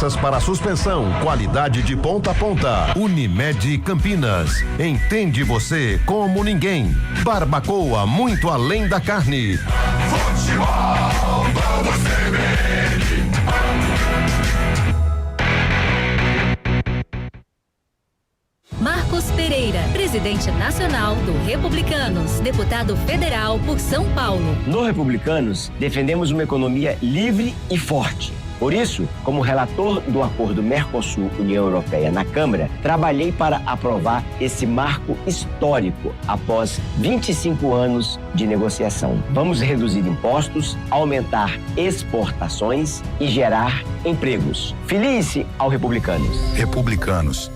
peças para suspensão, qualidade de ponta a ponta. Unimed Campinas, entende você como ninguém. Barbacoa, muito além da carne. Futebol, vamos CBN. Marcos Pereira, presidente nacional do Republicanos, deputado federal por São Paulo. No Republicanos, defendemos uma economia livre e forte. Por isso, como relator do acordo Mercosul-União Europeia na Câmara, trabalhei para aprovar esse marco histórico após 25 anos de negociação. Vamos reduzir impostos, aumentar exportações e gerar empregos. Filie-se ao Republicanos. Republicanos.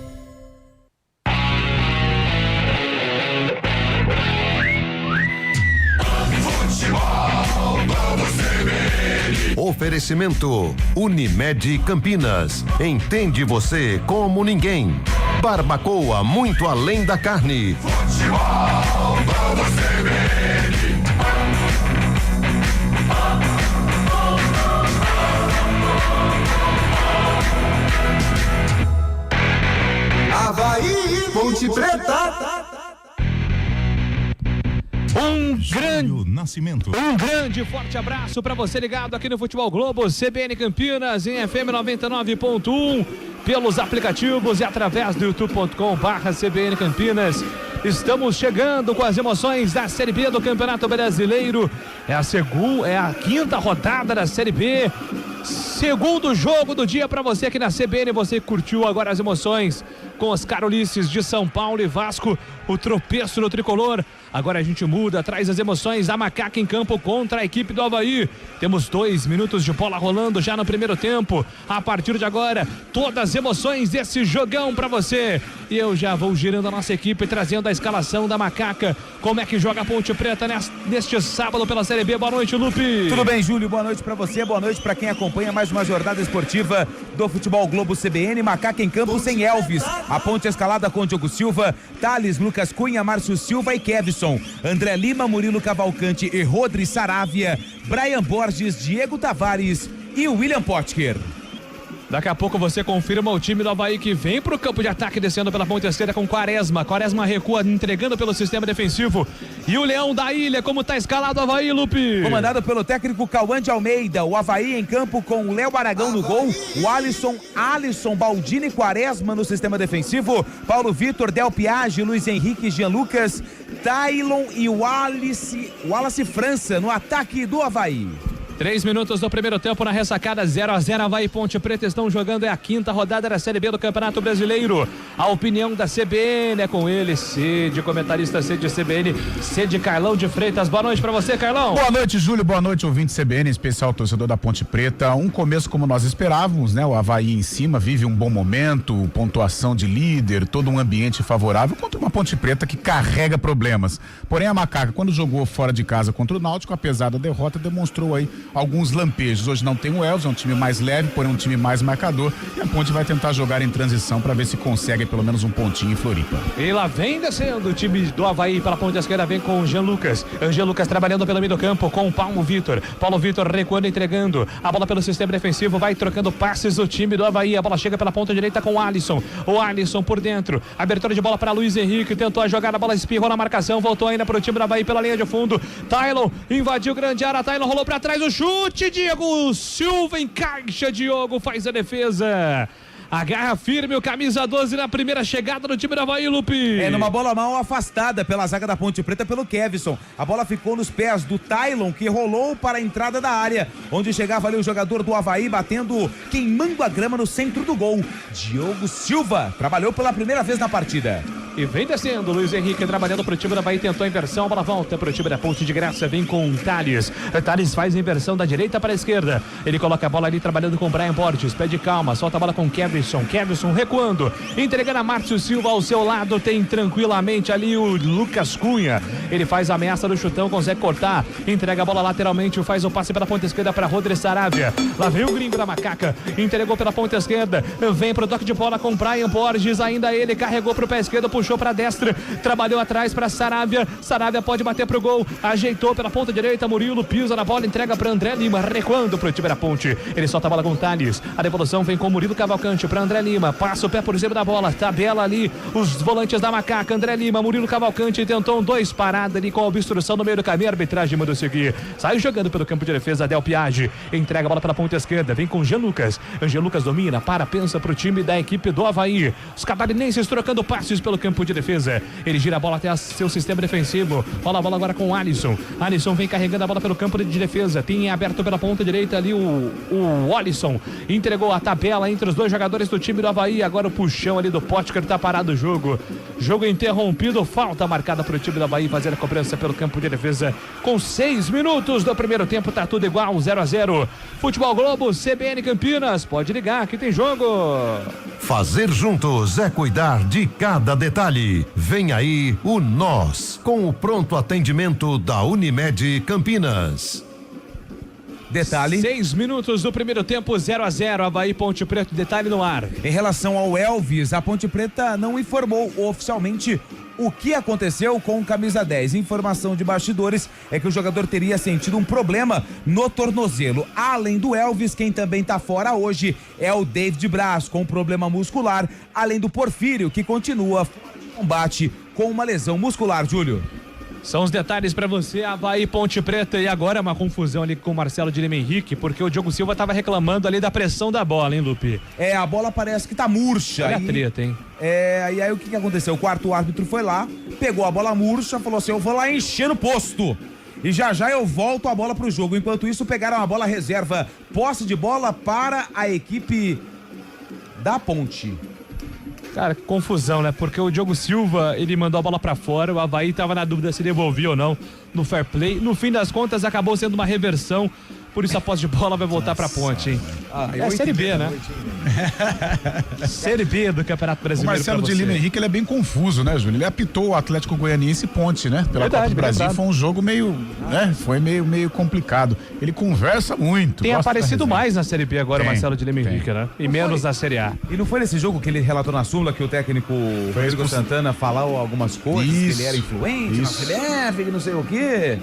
Oferecimento Unimed Campinas, entende você como ninguém. Barbacoa, muito além da carne. Futebol, vamos CBN. Avaí, Ponte Preta. Um grande forte abraço para você ligado aqui no Futebol Globo, CBN Campinas em FM 99.1, pelos aplicativos e através do youtube.com/CBN Campinas. Estamos chegando com as emoções da Série B do Campeonato Brasileiro. É a quinta rodada da Série B. Segundo jogo do dia para você aqui na CBN. Você curtiu agora as emoções com os Carolices de São Paulo e Vasco, o tropeço no tricolor. Agora a gente muda, traz as emoções da Macaca em campo contra a equipe do Avaí. Temos 2 minutos de bola rolando já no primeiro tempo. A partir de agora, todas as emoções desse jogão pra você. E eu já vou girando a nossa equipe, trazendo a escalação da Macaca. Como é que joga a Ponte Preta neste sábado pela Série B? Boa noite, Lupe. Tudo bem, Júlio? Boa noite pra você, boa noite pra quem acompanha mais uma jornada esportiva do Futebol Globo CBN. Macaca em campo sem Elvis. A Ponte escalada com Diogo Silva, Thales, Lucas Cunha, Márcio Silva e Kevson. André Lima, Murilo Cavalcante e Rodri Saravia, Brian Borges, Diego Tavares e William Potker. Daqui a pouco você confirma o time do Avaí que vem pro campo de ataque, descendo pela ponta esquerda com Quaresma. Quaresma recua, entregando pelo sistema defensivo. E o Leão da Ilha, como tá escalado o Avaí, Lupe? Comandado pelo técnico Cauã de Almeida. O Avaí em campo com o Léo Aragão no gol. O Alisson, Baldini, Quaresma no sistema defensivo. Paulo Vitor, Del Piage, Luiz Henrique, Jean Lucas, Tailon e o Wallace França no ataque do Avaí. 3 minutos do primeiro tempo na ressacada, 0-0. Avaí e Ponte Preta estão jogando, é a quinta rodada da Série B do Campeonato Brasileiro. A opinião da CBN é com ele, Cid, comentarista Cid CBN, Cid Carlão de Freitas. Boa noite pra você, Carlão. Boa noite, Júlio, boa noite, ouvinte CBN, em especial torcedor da Ponte Preta. Um começo como nós esperávamos, né? O Avaí em cima vive um bom momento, pontuação de líder, todo um ambiente favorável contra uma Ponte Preta que carrega problemas. Porém, a Macaca, quando jogou fora de casa contra o Náutico, apesar da derrota, demonstrou aí alguns lampejos. Hoje não tem o Elvis, é um time mais leve, porém um time mais marcador, e a Ponte vai tentar jogar em transição para ver se consegue pelo menos um pontinho em Floripa. E lá vem descendo o time do Avaí pela ponta esquerda, vem com o Jean Lucas. Jean Lucas trabalhando pelo meio do campo com o Paulo Vitor. Paulo Vitor recuando, entregando a bola pelo sistema defensivo, vai trocando passes do time do Avaí. A bola chega pela ponta direita com o Alisson. O Alisson por dentro, abertura de bola para Luiz Henrique, tentou a jogada, a bola espirrou na marcação, voltou ainda para o time do Avaí pela linha de fundo. Tailon invadiu grande área, Tailon rolou para trás, o chute, Diego Silva encaixa, Diogo faz a defesa. Agarra firme o camisa 12 na primeira chegada do time do Avaí, Lupe. Numa bola mal afastada pela zaga da Ponte Preta pelo Kevson. A bola ficou nos pés do Tailon, que rolou para a entrada da área, onde chegava ali o jogador do Avaí, batendo, queimando a grama no centro do gol. Diogo Silva trabalhou pela primeira vez na partida. E vem descendo, Luiz Henrique trabalhando pro time da Bahia, tentou a inversão, a bola volta pro time da Ponte de Graça, vem com o Thales. Thales faz a inversão da direita para a esquerda. Ele coloca a bola ali trabalhando com o Brian Borges, pede calma, solta a bola com o Kevson recuando, entregando a Márcio Silva ao seu lado, tem tranquilamente ali o Lucas Cunha. Ele faz a ameaça do chutão, consegue cortar, entrega a bola lateralmente, faz o passe pela ponta esquerda para Rodri Saravia. Lá vem o gringo da Macaca, entregou pela ponta esquerda, vem pro toque de bola com o Brian Borges, ainda ele carregou pro pé esquerdo, puxou puxou pra destra, trabalhou atrás pra Saravia. Saravia pode bater pro gol, ajeitou pela ponta direita, Murilo pisa na bola, entrega pra André Lima, recuando pro time da Ponte. Ele solta a bola com o Thales. A devolução vem com Murilo Cavalcante pra André Lima, passa o pé por cima da bola, tabela ali os volantes da Macaca. André Lima, Murilo Cavalcante tentou 2 paradas ali com a obstrução no meio do caminho, a arbitragem mandou seguir. Sai jogando pelo campo de defesa, Del Piage, entrega a bola pela ponta esquerda, vem com Jean Lucas. Jean Lucas domina, pensa pro time da equipe do Avaí. Os catarinenses trocando passes pelo campo de defesa. Ele gira a bola até seu sistema defensivo. Rola a bola agora com o Alisson. Alisson vem carregando a bola pelo campo de defesa. Tem aberto pela ponta direita ali o Alisson. Entregou a tabela entre os 2 jogadores do time do Avaí. Agora o puxão ali do Potker, tá parado o jogo. Jogo interrompido, falta marcada pro time do Avaí fazer a cobrança pelo campo de defesa. Com 6 minutos do primeiro tempo, tá tudo igual, 0-0. Futebol Globo, CBN Campinas. Pode ligar que tem jogo. Fazer juntos é cuidar de cada detalhe. Vem aí o Nós, com o pronto atendimento da Unimed Campinas. Detalhe. 6 minutos do primeiro tempo, 0-0, Avaí Ponte Preta, detalhe no ar. Em relação ao Elvis, a Ponte Preta não informou oficialmente o que aconteceu com o camisa 10. Informação de bastidores é que o jogador teria sentido um problema no tornozelo. Além do Elvis, quem também tá fora hoje é o David Braz, com problema muscular, além do Porfírio, que continua em combate com uma lesão muscular, Júlio. São os detalhes pra você, Avaí Ponte Preta. E agora uma confusão ali com o Marcelo de Lima Henrique, porque o Diogo Silva tava reclamando ali da pressão da bola, hein, Lupe? A bola parece que tá murcha. Olha a treta, hein? E aí o que aconteceu? O quarto árbitro foi lá, pegou a bola murcha, falou assim: eu vou lá encher no posto. E já eu volto a bola pro jogo. Enquanto isso, pegaram a bola reserva. Posse de bola para a equipe da Ponte. Cara, que confusão, né? Porque o Diogo Silva, ele mandou a bola pra fora, o Avaí tava na dúvida se devolvia ou não no fair play. No fim das contas, acabou sendo uma reversão. Por isso a posse de bola vai voltar pra Ponte, hein? É a Série B, né? Série B do Campeonato Brasileiro. O Marcelo de Lima Henrique, ele é bem confuso, né, Júlio? Ele apitou o Atlético Goianiense e Ponte, né? Pela Copa do Brasil, foi um jogo meio, né? Foi meio complicado. Ele conversa muito. Tem aparecido mais na Série B agora o Marcelo de Lima Henrique, né? E menos na Série A. E não foi nesse jogo que ele relatou na súmula que o técnico Rodrigo Santana falou algumas coisas, que ele era influente, na CBF, que não sei o quê?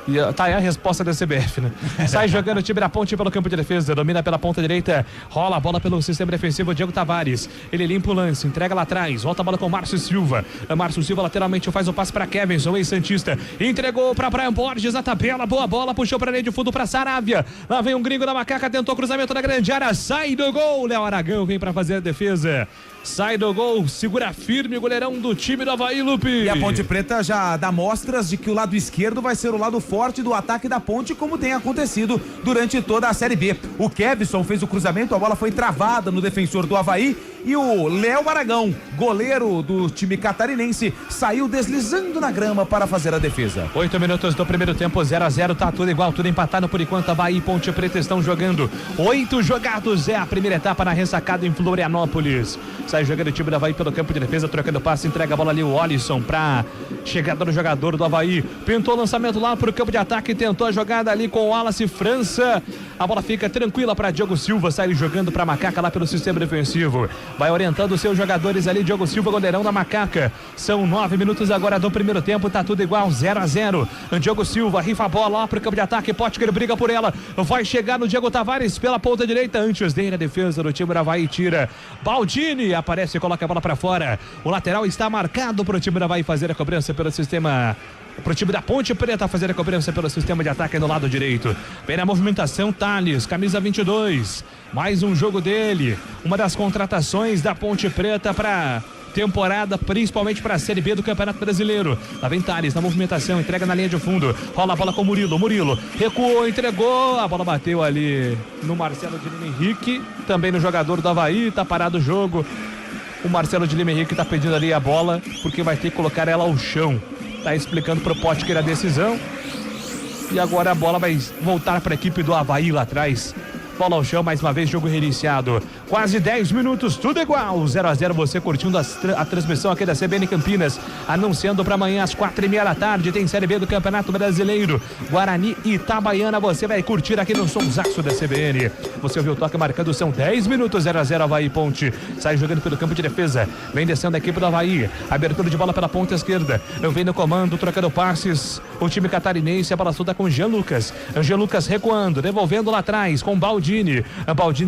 E tá aí a resposta da CBF, né? Sai jogando o time da Ponte pelo campo de defesa, domina pela ponta direita, rola a bola pelo sistema defensivo, Diego Tavares. Ele limpa o lance, entrega lá atrás, volta a bola com o Márcio Silva. Márcio Silva lateralmente faz o passe pra Kevinson, ex-santista. Entregou pra Brian Borges na tabela, boa bola, puxou pra linha de fundo pra Saravia. Lá vem um gringo da Macaca, tentou cruzamento na grande área, sai do gol. Léo Aragão vem pra fazer a defesa. Sai do gol, segura firme o goleirão do time do Avaí, Lupe. E a Ponte Preta já dá mostras de que o lado esquerdo vai ser o lado forte do ataque da Ponte, como tem acontecido durante toda a Série B. O Kevson fez o cruzamento, a bola foi travada no defensor do Avaí e o Léo Aragão, goleiro do time catarinense, saiu deslizando na grama para fazer a defesa. 8 minutos do primeiro tempo, 0-0, tá tudo igual, tudo empatado por enquanto. Avaí e Ponte Preta estão jogando 8 jogados, é a primeira etapa na ressacada em Florianópolis. Sai jogando o time do Avaí pelo campo de defesa, trocando passe, entrega a bola ali o Alisson pra chegada do jogador do Avaí. Pintou o lançamento lá pro campo de ataque, tentou a jogada ali com o Wallace França. A bola fica tranquila para Diogo Silva, sai jogando pra Macaca lá pelo sistema defensivo. Vai orientando os seus jogadores ali, Diogo Silva, goleirão da Macaca. São 9 minutos agora do primeiro tempo, tá tudo igual, 0-0. Diogo Silva rifa a bola lá pro campo de ataque, Potker briga por ela, vai chegar no Diego Tavares pela ponta direita, antes dele a defesa do time do Avaí tira. Baldini aparece e coloca a bola pra fora. O lateral está marcado pro time do Avaí fazer a cobrança pelo sistema, pro time da Ponte Preta fazer a cobrança pelo sistema de ataque no lado direito. Vem na movimentação Thales, camisa 22. Mais um jogo dele. Uma das contratações da Ponte Preta para temporada, principalmente para a Série B do Campeonato Brasileiro. Lá vem Thales na movimentação, entrega na linha de fundo, rola a bola com o Murilo, recuou, entregou, a bola bateu ali no Marcelo de Lima Henrique, também no jogador do Avaí, tá parado o jogo. O Marcelo de Lima Henrique tá pedindo ali a bola, porque vai ter que colocar ela ao chão. Tá explicando pro Potker a decisão. E agora a bola vai voltar para a equipe do Avaí lá atrás. bola ao chão, mais uma vez jogo reiniciado. Quase 10 minutos, tudo igual, 0-0, você curtindo a transmissão aqui da CBN Campinas, anunciando para amanhã às 4h30 da tarde, tem Série B do Campeonato Brasileiro, Guarani e Itabaiana, você vai curtir aqui no Sonsaço da CBN. Você ouviu o toque marcando, são 10 minutos, 0-0, Avaí Ponte, sai jogando pelo campo de defesa, vem descendo a equipe do Avaí, abertura de bola pela ponta esquerda, vem no comando, trocando passes, o time catarinense, a bola solta com Jean Lucas recuando, devolvendo lá atrás com Baldini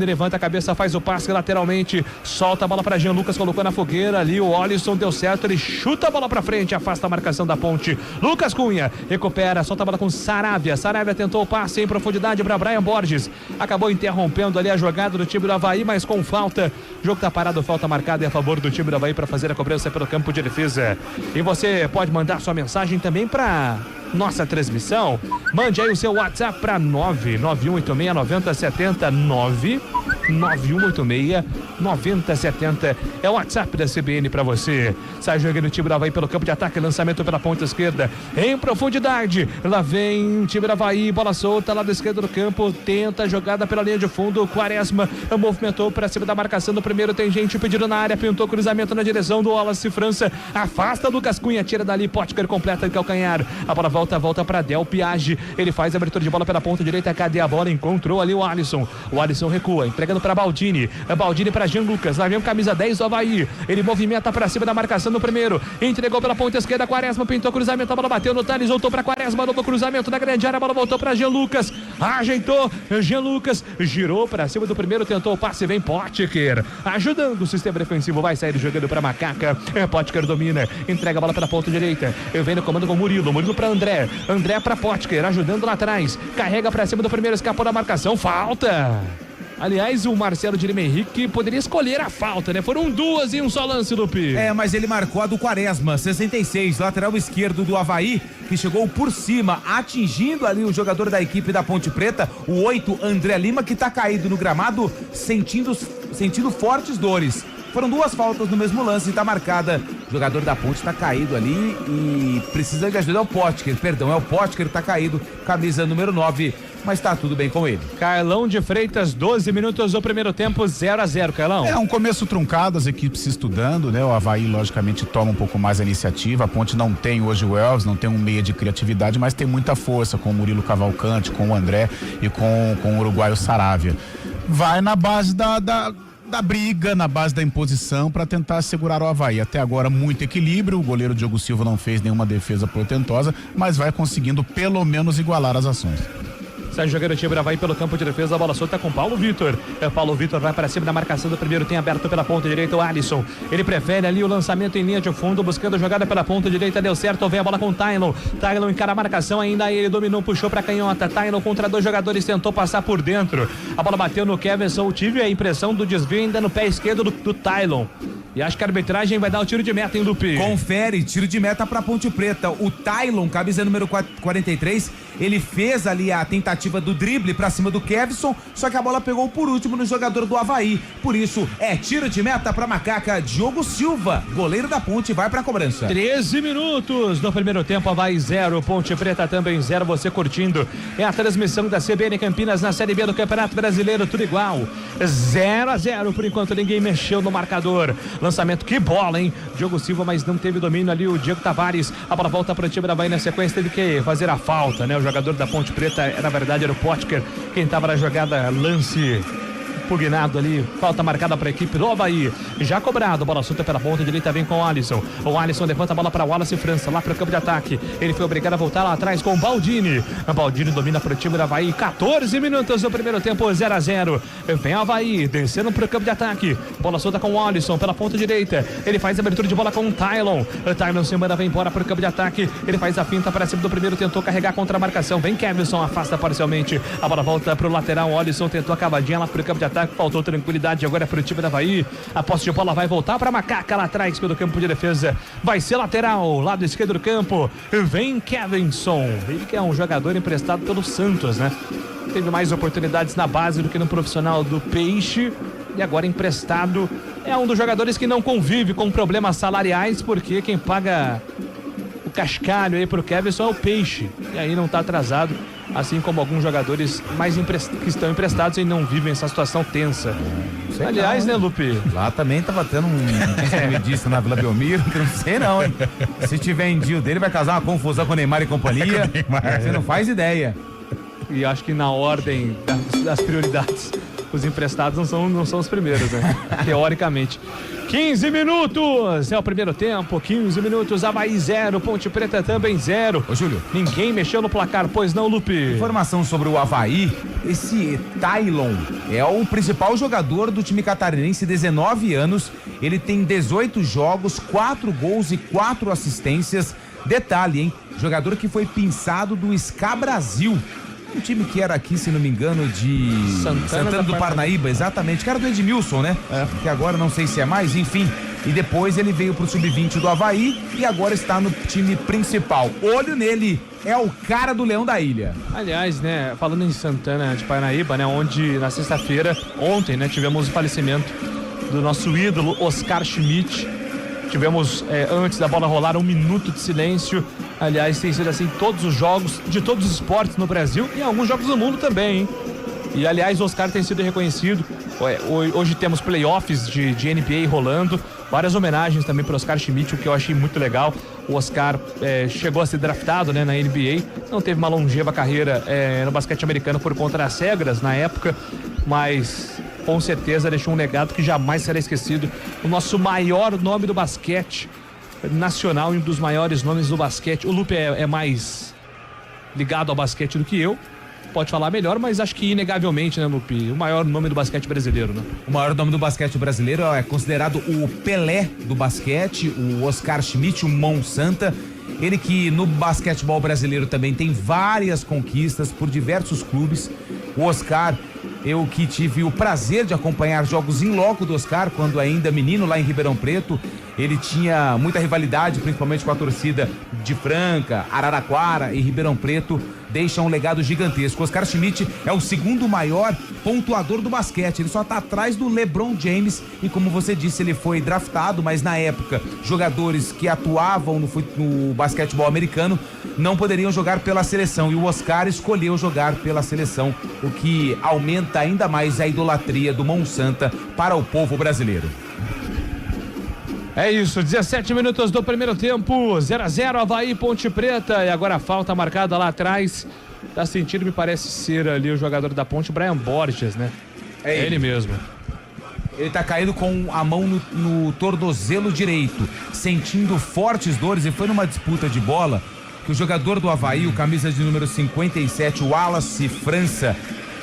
levanta a cabeça, faz o passe lateralmente, solta a bola para Jean Lucas, colocou na fogueira ali, o Olisson deu certo, ele chuta a bola para frente, afasta a marcação da Ponte, Lucas Cunha recupera, solta a bola com Saravia tentou o passe em profundidade para Brian Borges, acabou interrompendo ali a jogada do time do Avaí, mas com falta, o jogo tá parado, falta marcada a favor do time do Avaí para fazer a cobrança pelo campo de defesa. E você pode mandar sua mensagem também para nossa transmissão, mande aí o seu WhatsApp para 991869070, 991869070 é o WhatsApp da CBN para você. Sai jogando o time do Avaí pelo campo de ataque, lançamento pela ponta esquerda, em profundidade, lá vem o time do Avaí, bola solta, lado esquerdo do campo, tenta a jogada pela linha de fundo, Quaresma movimentou para cima da marcação do primeiro, tem gente pedindo na área, pintou cruzamento na direção do Wallace França, afasta Lucas Cunha, tira dali, Potker completa de calcanhar, a bola volta para Del Piage, ele faz a abertura de bola pela ponta direita, cadê a bola? Encontrou ali o Alisson recua, entregando para Baldini para Jean Lucas, lá vem o camisa 10 do Avaí, ele movimenta para cima da marcação do primeiro, entregou pela ponta esquerda, Quaresma pintou cruzamento, a bola bateu no Thales, voltou para Quaresma, novo cruzamento da grande área, a bola voltou para Jean Lucas, ajeitou, Jean Lucas girou para cima do primeiro, tentou o passe, vem Potker, ajudando o sistema defensivo, vai sair jogando para Macaca, Potker domina, entrega a bola pela ponta direita, vem no comando com Murilo para André para Potker, ajudando lá atrás, carrega para cima do primeiro, escapou da marcação, falta. Aliás, o Marcelo de Lima Henrique poderia escolher a falta, né? Foram duas em um só lance, Lupi. Mas ele marcou a do Quaresma, 66, lateral esquerdo do Avaí, que chegou por cima, atingindo ali o jogador da equipe da Ponte Preta, o 8, André Lima, que tá caído no gramado, sentindo fortes dores. Foram duas faltas no mesmo lance e tá marcada. O jogador da Ponte tá caído ali e precisa de ajuda. É o Potker que tá caído, camisa número 9, mas tá tudo bem com ele. Carlão de Freitas, 12 minutos do primeiro tempo, 0-0, Carlão. É um começo truncado, as equipes se estudando, né? O Avaí, logicamente, toma um pouco mais a iniciativa. A Ponte não tem hoje o Elvis, não tem um meia de criatividade, mas tem muita força com o Murilo Cavalcante, com o André e com o uruguaio Saravia. Vai na base da briga, na base da imposição para tentar segurar o Avaí. Até agora muito equilíbrio, o goleiro Diogo Silva não fez nenhuma defesa portentosa, mas vai conseguindo pelo menos igualar as ações. Sai jogando o time do Avaí pelo campo de defesa, a bola solta com Paulo Vitor. Paulo Vitor vai para cima da marcação do primeiro, tem aberto pela ponta direita o Alisson. Ele prefere ali o lançamento em linha de fundo, buscando a jogada pela ponta direita, deu certo, vem a bola com o Taylon encara a marcação, ainda ele dominou, puxou para canhota, Taylon contra dois jogadores, tentou passar por dentro. A bola bateu no Kevinson, tive a impressão do desvio ainda no pé esquerdo do Taylon. E acho que a arbitragem vai dar o tiro de meta, hein, Lupi? Confere, tiro de meta pra Ponte Preta. O Taylon, camisa número 43, ele fez ali a tentativa do drible pra cima do Kevinson, só que a bola pegou por último no jogador do Avaí. Por isso, é tiro de meta pra Macaca. Diogo Silva, goleiro da Ponte, vai pra cobrança. 13 minutos do primeiro tempo, Avaí 0, Ponte Preta também 0, você curtindo. É a transmissão da CBN Campinas na Série B do Campeonato Brasileiro, tudo igual. 0-0, por enquanto ninguém mexeu no marcador. Lançamento, que bola, hein? Diogo Silva, mas não teve domínio ali o Diego Tavares. A bola volta para o time da Bahia na sequência, teve que fazer a falta, né? O jogador da Ponte Preta, na verdade, era o Potker, quem estava na jogada, lance pugnado ali, falta marcada para a equipe do Avaí, já cobrado, bola solta pela ponta direita, vem com o Alisson levanta a bola para o Wallace França, lá para o campo de ataque, ele foi obrigado a voltar lá atrás com o Baldini domina para o time do Avaí, 14 minutos do primeiro tempo, 0-0, vem o Avaí, descendo para o campo de ataque, bola solta com o Alisson pela ponta direita, ele faz a abertura de bola com o Taylon se manda, vem embora para o campo de ataque, ele faz a finta para cima do primeiro, tentou carregar contra a marcação, vem Kevinson, afasta parcialmente, a bola volta para o lateral, o Alisson tentou a cavadinha lá para o campo de ataque, faltou tranquilidade agora para o time da Avaí, a posse de bola vai voltar para Macaca lá atrás pelo campo de defesa, vai ser lateral, lado esquerdo do campo, vem Kevinson, ele que é um jogador emprestado pelo Santos, né? Teve mais oportunidades na base do que no profissional do Peixe e agora emprestado, é um dos jogadores que não convive com problemas salariais, porque quem paga o cascalho aí pro Kevinson é o Peixe, e aí não tá atrasado, assim como alguns jogadores que estão emprestados e não vivem essa situação tensa. Aliás, né, Lupe? Lá também tava tendo um disso na Vila Belmiro, que não sei não, hein? Se tiver em dia dele, vai causar uma confusão com o Neymar e companhia. Você não faz ideia. E acho que na ordem das prioridades, os emprestados não são os primeiros, né? Teoricamente. 15 minutos é o primeiro tempo, 15 minutos, Avaí 0, Ponte Preta também 0. Ô, Júlio. Ninguém mexeu no placar, pois não, Lupe? Informação sobre o Avaí, esse Tailon é o principal jogador do time catarinense, 19 anos, ele tem 18 jogos, 4 gols e 4 assistências. Detalhe, hein? Jogador que foi pinçado do SCA Brasil. Um time que era aqui, se não me engano, de Santana do Parnaíba, exatamente, que era do Edmilson, né? Que agora não sei se é mais, enfim. E depois ele veio pro sub-20 do Avaí e agora está no time principal. Olho nele, é o cara do Leão da Ilha. Aliás, né, falando em Santana de Parnaíba, né, onde na sexta-feira, ontem, né, tivemos o falecimento do nosso ídolo Oscar Schmidt. Tivemos, antes da bola rolar, 1 minuto de silêncio. Aliás, tem sido assim todos os jogos, de todos os esportes no Brasil e alguns jogos do mundo também, hein? E, aliás, o Oscar tem sido reconhecido. Hoje temos playoffs de NBA rolando. Várias homenagens também para o Oscar Schmidt, o que eu achei muito legal. O Oscar chegou a ser draftado, né, na NBA. Não teve uma longeva carreira no basquete americano por conta das regras na época, mas com certeza deixou um legado que jamais será esquecido. O nosso maior nome do basquete nacional e um dos maiores nomes do basquete. O Lupe é mais ligado ao basquete do que eu. Pode falar melhor, mas acho que inegavelmente, né, Lupe? O maior nome do basquete brasileiro, né? O maior nome do basquete brasileiro é considerado o Pelé do basquete, o Oscar Schmidt, o Mão Santa. Ele que no basquetebol brasileiro também tem várias conquistas por diversos clubes. O Oscar, eu que tive o prazer de acompanhar jogos em loco do Oscar, quando ainda menino lá em Ribeirão Preto. Ele tinha muita rivalidade, principalmente com a torcida de Franca, Araraquara e Ribeirão Preto. Deixa um legado gigantesco. O Oscar Schmidt é o segundo maior pontuador do basquete. Ele só está atrás do LeBron James. E como você disse, ele foi draftado, mas na época, jogadores que atuavam no basquetebol americano não poderiam jogar pela seleção. E o Oscar escolheu jogar pela seleção, o que aumenta ainda mais a idolatria do Mão Santa para o povo brasileiro. É isso, 17 minutos do primeiro tempo, 0-0, Avaí Ponte Preta, e agora a falta marcada lá atrás. Tá sentindo, me parece ser ali o jogador da Ponte, Brian Borges, né? É ele mesmo. Ele tá caído com a mão no tornozelo direito, sentindo fortes dores, e foi numa disputa de bola que o jogador do Avaí, o camisa de número 57, o Wallace França,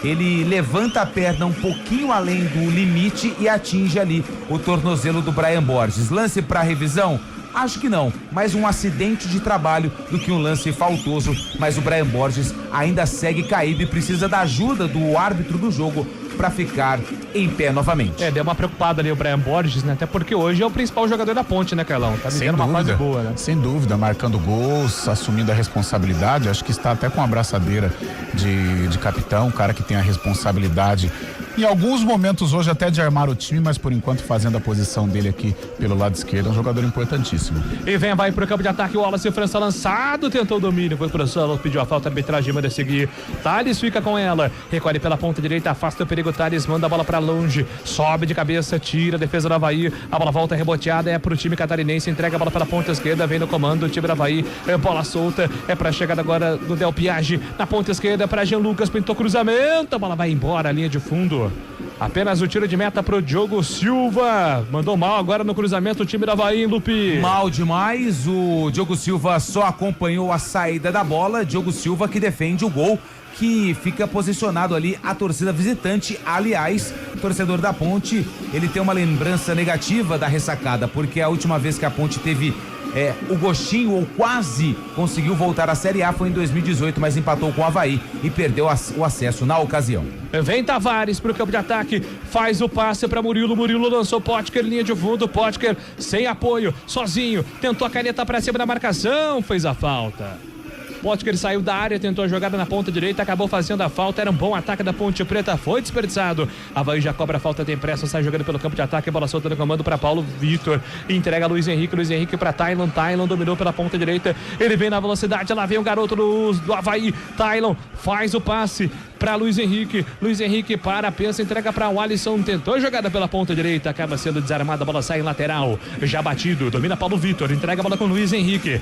ele levanta a perna um pouquinho além do limite e atinge ali o tornozelo do Brian Borges. Lance para revisão? Acho que não, mais um acidente de trabalho do que um lance faltoso, mas o Brian Borges ainda segue caído e precisa da ajuda do árbitro do jogo para ficar em pé novamente. Deu uma preocupada ali o Brian Borges, né? Até porque hoje é o principal jogador da Ponte, né, Carlão? Tá vivendo uma fase boa, né? Sem dúvida, marcando gols, assumindo a responsabilidade. Acho que está até com a abraçadeira de capitão, um cara que tem a responsabilidade em alguns momentos hoje até de armar o time, mas por enquanto fazendo a posição dele aqui pelo lado esquerdo, é um jogador importantíssimo. E vai pro campo de ataque, o Wallace França lançado, tentou o domínio, foi pro solo, pediu a falta, a arbitragem manda seguir. Thales fica com ela, recolhe pela ponta direita, afasta o perigo, Thales manda a bola pra longe, sobe de cabeça, tira a defesa do Avaí, a bola volta reboteada, é pro time catarinense, entrega a bola pela ponta esquerda, vem no comando o time do Avaí, bola solta, é pra chegada agora do Del Piage, na ponta esquerda pra Jean Lucas, pintou cruzamento, a bola vai embora, a linha de fundo. Apenas o tiro de meta pro Diogo Silva. Mandou mal agora no cruzamento o time da Avaí, Lupe. Mal demais. O Diogo Silva só acompanhou a saída da bola. Diogo Silva que defende o gol, que fica posicionado ali a torcida visitante. Aliás, o torcedor da Ponte, ele tem uma lembrança negativa da ressacada, porque a última vez que a Ponte teve o gostinho, ou quase conseguiu voltar à Série A, foi em 2018, mas empatou com o Avaí e perdeu o acesso na ocasião. Vem Tavares pro campo de ataque, faz o passe para Murilo, Murilo lançou Potker, linha de fundo, Potker sem apoio, sozinho, tentou a caneta para cima da marcação, fez a falta. Potker saiu da área, tentou a jogada na ponta direita, acabou fazendo a falta. Era um bom ataque da Ponte Preta, foi desperdiçado. Avaí já cobra a falta, tem pressa, sai jogando pelo campo de ataque, bola solta no comando para Paulo Vitor. Entrega Luiz Henrique para Tailon dominou pela ponta direita. Ele vem na velocidade, lá vem o garoto do Avaí. Tailon faz o passe para Luiz Henrique para, pensa, entrega para o Alisson, tentou a jogada pela ponta direita, acaba sendo desarmada, a bola sai em lateral, já batido, domina Paulo Vitor, entrega a bola com Luiz Henrique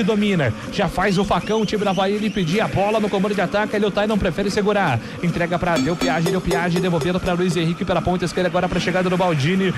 domina, já faz o facão, o time da Avaí, ele pedia a bola no comando de ataque, ali o Tai não prefere segurar, entrega para Deu Piaggi, devolvendo para Luiz Henrique pela ponta esquerda, agora para a chegada do Baldini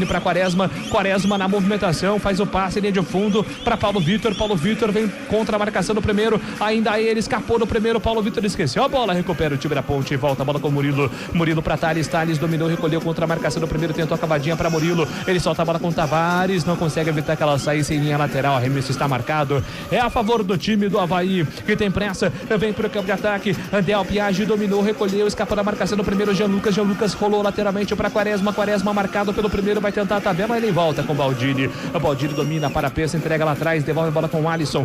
para Quaresma na movimentação, faz o passe, linha de fundo para Paulo Vitor vem contra a marcação do primeiro, ainda ele escapou do primeiro, Paulo Vitor esqueceu a bola, recupera o time da Ponte, volta a bola com Murilo para Thales dominou, recolheu contra a marcação do primeiro, tentou a cavadinha para Murilo, ele solta a bola com Tavares, não consegue evitar que ela saísse em linha lateral, arremesso está marcado, é a favor do time do Avaí, que tem pressa, vem para o campo de ataque, Del Piaggi dominou, recolheu, escapou da marcação do primeiro, Jean Lucas rolou lateralmente para Quaresma marcado pelo primeiro, vai tentar a tabela, ele volta com o Baldini domina para a peça, entrega lá atrás, devolve a bola com o Alisson,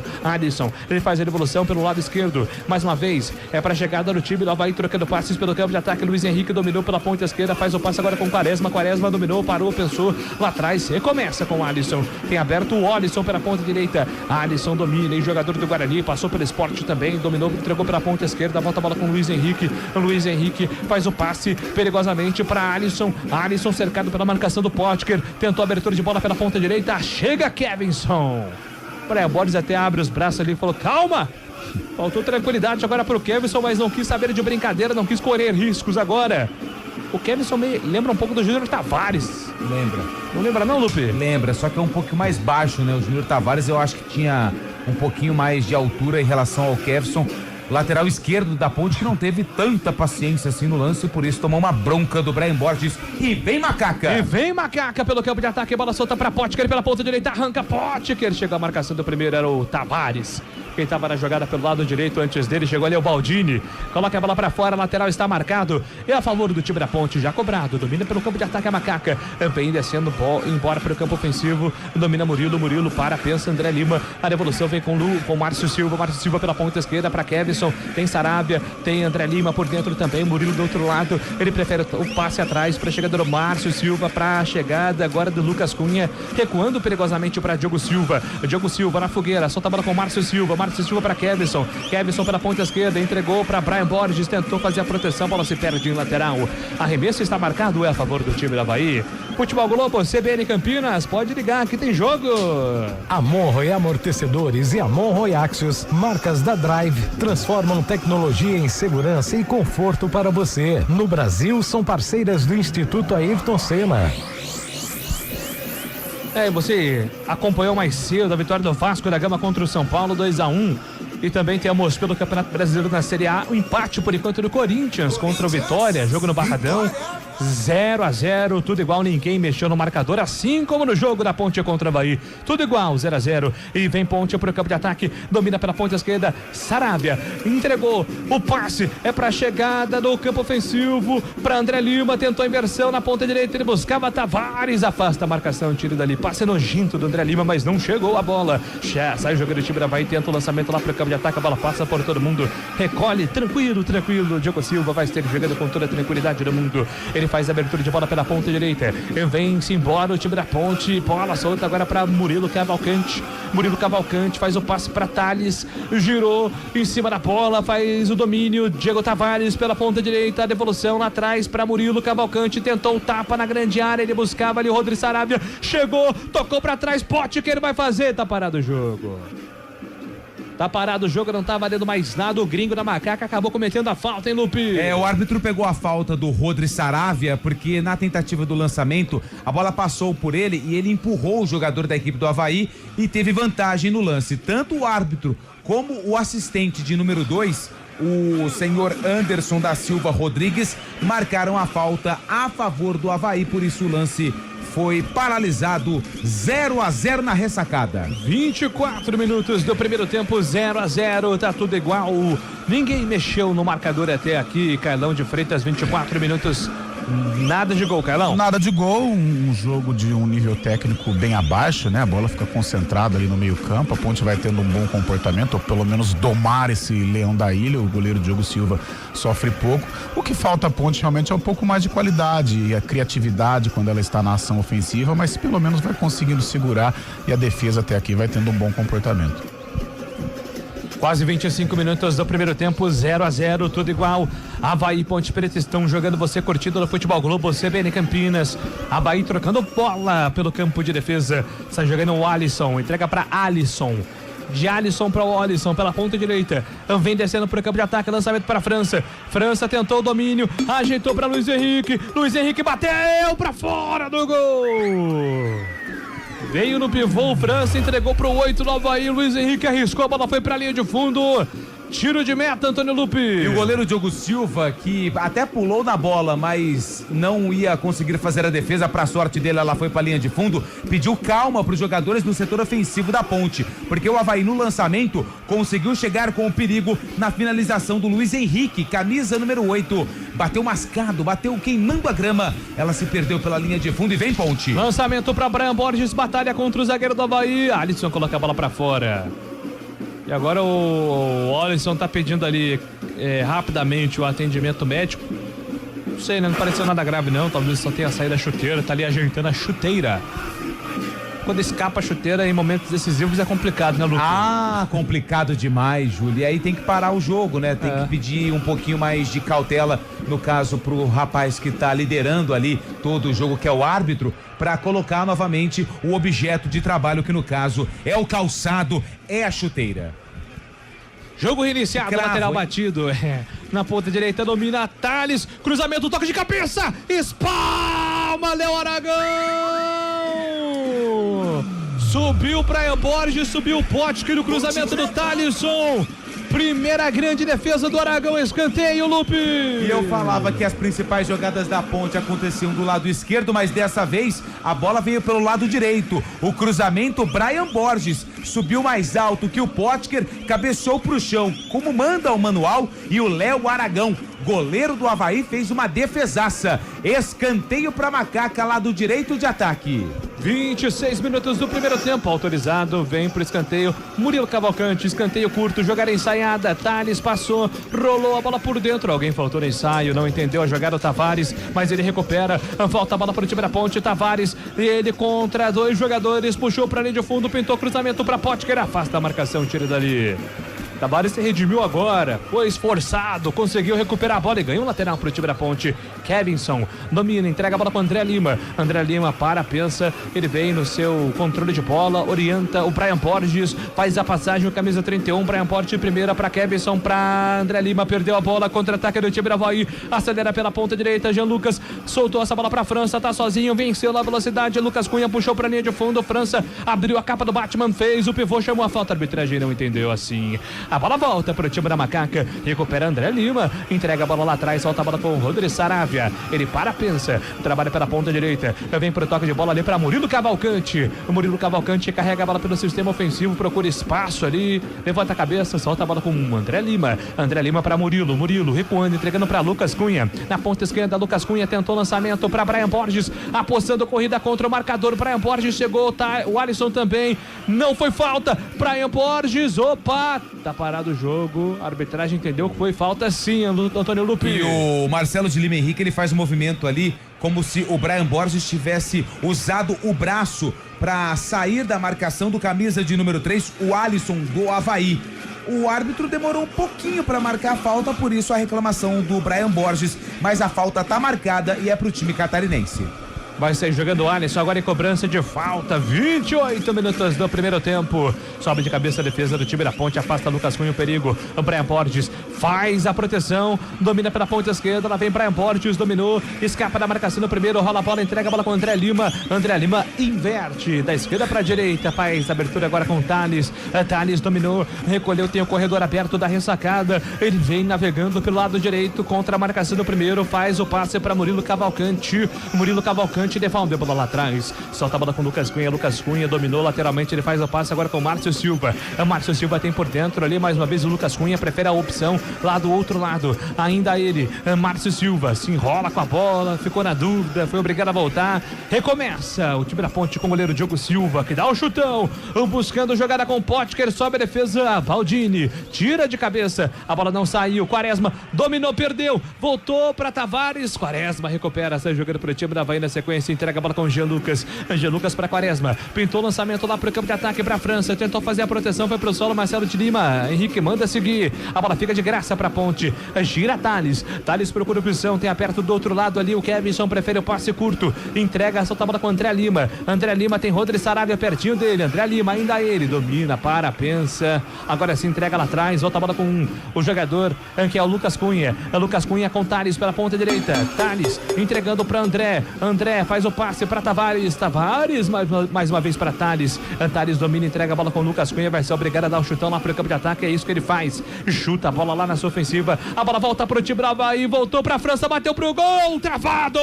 ele faz a devolução pelo lado esquerdo, mais uma vez, é para a chegada do time do Avaí, trocando passes pelo campo de ataque, Luiz Henrique dominou pela ponta esquerda, faz o passe agora com Quaresma dominou, parou, pensou, lá atrás, recomeça com o Alisson, tem aberto o Alisson pela ponta direita, Alisson domina, e jogador do Guarani, passou pelo Sport também, dominou, entregou pela ponta esquerda, volta a bola com o Luiz Henrique faz o passe perigosamente para Alisson cercado pela marcação do Potker, tentou a abertura de bola pela ponta direita, chega Kevinson, Brian Borges até abre os braços ali e falou, calma, faltou tranquilidade agora pro Kevinson, mas não quis saber de brincadeira, não quis correr riscos agora. O Kevinson me lembra um pouco do Júnior Tavares. Lembra. Não lembra não, Lupe? Lembra, só que é um pouco mais baixo, né? O Júnior Tavares eu acho que tinha um pouquinho mais de altura em relação ao Kevinson. Lateral esquerdo da Ponte, que não teve tanta paciência assim no lance, por isso tomou uma bronca do Brian Borges. E vem Macaca pelo campo de ataque, bola solta para Potker pela ponta direita, arranca Potker, chega a marcação do primeiro, era o Tavares. Quem estava na jogada pelo lado direito antes dele, chegou ali o Baldini, coloca a bola para fora, lateral está marcado, é a favor do time da Ponte, já cobrado, domina pelo campo de ataque a Macaca, vem descendo, embora para o campo ofensivo, domina Murilo para, pensa André Lima, a devolução vem com Márcio Silva pela ponta esquerda para Kevinson, tem Sarabia, tem André Lima por dentro também, Murilo do outro lado, ele prefere o passe atrás para a chegada do Márcio Silva, para a chegada agora do Lucas Cunha, recuando perigosamente para Diogo Silva na fogueira, solta a bola com Márcio Silva para Kevinson pela ponta esquerda, entregou para Brian Borges, tentou fazer a proteção, a bola se perde em lateral, arremesso está marcado, é a favor do time da Avaí. Futebol Globo, CBN Campinas, pode ligar que tem jogo. Monroe Amortecedores e Monroe Axios, marcas da Drive, transformam tecnologia em segurança e conforto para você. No Brasil, são parceiras do Instituto Ayrton Senna. Você acompanhou mais cedo a vitória do Vasco da Gama contra o São Paulo, 2-1. E também temos pelo Campeonato Brasileiro na Série A o empate por enquanto do Corinthians contra o Vitória, jogo no Barradão, 0-0, tudo igual, ninguém mexeu no marcador, assim como no jogo da Ponte contra o Avaí, tudo igual, 0-0, e vem Ponte para o campo de ataque, domina pela ponta esquerda, Sarabia, entregou o passe, é para a chegada do campo ofensivo, para André Lima, tentou a inversão na ponta direita, ele buscava Tavares, afasta a marcação, tira dali, passe nojento do André Lima, mas não chegou a bola, sai o jogador do time da Avaí, tenta o lançamento lá para o campo de ataque, a bola passa por todo mundo, recolhe, tranquilo, Diogo Silva vai estar jogando com toda a tranquilidade do mundo, ele faz a abertura de bola pela ponta direita, vem-se embora o time da Ponte, bola solta agora para Murilo Cavalcante faz o passe para Thales, girou em cima da bola, faz o domínio, Diego Tavares pela ponta direita, a devolução lá atrás para Murilo Cavalcante, tentou o tapa na grande área, ele buscava ali o Rodrigo Sarabia, chegou, tocou para trás, Potker vai fazer, tá parado o jogo. Tá parado o jogo, não tá valendo mais nada. O gringo da Macaca acabou cometendo a falta, hein, Lupe? O árbitro pegou a falta do Rodrigo Sarabia, porque na tentativa do lançamento, a bola passou por ele e ele empurrou o jogador da equipe do Avaí e teve vantagem no lance. Tanto o árbitro como o assistente de número 2, o senhor Anderson da Silva Rodrigues, marcaram a falta a favor do Avaí, por isso o lance foi paralisado, 0-0 na ressacada. 24 minutos do primeiro tempo, 0-0, tá tudo igual, ninguém mexeu no marcador até aqui, Carlão de Freitas, 24 minutos Nada de gol, Carlão? Nada de gol, um jogo de um nível técnico bem abaixo, né? A bola fica concentrada ali no meio campo, a Ponte vai tendo um bom comportamento, ou pelo menos domar esse leão da ilha, o goleiro Diogo Silva sofre pouco. O que falta à Ponte realmente é um pouco mais de qualidade e a criatividade quando ela está na ação ofensiva, mas pelo menos vai conseguindo segurar e a defesa até aqui vai tendo um bom comportamento. Quase 25 minutos do primeiro tempo, 0-0, tudo igual. Avaí e Ponte Preta estão jogando, você curtindo no Futebol Globo, CBN Campinas. Avaí trocando bola pelo campo de defesa. Está jogando o Alisson, entrega para Alisson. De Alisson para o Alisson, pela ponta direita. Vem descendo para o campo de ataque, lançamento para a França. França tentou o domínio, ajeitou para Luiz Henrique. Luiz Henrique bateu para fora do gol. Veio no pivô, França entregou pro 8 do Avaí, Luiz Henrique arriscou, a bola foi pra linha de fundo. Tiro de meta, Antônio Lupi. E o goleiro Diogo Silva, que até pulou na bola, mas não ia conseguir fazer a defesa. Pra sorte dele, ela foi pra linha de fundo. Pediu calma pros jogadores no setor ofensivo da Ponte, porque o Avaí no lançamento conseguiu chegar com o perigo na finalização do Luiz Henrique, camisa número 8. Bateu mascado, bateu queimando a grama. Ela se perdeu pela linha de fundo e vem Ponte. Lançamento pra Brian Borges, batalha contra o zagueiro do Avaí. Alisson coloca a bola pra fora. E agora o Alisson tá pedindo ali rapidamente o atendimento médico. Não sei, né? Não pareceu nada grave não, talvez só tenha saído a chuteira, tá ali ajeitando a chuteira. Quando escapa a chuteira em momentos decisivos é complicado, né, Lucas? Ah, complicado demais, Júlio. E aí tem que parar o jogo, né? Tem que pedir um pouquinho mais de cautela, no caso, pro rapaz que tá liderando ali todo o jogo, que é o árbitro, para colocar novamente o objeto de trabalho, que no caso é o calçado, é a chuteira. Jogo reiniciado, lateral batido. Na ponta direita domina Thales. Cruzamento, toque de cabeça. Espalma, Léo Aragão. Subiu Brian Borges, subiu o Potker no cruzamento do Thalisson. Primeira grande defesa do Aragão, escanteio, Lupe. E eu falava que as principais jogadas da Ponte aconteciam do lado esquerdo, mas dessa vez a bola veio pelo lado direito. O cruzamento, Brian Borges subiu mais alto que o Potker, cabeceou pro chão, como manda o manual, e o Léo Aragão, goleiro do Avaí, fez uma defesaça. Escanteio pra Macaca, lado direito de ataque. 26 minutos do primeiro tempo, autorizado, vem pro escanteio, Murilo Cavalcante, escanteio curto, jogada ensaiada, Thales passou, rolou a bola por dentro, alguém faltou no ensaio, não entendeu a jogada, o Tavares, mas ele recupera, volta a bola pro time da Ponte, Tavares, ele contra dois jogadores, puxou pra linha de fundo, pintou cruzamento pra Potker, afasta a marcação, tira dali. Tavares se redimiu agora, foi esforçado, conseguiu recuperar a bola e ganhou um lateral pro time da Ponte. Kevinson domina, entrega a bola para André Lima. André Lima para, pensa, ele vem no seu controle de bola, orienta o Brian Borges, faz a passagem, o camisa 31, Brian Borges, primeira para Kevinson, para André Lima, perdeu a bola, contra-ataque do time da Avaí, acelera pela ponta direita, Jean Lucas soltou essa bola para França, tá sozinho, venceu na velocidade, Lucas Cunha puxou pra linha de fundo, França abriu a capa do Batman, fez o pivô, chamou a falta, a arbitragem não entendeu assim. A bola volta pro time da Macaca, recupera André Lima, entrega a bola lá atrás, solta a bola com o Rodrigo Saravia, ele para, pensa, trabalha pela ponta direita, vem pro toque de bola ali para Murilo Cavalcante, o Murilo Cavalcante carrega a bola pelo sistema ofensivo, procura espaço ali, levanta a cabeça, solta a bola com o André Lima para Murilo, Murilo recuando, entregando para Lucas Cunha, na ponta esquerda, Lucas Cunha tentou lançamento para Brian Borges, apostando corrida contra o marcador, Brian Borges chegou, tá, o Alisson também, não foi falta, Brian Borges, opa, tá parado o jogo, a arbitragem entendeu que foi falta sim, Antônio Lupi. E o Marcelo de Lima Henrique, ele faz um movimento ali como se o Brian Borges tivesse usado o braço para sair da marcação do camisa de número 3, o Alisson do Avaí. O árbitro demorou um pouquinho para marcar a falta, por isso a reclamação do Brian Borges, mas a falta tá marcada e é pro time catarinense. Vai sair jogando o Alisson agora em cobrança de falta, 28 minutos do primeiro tempo, sobe de cabeça a defesa do time da Ponte, afasta Lucas Cunha o perigo, o Brian Borges faz a proteção, domina pela ponta esquerda, lá vem Brian Borges, dominou, escapa da marcação no primeiro, rola a bola, entrega a bola com o André Lima inverte, da esquerda para a direita, faz a abertura agora com o Thales, Thales dominou, recolheu, tem o corredor aberto da ressacada, ele vem navegando pelo lado direito, contra a marcação do primeiro, faz o passe para Murilo Cavalcante, devolve a bola lá atrás, solta a bola com Lucas Cunha dominou lateralmente, ele faz o passe agora com o Márcio Silva, o Márcio Silva tem por dentro ali, mais uma vez o Lucas Cunha prefere a opção Lá do outro lado, ainda ele, Márcio Silva, se enrola com a bola, ficou na dúvida, foi obrigado a voltar. Recomeça o time da Ponte com o goleiro Diogo Silva, que dá o chutão, buscando jogada com o Potker, sobe a defesa, Baldini, tira de cabeça, a bola não saiu, Quaresma dominou, perdeu, voltou para Tavares, Quaresma recupera, sai jogando pro time da Avaí na sequência, entrega a bola com o Jean Lucas para Quaresma, pintou o lançamento lá pro campo de ataque pra França, tentou fazer a proteção, foi pro solo, Marcelo de Lima, Henrique manda seguir, a bola fica de graça pra Ponte, gira Thales procura opção, tem aperto do outro lado ali, o Kevson prefere o passe curto, entrega, solta a bola com o André Lima tem Rodrigo Saravia pertinho dele, André Lima, ainda ele, domina, pensa, agora se entrega lá atrás, volta a bola com o jogador, que é o Lucas Cunha com Thales pela ponta direita, Thales entregando pra André faz o passe pra Tavares mais uma vez pra Thales domina, entrega a bola com o Lucas Cunha, vai ser obrigado a dar o chutão lá pro campo de ataque, é isso que ele faz, chuta a bola lá na sua ofensiva, a bola volta pro time da Avaí, voltou pra França, bateu pro gol, travado,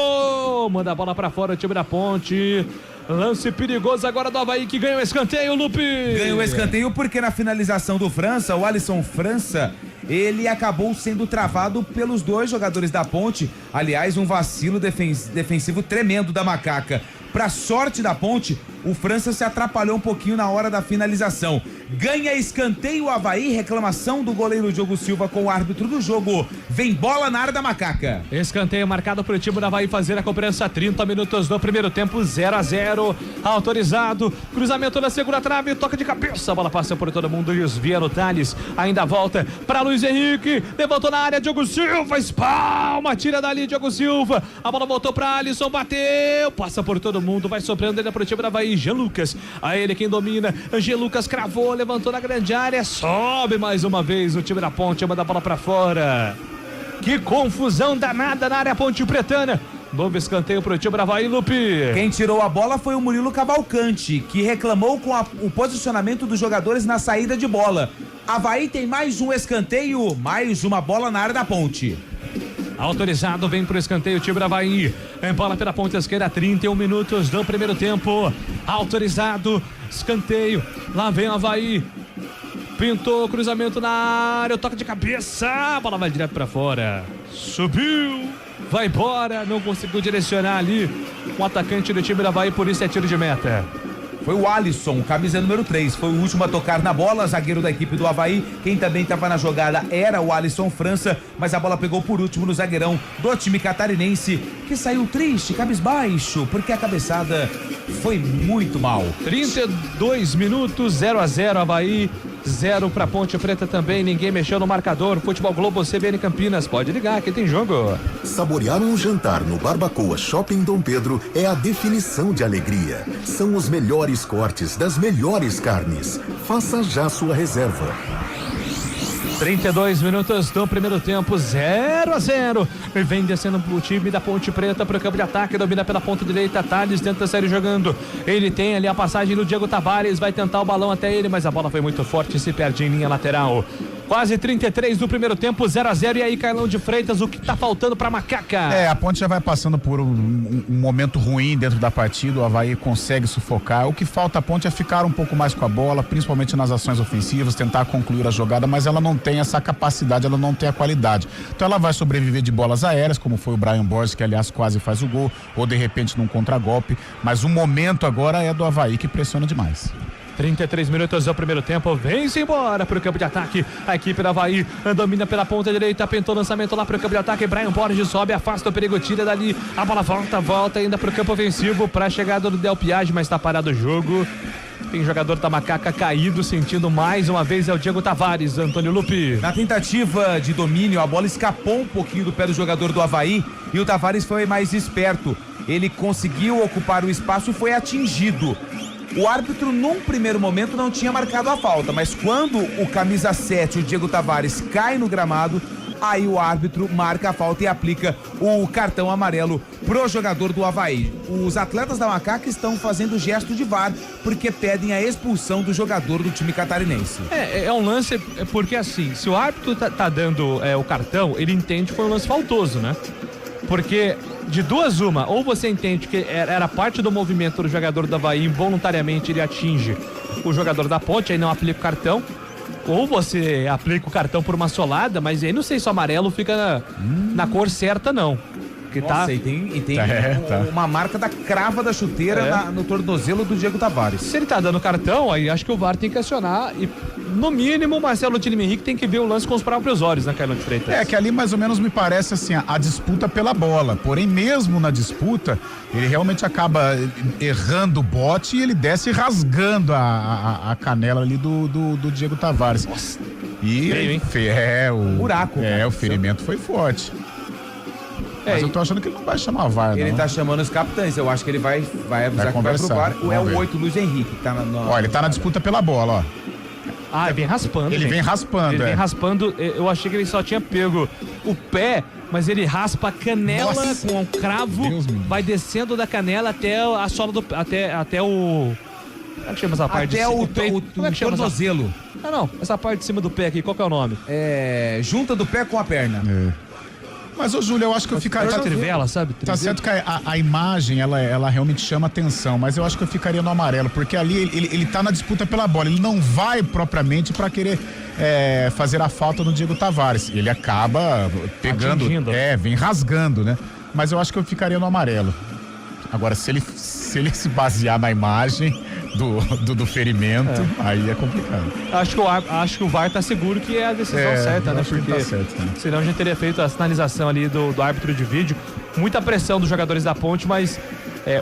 manda a bola pra fora o time da Ponte. Lance perigoso agora do Avaí, que ganha o escanteio, Lupe. Ganhou o escanteio porque na finalização do França, o Alisson França, ele acabou sendo travado pelos dois jogadores da Ponte. Aliás, um vacilo defensivo tremendo da Macaca. Pra sorte da Ponte, o França se atrapalhou um pouquinho na hora da finalização. Ganha escanteio o Avaí, reclamação do goleiro Diogo Silva com o árbitro do jogo. Vem bola na área da Macaca. Escanteio marcado pro time do Avaí fazer a cobrança, 30 minutos do primeiro tempo, 0-0. Autorizado, cruzamento na segunda trave, toca de cabeça, a bola passa por todo mundo, desvia no Thales, ainda volta para Luiz Henrique, levantou na área, Diogo Silva, espalma, tira dali Diogo Silva, a bola voltou para Alisson, bateu, passa por todo mundo, vai sobrando ainda pro time do Avaí, Jean Lucas, a ele quem domina, Jean Lucas cravou, levantou na grande área, sobe mais uma vez o time da Ponte, manda a bola pra fora. Que confusão danada na área Ponte Pretana. Novo escanteio pro time do Avaí, Lupe. Quem tirou a bola foi o Murilo Cavalcante, que reclamou com o posicionamento dos jogadores na saída de bola. Avaí tem mais um escanteio, mais uma bola na área da Ponte. Autorizado, vem pro escanteio o time do Avaí. Bola pela ponta esquerda, 31 minutos do primeiro tempo. Autorizado, escanteio. Lá vem o Avaí. Pintou, cruzamento na área, o toque de cabeça. A bola vai direto pra fora. Subiu, vai embora, não conseguiu direcionar ali um atacante do time do Avaí, por isso é tiro de meta. Foi o Alisson, camisa número 3, foi o último a tocar na bola, zagueiro da equipe do Avaí. Quem também estava na jogada era o Alisson França, mas a bola pegou por último no zagueirão do time catarinense, que saiu triste, cabisbaixo, porque a cabeçada foi muito mal. 32 minutos, 0-0 Avaí, 0 pra Ponte Preta também, ninguém mexeu no marcador. Futebol Globo CBN Campinas, pode ligar, aqui tem jogo. Saborear um jantar no Barbacoa Shopping Dom Pedro é a definição de alegria. São os melhores cortes das melhores carnes. Faça já sua reserva. 32 minutos do primeiro tempo, 0-0. Vem descendo o time da Ponte Preta para o campo de ataque, domina pela ponta direita, Thales tenta sair jogando. Ele tem ali a passagem do Diego Tavares, vai tentar o balão até ele, mas a bola foi muito forte e se perde em linha lateral. Quase 33 do primeiro tempo, 0-0. E aí, Carlão de Freitas, o que tá faltando pra Macaca? A Ponte já vai passando por um momento ruim dentro da partida, o Avaí consegue sufocar. O que falta a Ponte é ficar um pouco mais com a bola, principalmente nas ações ofensivas, tentar concluir a jogada, mas ela não tem essa capacidade, ela não tem a qualidade. Então ela vai sobreviver de bolas aéreas, como foi o Brian Borges, que aliás quase faz o gol, ou de repente num contragolpe, mas o momento agora é do Avaí, que pressiona demais. 33 minutos do primeiro tempo, vem-se embora pro campo de ataque, a equipe da Avaí domina pela ponta direita, pintou o lançamento lá pro campo de ataque, Brian Borges sobe, afasta o perigo, tira dali, a bola volta ainda pro campo ofensivo, pra chegada do Del Piage, mas tá parado o jogo. Tem jogador da Macaca caído, sentindo mais uma vez, é o Diego Tavares, Antônio Lupi. Na tentativa de domínio, a bola escapou um pouquinho do pé do jogador do Avaí e o Tavares foi mais esperto, ele conseguiu ocupar o espaço e foi atingido. O árbitro, num primeiro momento, não tinha marcado a falta, mas quando o camisa 7, o Diego Tavares, cai no gramado, aí o árbitro marca a falta e aplica o cartão amarelo pro jogador do Avaí. Os atletas da Macaca estão fazendo gesto de VAR, porque pedem a expulsão do jogador do time catarinense. É um lance, porque assim, se o árbitro tá dando o cartão, ele entende que foi um lance faltoso, né? Porque de duas uma, ou você entende que era parte do movimento do jogador do Avaí, involuntariamente ele atinge o jogador da Ponte, aí não aplica o cartão, ou você aplica o cartão por uma solada, mas aí não sei se o amarelo fica na cor certa, não. Porque Nossa, e tem uma marca da crava da chuteira no tornozelo do Diego Tavares. Se ele tá dando cartão, aí acho que o VAR tem que acionar e, no mínimo, o Marcelo Tilime Henrique tem que ver o lance com os próprios olhos, né, Carlão de Freitas? É, que ali mais ou menos me parece assim, a disputa pela bola. Porém, mesmo na disputa, ele realmente acaba errando o bote e ele desce rasgando a canela ali do Diego Tavares. Nossa. E feio, hein? o buraco. O ferimento foi forte. Mas eu tô achando que ele não vai chamar VAR, Ele não. tá chamando os capitães, eu acho que ele vai avisar que vai pro VAR. Ou é o 8, Luiz Henrique, que tá Ó, ele tá na disputa pela bola, ó. Ah, ele vem raspando. Ele vem raspando, Ele vem raspando. Eu achei que ele só tinha pego o pé, mas ele raspa a canela com um cravo, vai descendo da canela até a sola do. Até o. Como é que chama essa parte? Até o Como é que chama tornozelo. Não. Essa parte de cima do pé aqui, qual que é o nome? Junta do pé com a perna. Mas, ô Júlio, eu acho que eu ficaria... Tá trivela, sabe? Tá certo que a imagem, ela realmente chama atenção, mas eu acho que eu ficaria no amarelo, porque ali ele tá na disputa pela bola, ele não vai propriamente pra querer fazer a falta no Diego Tavares. Ele acaba pegando, vem rasgando, né? Mas eu acho que eu ficaria no amarelo. Agora, se ele se basear na imagem do ferimento, aí é complicado. Acho que o VAR tá seguro que é a decisão certa, né? Porque tá certo, né? senão a gente teria feito a sinalização ali do árbitro de vídeo. Muita pressão dos jogadores da Ponte, mas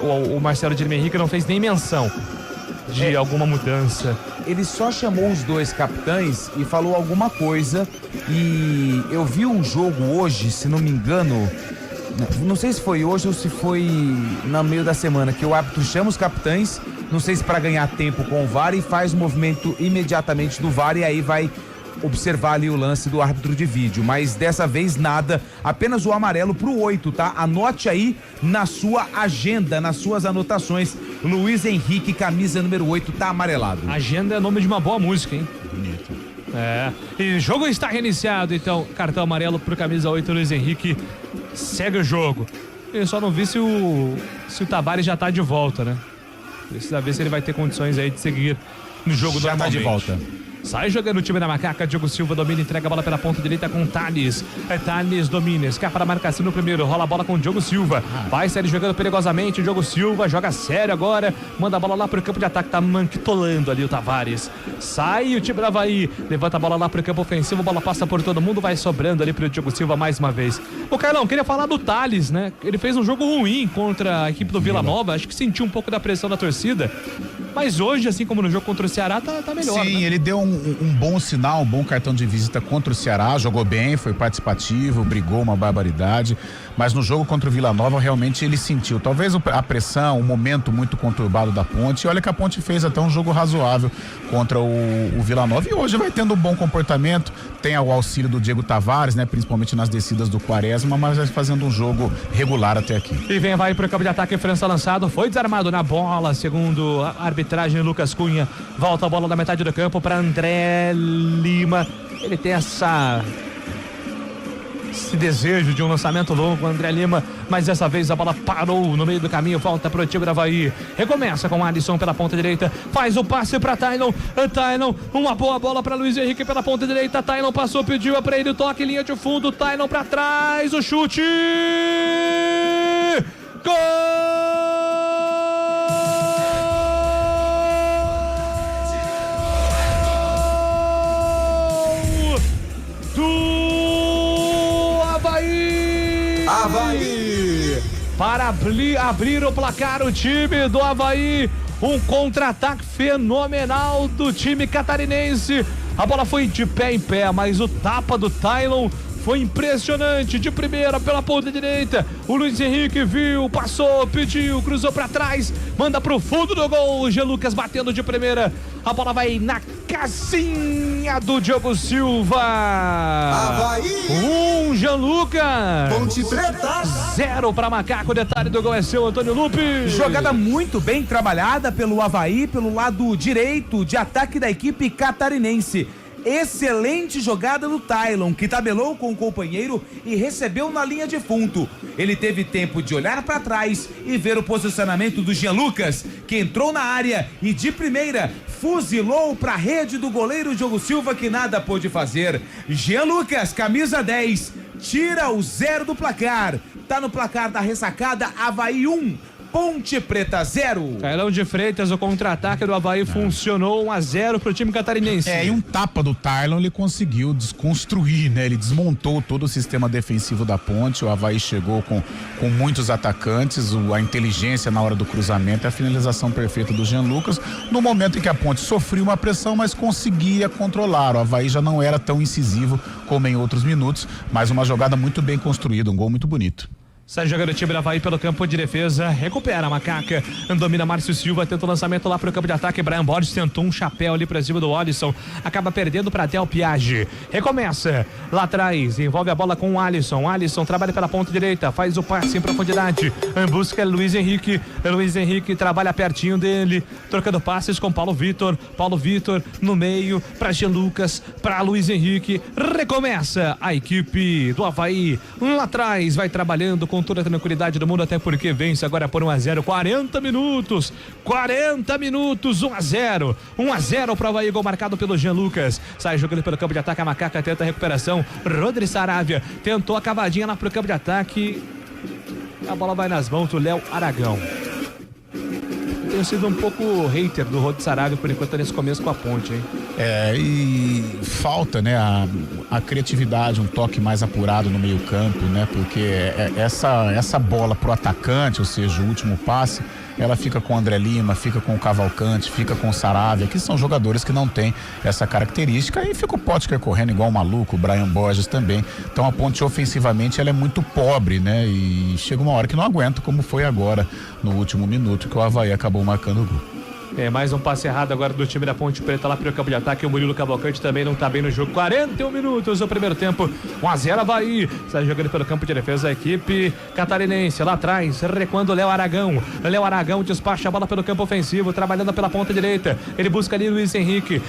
o Marcelo Tilime Henrique não fez nem menção de alguma mudança. Ele só chamou os dois capitães e falou alguma coisa. E eu vi um jogo hoje, se não me engano, não sei se foi hoje ou se foi no meio da semana, que o árbitro chama os capitães, não sei se para ganhar tempo com o VAR, e faz o movimento imediatamente do VAR, e aí vai observar ali o lance do árbitro de vídeo. Mas dessa vez nada, apenas o amarelo pro 8, tá? Anote aí na sua agenda, nas suas anotações, Luiz Henrique, camisa número 8, tá amarelado. Agenda é nome de uma boa música, hein? Bonito. E o jogo está reiniciado, então, cartão amarelo pro camisa 8, Luiz Henrique, segue o jogo. Eu só não vi se o Tavares já tá de volta, né? Precisa ver se ele vai ter condições aí de seguir no jogo já normalmente. Tá de volta. Sai jogando o time da Macaca, Diogo Silva domina, entrega a bola pela ponta direita com Thales. Thales domina, escapa a marcação no primeiro, rola a bola com o Diogo Silva. Vai sair jogando perigosamente, o Diogo Silva joga sério agora, manda a bola lá pro campo de ataque, tá manquitolando ali o Tavares. Sai o time do Avaí, levanta a bola lá pro campo ofensivo, a bola passa por todo mundo, vai sobrando ali pro Diogo Silva mais uma vez. Ô Carlão, queria falar do Thales, né? Ele fez um jogo ruim contra a equipe do Vila Nova, acho que sentiu um pouco da pressão da torcida. Mas hoje, assim como no jogo contra o Ceará, tá melhor. Sim, né? ele deu um bom sinal, um bom cartão de visita contra o Ceará, jogou bem, foi participativo, brigou uma barbaridade, mas no jogo contra o Vila Nova realmente ele sentiu, talvez a pressão, um momento muito conturbado da Ponte, e olha que a Ponte fez até um jogo razoável contra o Vila Nova, e hoje vai tendo um bom comportamento, tem o auxílio do Diego Tavares, né, principalmente nas descidas do Quaresma, mas vai fazendo um jogo regular até aqui. E vai pro campo de ataque, França lançado, foi desarmado na bola, segundo a arbitragem, Lucas Cunha, volta a bola da metade do campo para André Lima, ele tem esse desejo de um lançamento longo, André Lima, mas dessa vez a bola parou no meio do caminho, volta pro time do Avaí, recomeça com o Alisson pela ponta direita, faz o passe pra Tailon, uma boa bola pra Luiz Henrique pela ponta direita, Tailon passou, pediu pra ele o toque, linha de fundo, Tailon pra trás, o chute, gol do Avaí! Para abrir o placar, o time do Avaí, um contra-ataque fenomenal do time catarinense. A bola foi de pé em pé, mas o tapa do Tailon foi impressionante, de primeira pela ponta direita, o Luiz Henrique viu, passou, pediu, cruzou pra trás, manda pro fundo do gol, o Jean Lucas batendo de primeira, a bola vai na casinha do Diogo Silva. Avaí! Jean Lucas. Ponte Preta. 0 pra Macaco, o detalhe do gol é seu, Antônio Lupe. Jogada muito bem trabalhada pelo Avaí, pelo lado direito de ataque da equipe catarinense. Excelente jogada do Tylon, que tabelou com o companheiro e recebeu na linha de fundo. Ele teve tempo de olhar para trás e ver o posicionamento do Jean Lucas, que entrou na área e de primeira fuzilou para a rede do goleiro Diogo Silva, que nada pôde fazer. Jean Lucas, camisa 10, tira o 0 do placar. Tá no placar da ressacada, Avaí 1. Ponte Preta 0. Cailão de Freitas, o contra-ataque do Avaí funcionou 1-0 pro time catarinense. E um tapa do Tylon ele conseguiu desconstruir, né? Ele desmontou todo o sistema defensivo da Ponte. O Avaí chegou com muitos atacantes, a inteligência na hora do cruzamento e a finalização perfeita do Jean Lucas. No momento em que a Ponte sofria uma pressão, mas conseguia controlar. O Avaí já não era tão incisivo como em outros minutos, mas uma jogada muito bem construída, um gol muito bonito. Sai jogando o time do Avaí pelo campo de defesa, recupera a Macaca, domina Márcio Silva, tenta o lançamento lá pro campo de ataque, Brian Borges tentou um chapéu ali pra cima do Alisson, acaba perdendo pra Del Piage, recomeça, lá atrás, envolve a bola com o Alisson trabalha pela ponta direita, faz o passe em profundidade, em busca Luiz Henrique trabalha pertinho dele, trocando passes com Paulo Vitor no meio, pra Jean Lucas, pra Luiz Henrique, recomeça a equipe do Avaí, lá atrás, vai trabalhando com toda a tranquilidade do mundo, até porque vence agora por 1-0, 40 minutos, 1-0 pro Avaí, gol marcado pelo Jean Lucas, sai jogando pelo campo de ataque, a Macaca tenta a recuperação, Rodrigo Saravia tentou a cavadinha lá pro campo de ataque, a bola vai nas mãos do Léo Aragão. Tenho sido um pouco hater do Rodrigo Saravia por enquanto nesse começo com a Ponte, hein? E falta, né, a criatividade, um toque mais apurado no meio campo, né, porque essa bola pro atacante, ou seja, o último passe, ela fica com o André Lima, fica com o Cavalcante, fica com o Saravia, que são jogadores que não têm essa característica, e fica o Potker correndo igual um maluco, o Brian Borges também. Então a Ponte ofensivamente ela é muito pobre, né, e chega uma hora que não aguenta, como foi agora no último minuto que o Avaí acabou marcando o gol. Mais um passe errado agora do time da Ponte Preta lá pro campo de ataque. O Murilo Cavalcante também não tá bem no jogo. 41 minutos no primeiro tempo. 1-0 Avaí. Sai jogando pelo campo de defesa a equipe catarinense. Lá atrás, recuando o Léo Aragão. Léo Aragão despacha a bola pelo campo ofensivo, trabalhando pela ponta direita. Ele busca ali Luiz Henrique,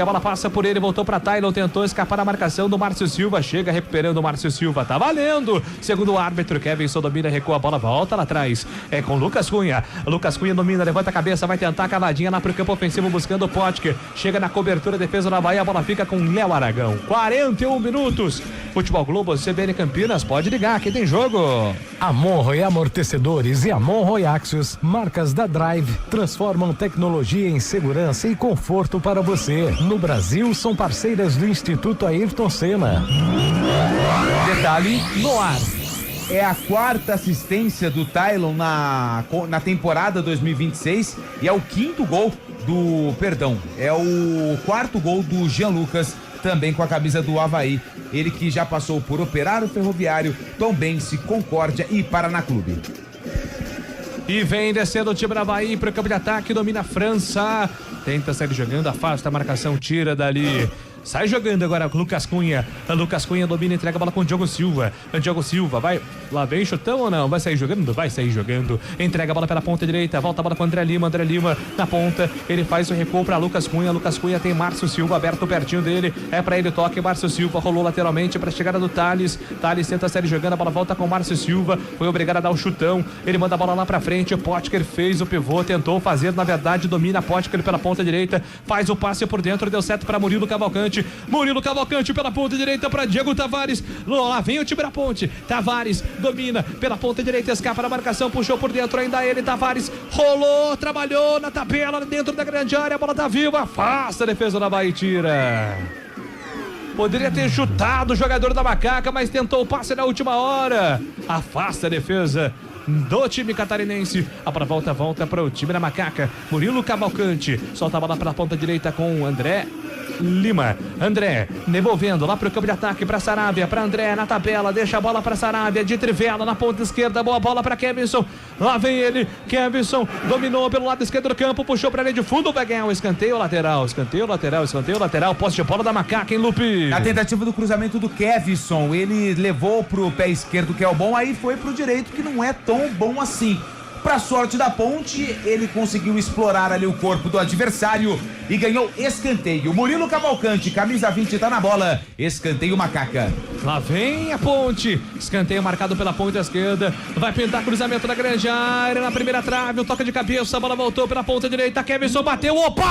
a bola passa por ele, voltou pra Tylon, tentou escapar da marcação do Márcio Silva. Chega recuperando o Márcio Silva. Tá valendo. Segundo o árbitro, Kevinson domina, recua a bola, volta lá atrás. É com Lucas Cunha. Lucas Cunha domina, levanta a cabeça, vai tentar a cavadinha lá pro campo ofensivo buscando o Potker, chega na cobertura, defesa da Bahia, a bola fica com Léo Aragão. 41 minutos. Futebol Globo, CBN Campinas, pode ligar, aqui tem jogo. Amon Amortecedores e Amon Royaxios, marcas da Drive, transformam tecnologia em segurança e conforto para você. No Brasil, são parceiras do Instituto Ayrton Senna. Detalhe no ar. É a quarta assistência do Tylon na temporada 2026 e é o quarto gol do Jean Lucas, também com a camisa do Avaí. Ele que já passou por Operário Ferroviário, Tombense, Concórdia e Paraná Clube. E vem descendo o time da Avaí para o campo de ataque, domina a França, tenta sair jogando, afasta a marcação, tira dali. Sai jogando agora Lucas Cunha. Lucas Cunha domina, entrega a bola com o Diogo Silva. Diogo Silva vai. Lá vem chutão ou não? Vai sair jogando? Vai sair jogando. Entrega a bola pela ponta direita. Volta a bola com o André Lima. André Lima na ponta. Ele faz o recuo para Lucas Cunha. Lucas Cunha tem Márcio Silva aberto pertinho dele. É para ele toque. Márcio Silva rolou lateralmente para a chegada do Thales. Thales tenta sair jogando. A bola volta com o Márcio Silva. Foi obrigado a dar o chutão. Ele manda a bola lá para frente. O Potker fez o pivô. Tentou fazer, na verdade, domina Potker pela ponta direita. Faz o passe por dentro. Deu certo para Murilo Cavalcante. Murilo Cavalcante pela ponta direita para Diego Tavares. Lá vem o time da Ponte. Tavares domina pela ponta direita, escapa da marcação, puxou por dentro ainda ele. Tavares rolou, trabalhou na tabela dentro da grande área. A bola tá viva, afasta a defesa da Bahia, tira. Poderia ter chutado o jogador da Macaca, mas tentou o passe na última hora. Afasta a defesa do time catarinense. A bola volta para o time da Macaca. Murilo Cavalcante solta a bola pela ponta direita com o André Lima. André devolvendo lá pro campo de ataque para Saravia, para André na tabela, deixa a bola para Saravia de trivela na ponta esquerda, boa bola para Kevinson. Lá vem ele, Kevinson dominou pelo lado esquerdo do campo, puxou para a linha de fundo, vai ganhar um escanteio lateral, posse de bola da Macaca, hein, Lupe? A tentativa do cruzamento do Kevinson, ele levou pro pé esquerdo, que é o bom, aí foi pro direito, que não é tão bom assim. Pra sorte da Ponte, ele conseguiu explorar ali o corpo do adversário e ganhou escanteio. Murilo Cavalcante, camisa 20, tá na bola. Escanteio Macaca. Lá vem a Ponte. Escanteio marcado pela ponta esquerda. Vai pintar cruzamento da grande área. Na primeira trave, o toque de cabeça. A bola voltou pela ponta direita. Kevson bateu. Opa!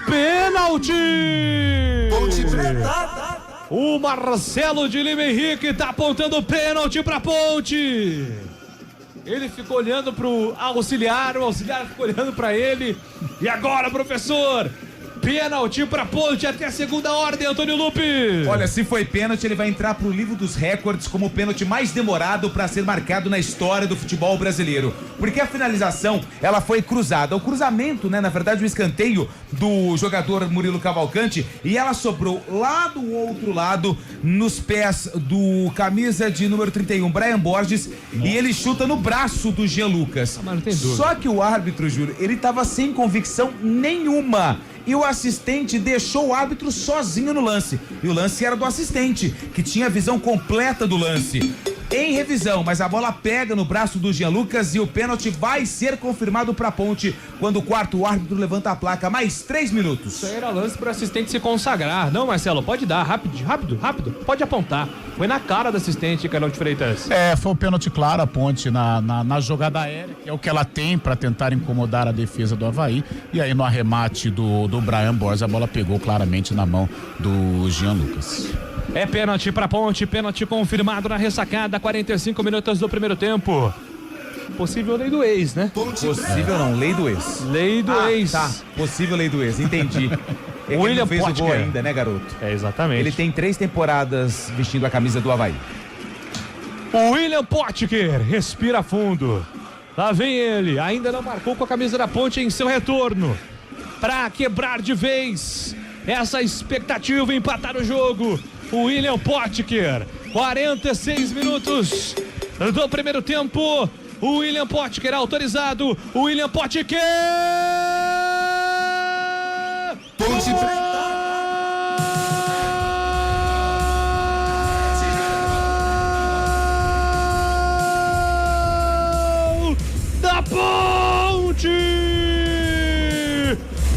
Pênalti! Ponte Preta! O Marcelo de Lima Henrique tá apontando pênalti pra Ponte. Ele ficou olhando pro auxiliar, o auxiliar ficou olhando pra ele. E agora, professor? Pênalti pra Ponte até a segunda ordem, Antônio Lupe. Olha, se foi pênalti, ele vai entrar pro livro dos recordes como o pênalti mais demorado pra ser marcado na história do futebol brasileiro. Porque a finalização, ela foi cruzada. O cruzamento, né, na verdade, o escanteio do jogador Murilo Cavalcante, e ela sobrou lá do outro lado, nos pés do camisa de número 31, Brian Borges, e ele chuta no braço do Jean Lucas. Mas não tem dúvida. Só que o árbitro, Júlio, ele tava sem convicção nenhuma. E o assistente deixou o árbitro sozinho no lance. E o lance era do assistente, que tinha a visão completa do lance. Em revisão, mas a bola pega no braço do Jean Lucas e o pênalti vai ser confirmado pra Ponte quando o quarto árbitro levanta a placa. Mais 3 minutos. Isso aí era lance pro assistente se consagrar. Não, Marcelo, pode dar, rápido. Pode apontar. Foi na cara do assistente, Carlão de Freitas. Foi o pênalti claro, a Ponte na jogada aérea, que é o que ela tem pra tentar incomodar a defesa do Avaí. E aí no arremate do Brian Borges, a bola pegou claramente na mão do Jean Lucas. É pênalti pra Ponte, pênalti confirmado na ressacada, 45 minutos do primeiro tempo. Possível lei do ex, né? Possível não, lei do ex. Lei do ex. Tá, possível lei do ex, entendi. É William ele fez Potker. o gol ainda, né, garoto? É, exatamente. Ele tem 3 temporadas vestindo a camisa do Avaí. O William Potker respira fundo. Lá vem ele, ainda não marcou com a camisa da Ponte em seu retorno. Pra quebrar de vez essa expectativa e empatar o jogo. O William Potker, 46 minutos do primeiro tempo. O William Potker autorizado. O William Potker. Ponte Preta! Da Ponte!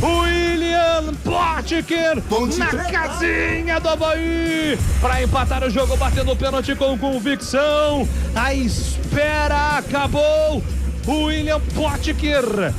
William Potker Ponte na Preta. casinha do Avaí para empatar o jogo, batendo o pênalti com convicção. A espera acabou. O William Potker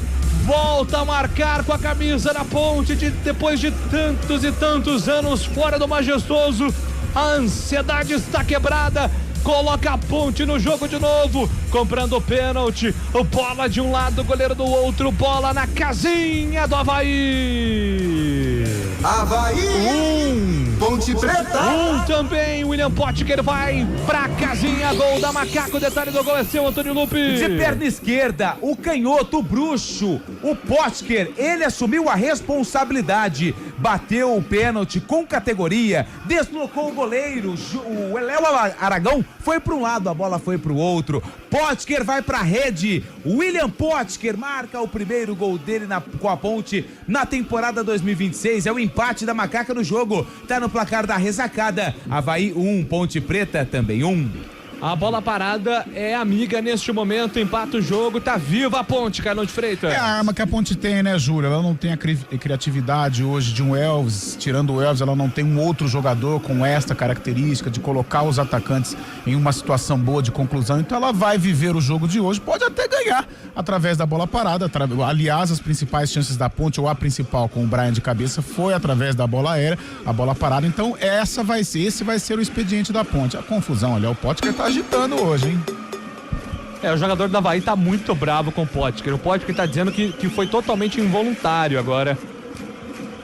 volta a marcar com a camisa da Ponte depois de tantos e tantos anos fora do majestoso. A ansiedade está quebrada. Coloca a Ponte no jogo de novo, comprando o pênalti, bola de um lado, goleiro do outro, bola na casinha do Avaí. Avaí! Ponte Preta! Também, William Potker vai pra casinha, gol da Macaco, detalhe do gol é seu, Antônio Lupe. De perna esquerda, o canhoto, o bruxo, o Potker, ele assumiu a responsabilidade, bateu o pênalti com categoria, deslocou o goleiro, o Léo Aragão foi para um lado, a bola foi para o outro. Potker vai para a rede. William Potker marca o primeiro gol dele com a Ponte na temporada 2026. É o empate da Macaca no jogo. Tá no placar da ressacada. Avaí 1, Ponte Preta também 1. A bola parada é amiga neste momento, empata o jogo, tá viva a Ponte, Carlão de Freitas. É a arma que a Ponte tem, né, Júlio? Ela não tem a criatividade hoje de um Elvis, tirando o Elvis, ela não tem um outro jogador com esta característica de colocar os atacantes em uma situação boa de conclusão, então ela vai viver o jogo de hoje, pode até ganhar através da bola parada, aliás, as principais chances da Ponte, ou a principal com o Brian de cabeça, foi através da bola aérea, a bola parada, então esse vai ser o expediente da Ponte. A confusão ali, o Potker tá agitando hoje, hein? O jogador do Avaí tá muito bravo com o Potker. O Potker tá dizendo que foi totalmente involuntário agora.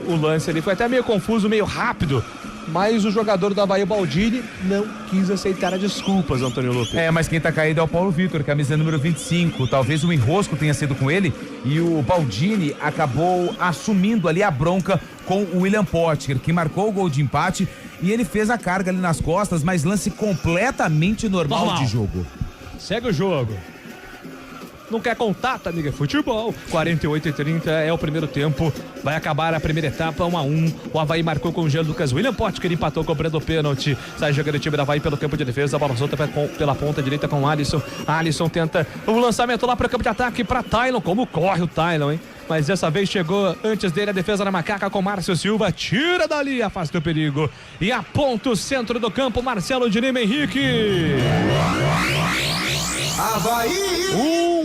O lance ali foi até meio confuso, meio rápido. Mas o jogador do Avaí, o Baldini, não quis aceitar as desculpas, Antônio Lupe. Mas quem tá caído é o Paulo Vitor, camisa número 25. Talvez o enrosco tenha sido com ele e o Baldini acabou assumindo ali a bronca com o William Potker, que marcou o gol de empate e ele fez a carga ali nas costas, mas lance completamente normal de jogo. Segue o jogo. Não quer contato, amiga? Futebol. 48-30 é o primeiro tempo. Vai acabar a primeira etapa, 1-1. O Avaí marcou com o Jean Lucas. William Potker empatou cobrando o pênalti. Sai jogando o time do Avaí pelo campo de defesa. A bola solta pela ponta direita com o Alisson. Alisson tenta o lançamento lá para o campo de ataque para Tylon. Como corre o Tylon, hein? Mas dessa vez chegou antes dele a defesa da Macaca com Márcio Silva. Tira dali, afasta o perigo. E aponta o centro do campo, Marcelo de Lima Henrique. Avaí!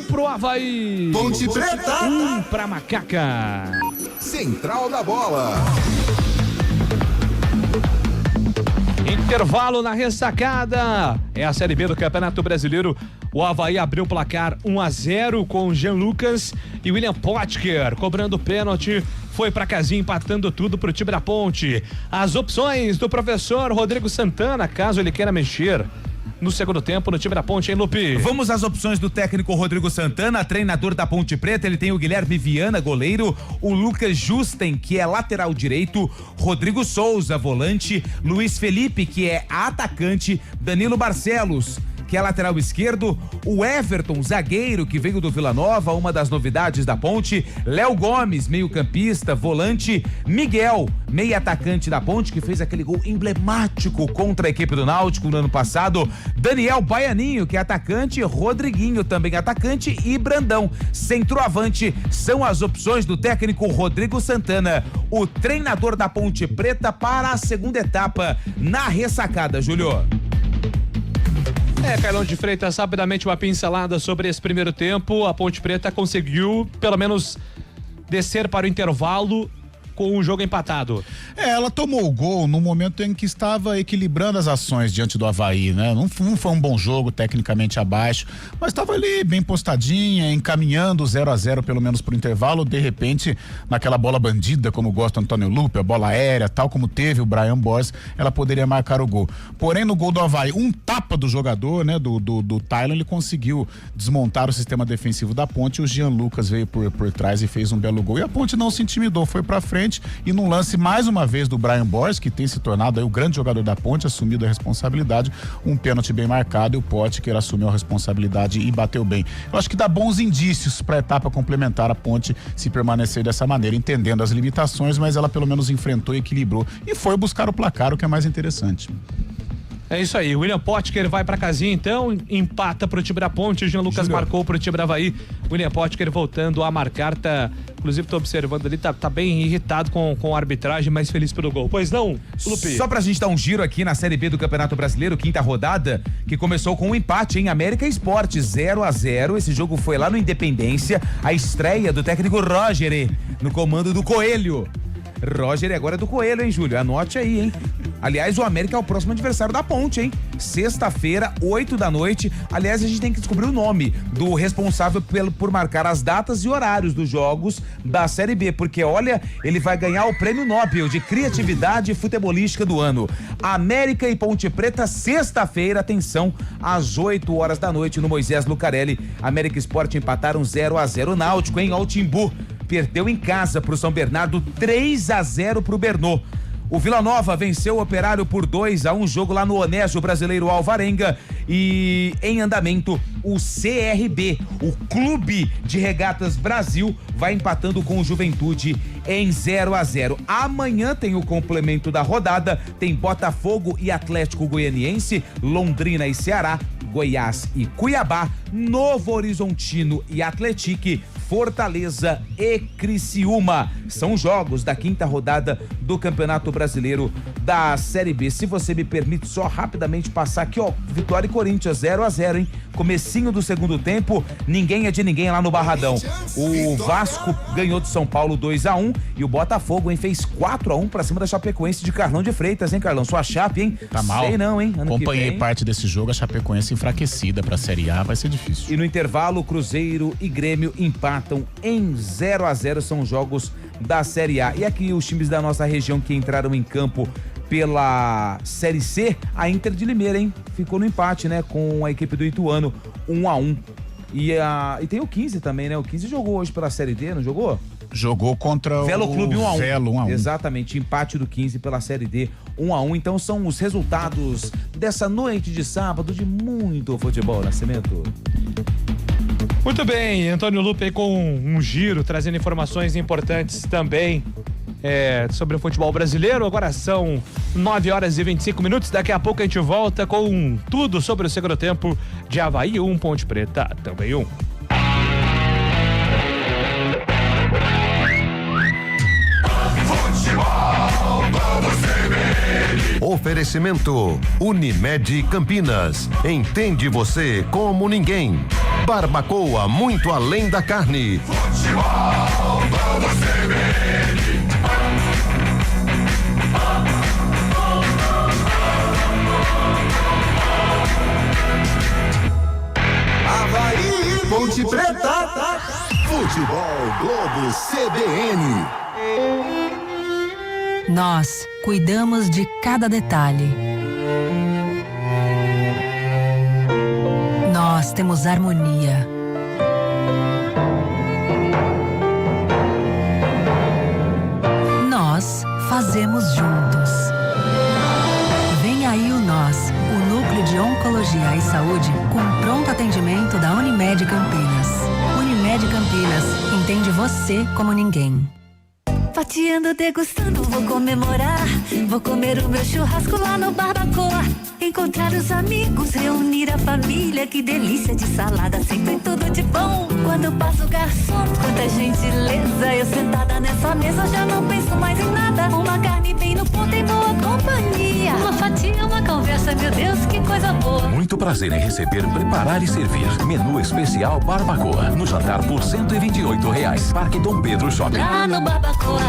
Pro Avaí. Ponte Preta! 1 pra Macaca. Central da bola. Intervalo na ressacada. É a Série B do Campeonato Brasileiro. O Avaí abriu o placar 1-0 com o Jean Lucas e William Potker cobrando pênalti. Foi pra casinha empatando tudo pro time da Ponte. As opções do professor Rodrigo Santana, caso ele queira mexer no segundo tempo no time da Ponte, hein, Lupe? Vamos às opções do técnico Rodrigo Santana, treinador da Ponte Preta. Ele tem o Guilherme Viana, goleiro, o Lucas Justen, que é lateral direito, Rodrigo Souza, volante, Luiz Felipe, que é atacante, Danilo Barcelos, que é lateral esquerdo, o Everton, zagueiro, que veio do Vila Nova, uma das novidades da Ponte, Léo Gomes, meio-campista, volante, Miguel, meio-atacante da Ponte, que fez aquele gol emblemático contra a equipe do Náutico no ano passado, Daniel Baianinho, que é atacante, Rodriguinho, também atacante, e Brandão, centroavante. São as opções do técnico Rodrigo Santana, o treinador da Ponte Preta, para a segunda etapa na ressacada, Júlio. Carlão de Freitas, rapidamente uma pincelada sobre esse primeiro tempo. A Ponte Preta conseguiu, pelo menos, descer para o intervalo com o jogo empatado. Ela tomou o gol no momento em que estava equilibrando as ações diante do Avaí, né? Não foi um bom jogo, tecnicamente abaixo, mas estava ali bem postadinha, encaminhando 0-0 pelo menos pro intervalo. De repente, naquela bola bandida, como gosta o Antônio Lupe, a bola aérea, tal como teve o Brian Borges, ela poderia marcar o gol. Porém, no gol do Avaí, um tapa do jogador, né? Do Tylon, ele conseguiu desmontar o sistema defensivo da Ponte. O Jean Lucas veio por trás e fez um belo gol. E a Ponte não se intimidou, foi pra frente. E num lance mais uma vez do Brian Borges, que tem se tornado aí o grande jogador da Ponte, assumido a responsabilidade, um pênalti bem marcado, e o Potker assumiu a responsabilidade e bateu bem. Eu acho que dá bons indícios para a etapa complementar, a Ponte se permanecer dessa maneira, entendendo as limitações, mas ela pelo menos enfrentou, equilibrou e foi buscar o placar, o que é mais interessante. É isso aí, o William Potker vai pra casinha então, empata pro time da Ponte, o Jean Lucas marcou pro time da Avaí, William Potker voltando a marcar, inclusive tô observando ali, tá bem irritado com a arbitragem, mas feliz pelo gol. Pois não, Lupe? Só pra gente dar um giro aqui na Série B do Campeonato Brasileiro, quinta rodada, que começou com um empate em América Esporte, 0-0, esse jogo foi lá no Independência, a estreia do técnico Roger, no comando do Coelho. Roger agora é do Coelho, hein, Júlio? Anote aí, hein? Aliás, o América é o próximo adversário da Ponte, hein? Sexta-feira, 8 da noite. Aliás, a gente tem que descobrir o nome do responsável por marcar as datas e horários dos jogos da Série B, porque, olha, ele vai ganhar o Prêmio Nobel de Criatividade Futebolística do ano. América e Ponte Preta, sexta-feira, atenção, às 8 horas da noite no Moisés Lucarelli. América Esporte empataram 0-0. Náutico, hein? Ó, o Timbu perdeu em casa pro São Bernardo, 3-0 pro Bernô. O Vila Nova venceu o Operário por 2-1, jogo lá no Onésio Brasileiro Alvarenga. E em andamento, o CRB, o Clube de Regatas Brasil, vai empatando com o Juventude em 0-0. Amanhã tem o complemento da rodada, tem Botafogo e Atlético Goianiense, Londrina e Ceará, Goiás e Cuiabá, Novo Horizontino e Atlético, Fortaleza e Criciúma. São jogos da quinta rodada do Campeonato Brasileiro da Série B. Se você me permite só rapidamente passar aqui, ó, Vitória e Corinthians 0-0, hein? Comecinho do segundo tempo, ninguém é de ninguém lá no Barradão. O Vasco ganhou do São Paulo 2-1 e o Botafogo, hein, fez 4-1 pra cima da Chapecoense de Carlão de Freitas, hein, Carlão? Sua Chape, hein? Tá mal. Sei não, hein? Acompanhei parte desse jogo, a Chapecoense enfraquecida pra Série A, vai ser difícil. E no intervalo, Cruzeiro e Grêmio empatam em 0-0, são jogos da Série A. E aqui os times da nossa região que entraram em campo pela Série C, a Inter de Limeira, hein? Ficou no empate, né? Com a equipe do Ituano, 1-1. E tem o 15 também, né? O 15 jogou hoje pela Série D, não jogou? Jogou contra Velo o Clube 1-1. Velo 1-1. Exatamente, empate do 15 pela Série D, 1-1. Então são os resultados dessa noite de sábado de muito futebol, Nascimento. Muito bem, Antônio Lupe aí com um giro, trazendo informações importantes também sobre o futebol brasileiro. Agora são 9h25. Daqui a pouco a gente volta com tudo sobre o segundo tempo de Avaí 1, Ponte Preta também 1. Oferecimento Unimed Campinas. Entende você como ninguém. Barbacoa, muito além da carne. Futebol, vamos CBN. Avaí, Ponte Preta. Futebol Globo CBN. Nós cuidamos de cada detalhe. Nós temos harmonia. Nós fazemos juntos. Vem aí o Nós, o Núcleo de Oncologia e Saúde com pronto atendimento da Unimed Campinas. Unimed Campinas, entende você como ninguém. Fatiando, degustando, vou comemorar. Vou comer o meu churrasco lá no Barbacoa. Encontrar os amigos, reunir a família. Que delícia de salada, sempre tudo de bom. Quando passa o garçom, quanta gentileza. Eu sentada nessa mesa já não penso mais em nada. Uma carne bem no ponto em boa companhia. Uma fatia, uma conversa, meu Deus, que coisa boa. Muito prazer em receber, preparar e servir. Menu especial Barbacoa. No jantar por R$128. Parque Dom Pedro Shopping. Lá no Barbacoa.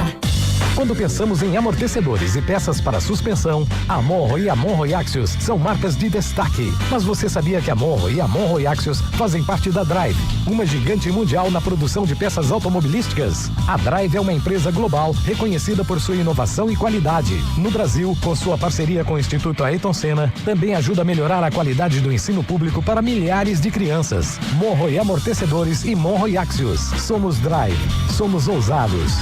Quando pensamos em amortecedores e peças para suspensão, a Monro e a Monro Axios são marcas de destaque. Mas você sabia que a Monro e a Monro Axios fazem parte da Drive, uma gigante mundial na produção de peças automobilísticas? A Drive é uma empresa global reconhecida por sua inovação e qualidade. No Brasil, com sua parceria com o Instituto Ayrton Senna, também ajuda a melhorar a qualidade do ensino público para milhares de crianças. Monro e Amortecedores e Monro Axios. Somos Drive. Somos ousados.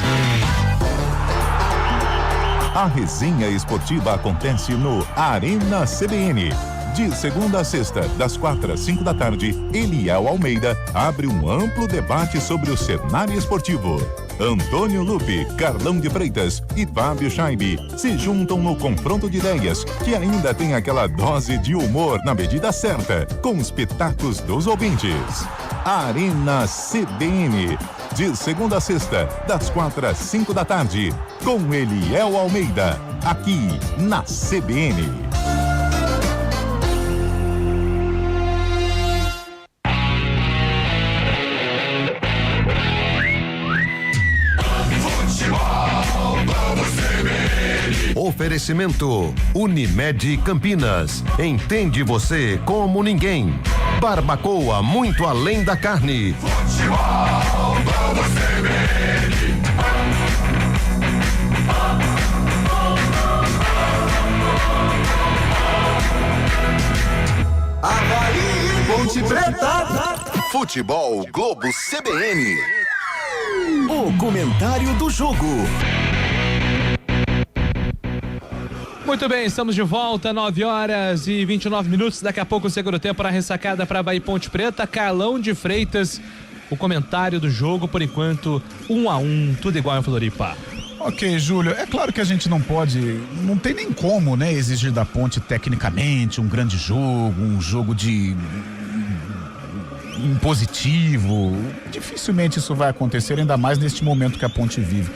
A resenha esportiva acontece no Arena CBN. De segunda a sexta, das 4 às 5 da tarde, Eliel Almeida abre um amplo debate sobre o cenário esportivo. Antônio Lupe, Carlão de Freitas e Fábio Scheibe se juntam no confronto de ideias, que ainda tem aquela dose de humor na medida certa, com os pitacos dos ouvintes. Arena CBN. De segunda a sexta, das 4 às 5 da tarde, com Eliel Almeida, aqui na CBN. Oferecimento Unimed Campinas. Entende você como ninguém. Barbacoa, muito além da carne. Futebol, vamos CBN. Avaí, Ponte Preta. Futebol Globo CBN. O comentário do jogo. Muito bem, estamos de volta, 9h29. Daqui a pouco o segundo tempo na ressacada para Avaí Ponte Preta. Carlão de Freitas, o comentário do jogo, por enquanto 1-1, tudo igual em Floripa. Ok, Júlio, é claro que a gente não tem nem como, né, exigir da Ponte tecnicamente um grande jogo, um jogo de impositivo. Dificilmente isso vai acontecer, ainda mais neste momento que a Ponte vive.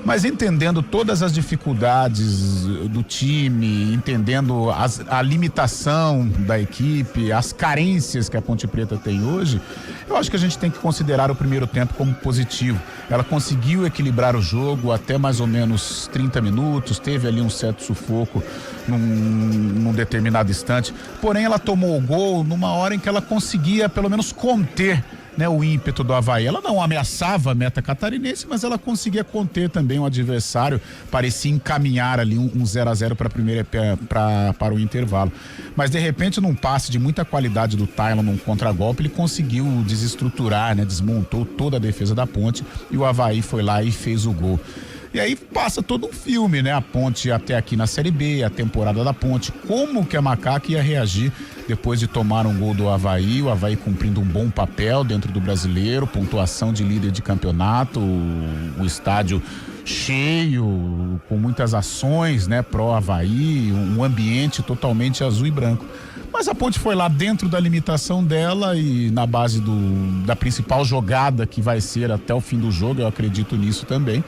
Mas entendendo todas as dificuldades do time, entendendo a limitação da equipe, as carências que a Ponte Preta tem hoje, eu acho que a gente tem que considerar o primeiro tempo como positivo. Ela conseguiu equilibrar o jogo até mais ou menos 30 minutos, teve ali um certo sufoco num determinado instante, porém ela tomou o gol numa hora em que ela conseguia pelo menos conter, né, o ímpeto do Avaí. Ela não ameaçava a meta catarinense, mas ela conseguia conter também o adversário, parecia encaminhar ali um 0-0 para o intervalo. Mas de repente, num passe de muita qualidade do Tylon, num contragolpe, ele conseguiu desestruturar, né, desmontou toda a defesa da Ponte e o Avaí foi lá e fez o gol. E aí passa todo um filme, né? A Ponte até aqui na Série B, a temporada da Ponte, como que a Macaca ia reagir depois de tomar um gol do Avaí, o Avaí cumprindo um bom papel dentro do Brasileiro, pontuação de líder de campeonato, o estádio cheio, com muitas ações, né, pró Avaí, um ambiente totalmente azul e branco. Mas a Ponte foi lá dentro da limitação dela e na base da principal jogada que vai ser até o fim do jogo, eu acredito nisso também,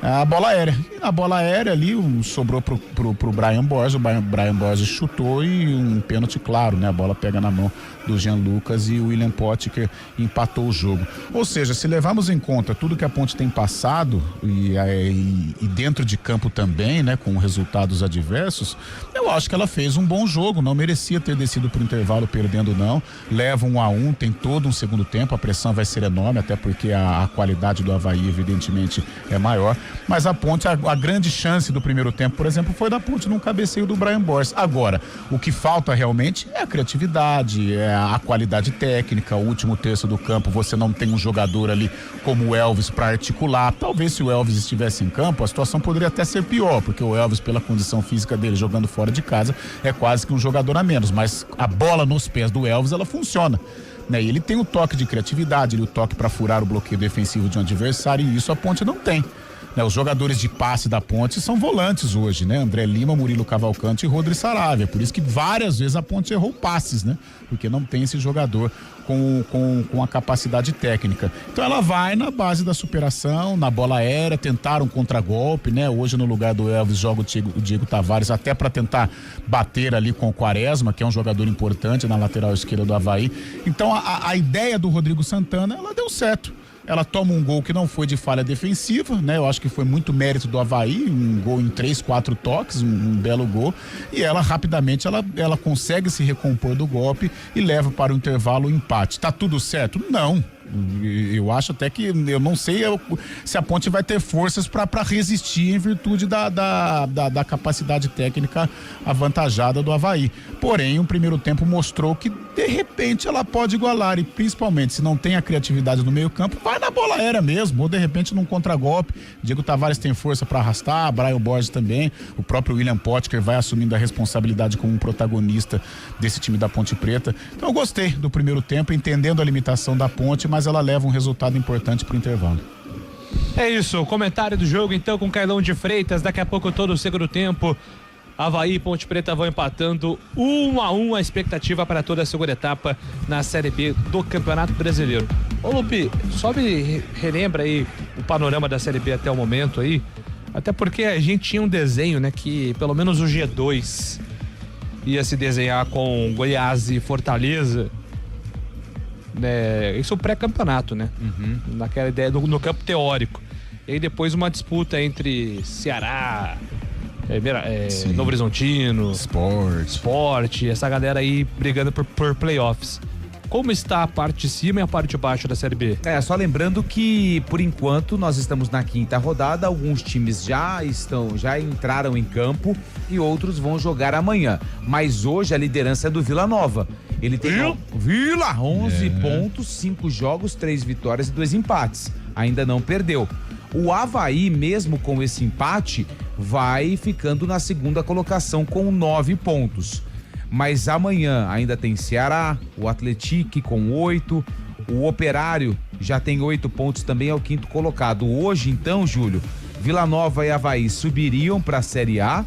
a bola aérea. E na bola aérea ali sobrou pro Brian Borges, o Brian Borges chutou e um pênalti claro, né? A bola pega na mão do Jean Lucas e o William Potker empatou o jogo. Ou seja, se levarmos em conta tudo que a Ponte tem passado e dentro de campo também, né? Com resultados adversos, eu acho que ela fez um bom jogo, não merecia ter descido pro intervalo perdendo não, leva 1-1, tem todo um segundo tempo, a pressão vai ser enorme, até porque a qualidade do Avaí evidentemente é maior, mas a Ponte, a grande chance do primeiro tempo, por exemplo, foi da Ponte num cabeceio do Brian Borges. Agora, o que falta realmente é a criatividade, é a qualidade técnica, o último terço do campo, você não tem um jogador ali como o Elvis para articular. Talvez se o Elvis estivesse em campo, a situação poderia até ser pior, porque o Elvis, pela condição física dele jogando fora de casa, é quase que um jogador a menos, mas a bola nos pés do Elvis, ela funciona. Né? E ele tem o toque de criatividade, o toque para furar o bloqueio defensivo de um adversário, e isso a Ponte não tem. Né, os jogadores de passe da Ponte são volantes hoje, né? André Lima, Murilo Cavalcante e Rodrigo Saravia. Por isso que várias vezes a Ponte errou passes, né? Porque não tem esse jogador com a capacidade técnica. Então ela vai na base da superação, na bola aérea, tentar um contragolpe, né? Hoje no lugar do Elvis joga o Diego Tavares até para tentar bater ali com o Quaresma, que é um jogador importante na lateral esquerda do Avaí. Então a ideia do Rodrigo Santana, ela deu certo. Ela toma um gol que não foi de falha defensiva, né? Eu acho que foi muito mérito do Avaí, um gol em 3, 4 toques, um belo gol. E ela rapidamente, ela consegue se recompor do golpe e leva para o intervalo o empate. Tá tudo certo? Não. Eu acho até que, eu não sei se a Ponte vai ter forças para resistir em virtude da capacidade técnica avantajada do Avaí. Porém, o primeiro tempo mostrou que de repente ela pode igualar, e principalmente se não tem a criatividade no meio campo, vai na bola aérea mesmo, ou de repente num contragolpe. Diego Tavares tem força para arrastar, Brian Borges também, o próprio William Potker vai assumindo a responsabilidade como um protagonista desse time da Ponte Preta. Então eu gostei do primeiro tempo, entendendo a limitação da Ponte, mas ela leva um resultado importante pro intervalo. É isso, o comentário do jogo então com Carlão de Freitas, daqui a pouco todo o segundo tempo, Avaí e Ponte Preta vão empatando 1-1, a expectativa para toda a segunda etapa na Série B do Campeonato Brasileiro. Ô Lupi, só me relembra aí o panorama da Série B até o momento aí, até porque a gente tinha um desenho, né, que pelo menos o G2 ia se desenhar com Goiás e Fortaleza, né, isso pré-campeonato, né? Naquela ideia no campo teórico. E aí depois uma disputa entre Ceará, Novo Horizontino, Sport, essa galera aí brigando por playoffs. Como está a parte de cima e a parte de baixo da Série B? Só lembrando que por enquanto nós estamos na 5ª rodada, alguns times já entraram em campo e outros vão jogar amanhã. Mas hoje a liderança é do Vila Nova. Ele tem 11 pontos, 5 jogos, 3 vitórias e 2 empates. Ainda não perdeu. O Avaí, mesmo com esse empate, vai ficando na 2ª colocação com 9 pontos. Mas amanhã ainda tem Ceará, o Atlético com 8, o Operário já tem 8 pontos, também é o 5º colocado. Hoje, então, Júlio, Vila Nova e Avaí subiriam para a Série A,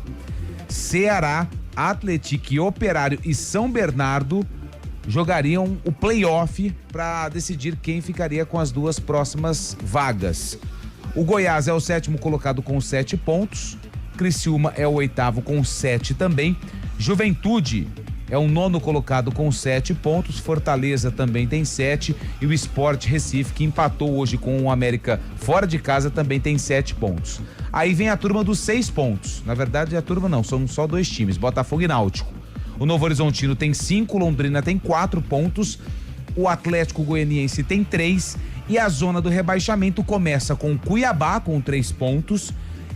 Ceará, Atlético, Operário e São Bernardo jogariam o play-off para decidir quem ficaria com as 2 próximas vagas. O Goiás é o 7º colocado com 7 pontos, Criciúma é o 8º com 7 também, Juventude é o 9º colocado com 7 pontos, Fortaleza também tem 7 e o Sport Recife, que empatou hoje com o América fora de casa, também tem 7 pontos. Aí vem a turma dos 6 pontos, na verdade a turma não, são só 2 times, Botafogo e Náutico. O Novo Horizontino tem 5, Londrina tem 4 pontos, o Atlético Goianiense tem 3 e a zona do rebaixamento começa com Cuiabá com 3 pontos,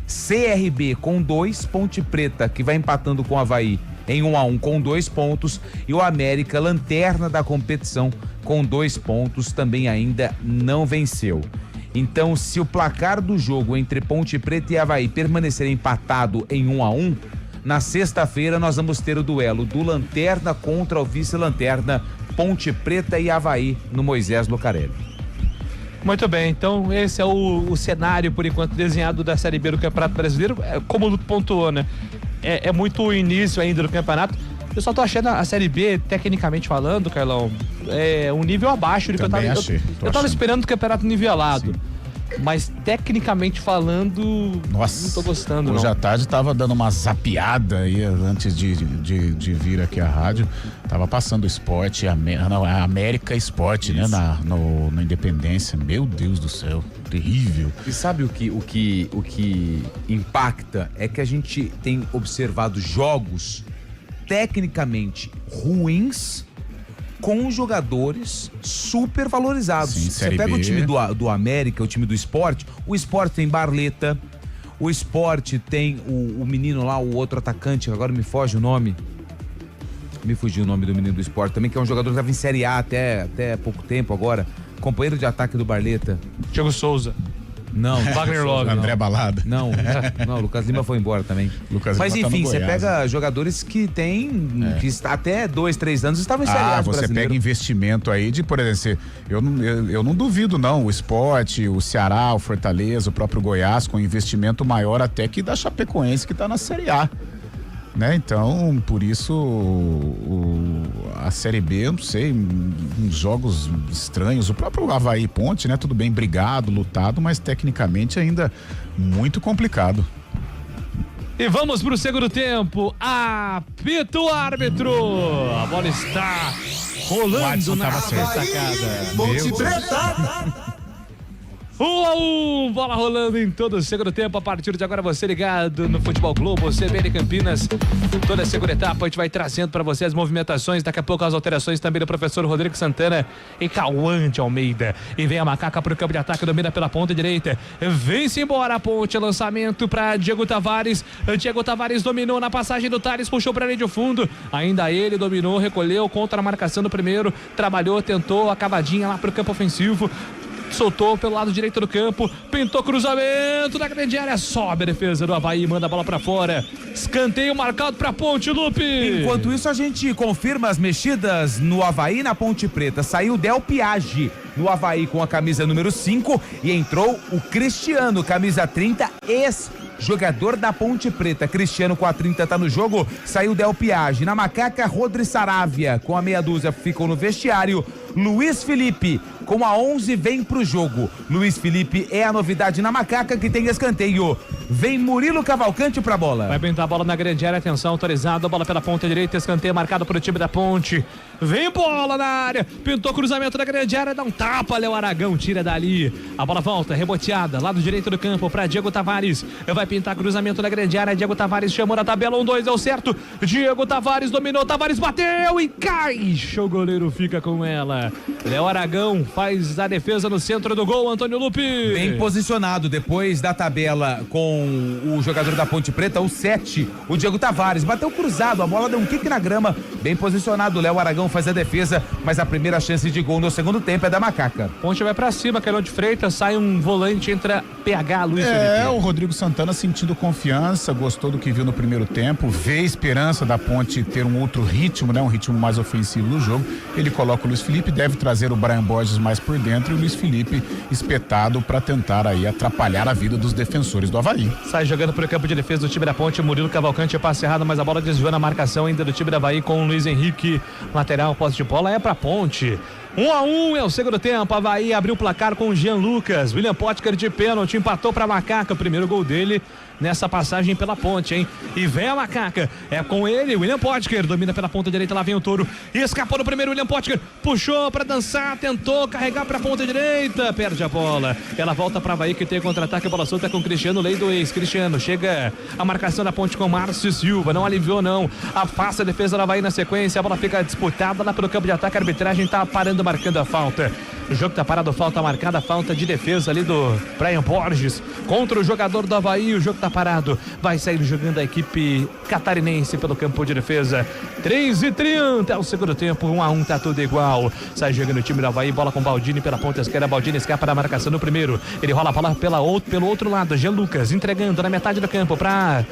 CRB com 2, Ponte Preta, que vai empatando com o Avaí em 1-1 com 2 pontos, e o América, lanterna da competição, com 2 pontos, também ainda não venceu. Então, se o placar do jogo entre Ponte Preta e Avaí permanecer empatado em 1-1, na sexta-feira nós vamos ter o duelo do Lanterna contra o vice-lanterna, Ponte Preta e Avaí, no Moisés Lucarelli. Muito bem, então esse é o cenário, por enquanto, desenhado da Série B do Campeonato Brasileiro. Como o Luto pontuou, né? É muito o início ainda do campeonato. Eu só tô achando a Série B, tecnicamente falando, Carlão, um nível abaixo do que eu tava. Eu tava esperando o campeonato nivelado. Sim. Mas tecnicamente falando, nossa, não tô gostando. Hoje não. à tarde tava dando uma zapeada aí antes de vir aqui à rádio. Tava passando o esporte, a América Esporte, né? Na Independência. Meu Deus do céu, terrível. E sabe o que impacta é que a gente tem observado jogos tecnicamente ruins com jogadores super valorizados. Sim, você pega o time do América, o time do Sport, o Sport tem Barleta, o Sport tem o menino lá, o outro atacante, agora me foge o nome. Me fugiu o nome do menino do Sport também, que é um jogador que estava em Série A até pouco tempo agora, companheiro de ataque do Barleta. Thiago Souza. Não, Wagner Love. André Balada. Não, o Lucas Lima foi embora também. Mas enfim, você pega jogadores que tem que até 2-3 anos estavam em Série A. Você pega investimento aí de, por exemplo, eu não duvido não, o Sport, o Ceará, o Fortaleza, o próprio Goiás, com investimento maior até que da Chapecoense, que tá na Série A. Né? Então, por isso a Série B, eu não sei, uns jogos estranhos, o próprio Avaí Ponte, né? Tudo bem, brigado, lutado, mas tecnicamente ainda muito complicado. E vamos pro segundo tempo. Apita o árbitro. A bola está rolando na sacada. Ponte Preta. 1-1, bola rolando em todo o segundo tempo. A partir de agora, você ligado no Futebol Globo, CBN Campinas. Toda a segunda etapa a gente vai trazendo para você as movimentações. Daqui a pouco as alterações também do professor Rodrigo Santana e Cauã de Almeida. E vem a Macaca pro campo de ataque, domina pela ponta direita. Vem-se embora a Ponte, lançamento para Diego Tavares. Diego Tavares dominou na passagem do Thales, puxou para a linha de fundo. Ainda ele dominou, recolheu contra a marcação do primeiro. Trabalhou, tentou a cavadinha lá pro campo ofensivo. Soltou pelo lado direito do campo, pintou cruzamento na grande área, sobe a defesa do Avaí, manda a bola pra fora, escanteio marcado pra Ponte, Lupe. Enquanto isso, a gente confirma as mexidas no Avaí, na Ponte Preta. Saiu Del Piage no Avaí com a camisa número 5 e entrou o Cristiano, camisa 30, jogador da Ponte Preta. Cristiano com a 30 tá no jogo, saiu Del Piage. Na Macaca, Rodri Saravia com a meia dúzia ficou no vestiário. Luiz Felipe com a 11 vem pro jogo. Luiz Felipe é a novidade na Macaca, que tem escanteio. Vem Murilo Cavalcante pra bola. Vai pintar a bola na grande área, atenção, autorizado, bola pela ponta direita, escanteio marcado pro time da Ponte. Vem bola na área, pintou cruzamento na grande área, dá um tapa, Léo Aragão, tira dali. A bola volta, reboteada, lado direito do campo pra Diego Tavares. Vai pintar cruzamento na grande área, Diego Tavares chamou na tabela, 1-2, deu certo. Diego Tavares dominou, Tavares bateu e caixa, o goleiro fica com ela. Léo Aragão faz a defesa no centro do gol, Antônio Lupe. Bem posicionado, depois da tabela com o jogador da Ponte Preta, o 7, o Diego Tavares, bateu cruzado, a bola deu um kick na grama, bem posicionado, o Léo Aragão faz a defesa, mas a primeira chance de gol no segundo tempo é da Macaca. Ponte vai pra cima, Carol de Freitas, sai um volante, entra PH, Luiz Felipe. O Rodrigo Santana sentindo confiança, gostou do que viu no primeiro tempo, vê a esperança da Ponte ter um outro ritmo, né? Um ritmo mais ofensivo no jogo. Ele coloca o Luiz Felipe, deve trazer o Brian Borges mais por dentro e o Luiz Felipe espetado para tentar aí atrapalhar a vida dos defensores do Avaí. Sai jogando pro campo de defesa do time da Ponte, Murilo Cavalcante, passe errado, mas a bola desviou na marcação ainda do time da Avaí com o Luiz Henrique, lateral, posse de bola é pra Ponte. 1-1 é o segundo tempo, Avaí abriu o placar com o Jean Lucas, William Potker de pênalti, empatou pra Macaca, o primeiro gol dele nessa passagem pela Ponte, hein? E vem a Macaca, é com ele, William Potker, domina pela ponta direita, lá vem o Touro, escapou no primeiro, William Potker, puxou pra dançar, tentou carregar pra ponta direita, perde a bola, ela volta pra Avaí que tem contra-ataque, a bola solta com Cristiano, lei do ex, Cristiano, chega a marcação da Ponte com Márcio Silva, não aliviou não, afasta a defesa da Avaí na sequência, a bola fica disputada lá pelo campo de ataque, a arbitragem tá parando, marcando a falta. O jogo tá parado, falta marcada, falta de defesa ali do Brian Borges contra o jogador do Avaí. O jogo tá parado, vai sair jogando a equipe catarinense pelo campo de defesa. 3:30 é o segundo tempo, 1-1, tá tudo igual. Sai jogando o time do Avaí, bola com Baldini pela ponta esquerda. Baldini escapa da marcação no primeiro. Ele rola a bola pelo outro lado. Jean Lucas entregando na metade do campo para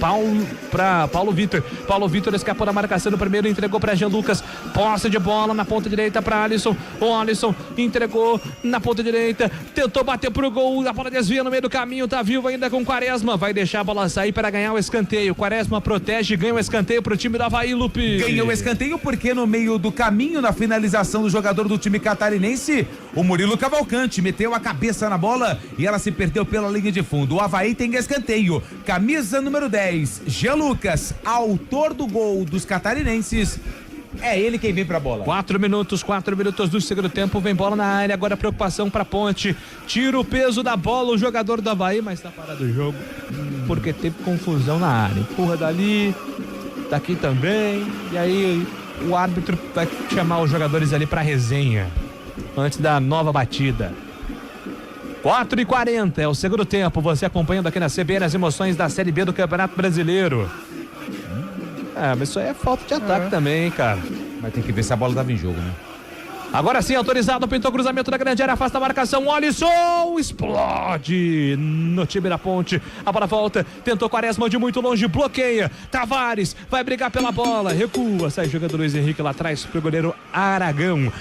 Paulo Vitor. Paulo Vitor escapou da marcação no primeiro, entregou para Jean Lucas. Posse de bola na ponta direita para Alisson. O Alisson entregou na ponta direita, tentou bater pro gol, a bola desvia no meio do caminho, tá vivo ainda com Quaresma, vai deixar a bola sair para ganhar o escanteio. Quaresma protege e ganha o escanteio pro time do Avaí, Lupe. Ganhou o escanteio porque no meio do caminho, na finalização do jogador do time catarinense, o Murilo Cavalcante meteu a cabeça na bola e ela se perdeu pela linha de fundo. O Avaí tem escanteio, camisa número 10, Jean Lucas, autor do gol dos catarinenses. É ele quem vem pra bola. 4 minutos do segundo tempo, vem bola na área, agora preocupação pra Ponte, tira o peso da bola o jogador do Avaí, mas tá parado o jogo, porque teve confusão na área, empurra dali, daqui também, e aí o árbitro vai chamar os jogadores ali pra resenha, antes da nova batida. 4:40 é o segundo tempo, você acompanhando aqui na CBN as emoções da Série B do Campeonato Brasileiro. Mas isso aí é falta de ataque também, hein, cara. Mas tem que ver se a bola tava em jogo, né? Agora sim, autorizado, pintou cruzamento da grande área, afasta a marcação, Alisson, explode no time da Ponte, a bola volta, tentou Quaresma de muito longe, bloqueia, Tavares, vai brigar pela bola, recua, sai jogando Luiz Henrique lá atrás pro goleiro Aragão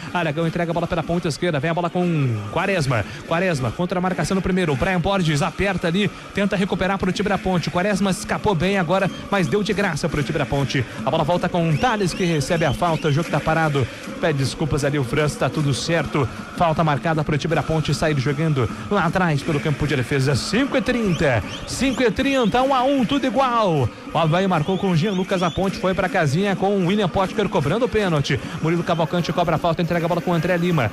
entrega a bola pela ponta esquerda, vem a bola com Quaresma contra a marcação no primeiro, o Brian Borges aperta ali, tenta recuperar pro time da Ponte, Quaresma escapou bem agora, mas deu de graça pro time da Ponte, a bola volta com Thales que recebe a falta, o jogo tá parado, pede desculpas ali o França, tá tudo certo, falta marcada para o time da Ponte sair jogando lá atrás pelo campo de defesa. 5:30, 1-1, tudo igual. O Avaí marcou com o Jean Lucas, a Ponte foi para a casinha com o William Potker cobrando o pênalti. Murilo Cavalcante cobra a falta, entrega a bola com o André Lima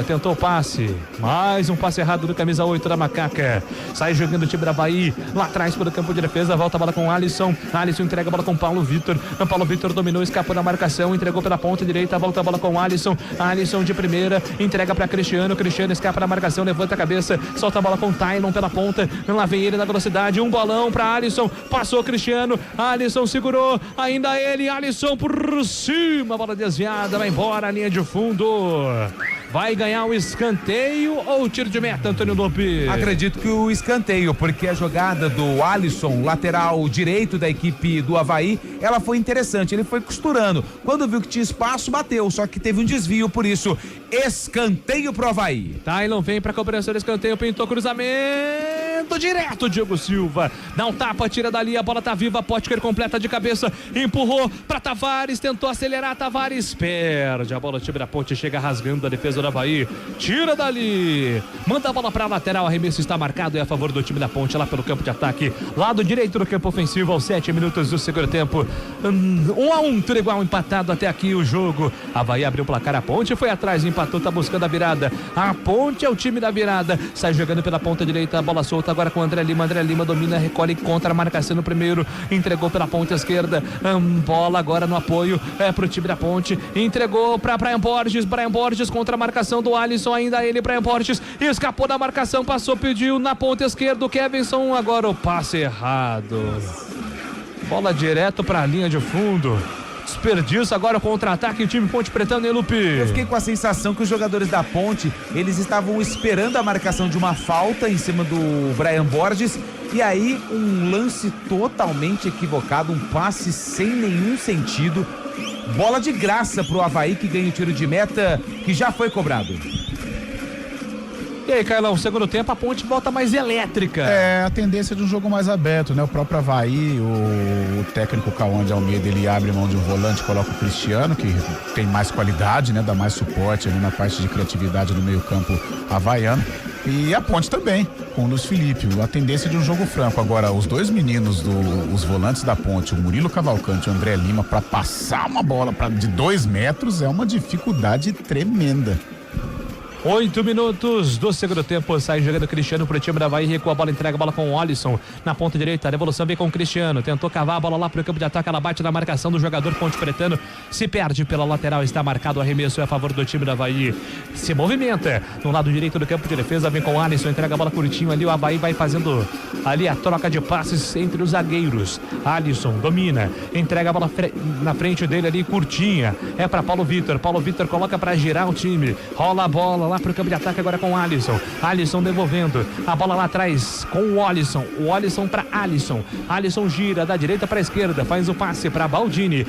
tentou o passe, mais um passe errado do camisa 8 da Macaca, sai jogando o time da Avaí lá atrás pelo campo de defesa, volta a bola com o Alisson entrega a bola com o Paulo Vitor dominou, escapou da marcação, entregou pela ponta direita, volta a bola com o Alisson de primeira, entrega para Cristiano escapa da marcação, levanta a cabeça, solta a bola com o Taylon pela ponta, lá vem ele na velocidade, um bolão para Alisson, passou Cristiano, Alisson segurou, ainda ele, Alisson por cima, bola desviada, vai embora a linha de fundo. Vai ganhar o escanteio ou o tiro de meta, Antônio Lopes? Acredito que o escanteio, porque a jogada do Alisson, lateral direito da equipe do Avaí, ela foi interessante, ele foi costurando. Quando viu que tinha espaço, bateu, só que teve um desvio, por isso, escanteio pro Avaí. Taylon vem pra cobrança do escanteio, pintou cruzamento direto, Diego Silva, dá um tapa, tira dali, a bola tá viva, Potker completa de cabeça, empurrou pra Tavares, tentou acelerar, Tavares perde a bola, o time da Ponte chega rasgando a defesa do Avaí, tira dali, manda a bola pra lateral, arremesso está marcado, é a favor do time da Ponte lá pelo campo de ataque, lado direito do campo ofensivo, aos 7 minutos do segundo tempo, 1-1, tudo igual, empatado até aqui o jogo. Avaí abriu o placar, a Ponte foi atrás, empatou, tá buscando a virada, a Ponte é o time da virada, sai jogando pela ponta direita, a bola solta agora com o André Lima domina, recolhe contra a marcação no primeiro, entregou pela ponta esquerda, bola agora no apoio, pro time da Ponte, entregou pra Brian Borges contra a marcação do Alisson, ainda ele, Brian Borges, escapou da marcação, passou, pediu na ponta esquerda, o Kevinson, agora o passe errado, bola direto pra linha de fundo, desperdício agora o contra-ataque, o time Ponte Pretano, hein, Lupe? Eu fiquei com a sensação que os jogadores da Ponte, eles estavam esperando a marcação de uma falta em cima do Brian Borges, e aí um lance totalmente equivocado, um passe sem nenhum sentido, bola de graça pro Avaí, que ganha o tiro de meta que já foi cobrado. E aí, Carlão, segundo tempo a Ponte volta mais elétrica. É, a tendência de um jogo mais aberto, né? O próprio Avaí, o técnico Cauã de Almeida, ele abre mão de um volante, coloca o Cristiano, que tem mais qualidade, né? Dá mais suporte ali na parte de criatividade do meio campo havaiano. E a Ponte também, com o Luiz Felipe. A tendência de um jogo franco. Agora, os dois meninos, os volantes da Ponte, o Murilo Cavalcante e o André Lima, para passar uma bola de 2 metros é uma dificuldade tremenda. 8 minutos do segundo tempo, sai jogando o Cristiano pro time da Avaí, recua a bola, entrega a bola com o Alisson na ponta direita, a devolução vem com o Cristiano, tentou cavar a bola lá pro campo de ataque, ela bate na marcação do jogador ponte pretano, se perde pela lateral, está marcado o arremesso a favor do time da Avaí, se movimenta no lado direito do campo de defesa, vem com o Alisson, entrega a bola curtinho ali, o Avaí vai fazendo ali a troca de passes entre os zagueiros, Alisson domina, entrega a bola na frente dele ali, curtinha, é para Paulo Vitor coloca para girar o time, rola a bola lá pro campo de ataque agora com o Alisson devolvendo a bola lá atrás com o Alisson para Alisson gira da direita para esquerda, faz o passe para Baldini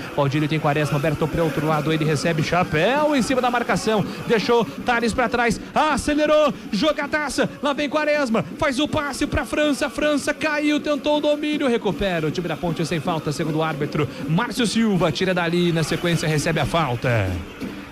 tem Quaresma aberto pro outro lado, ele recebe chapéu em cima da marcação, deixou Thales para trás, acelerou, jogadaça, lá vem Quaresma, faz o passe para França caiu, tentou o domínio, recupera o time da Ponte sem falta, segundo o árbitro Márcio Silva, tira dali, na sequência recebe a falta.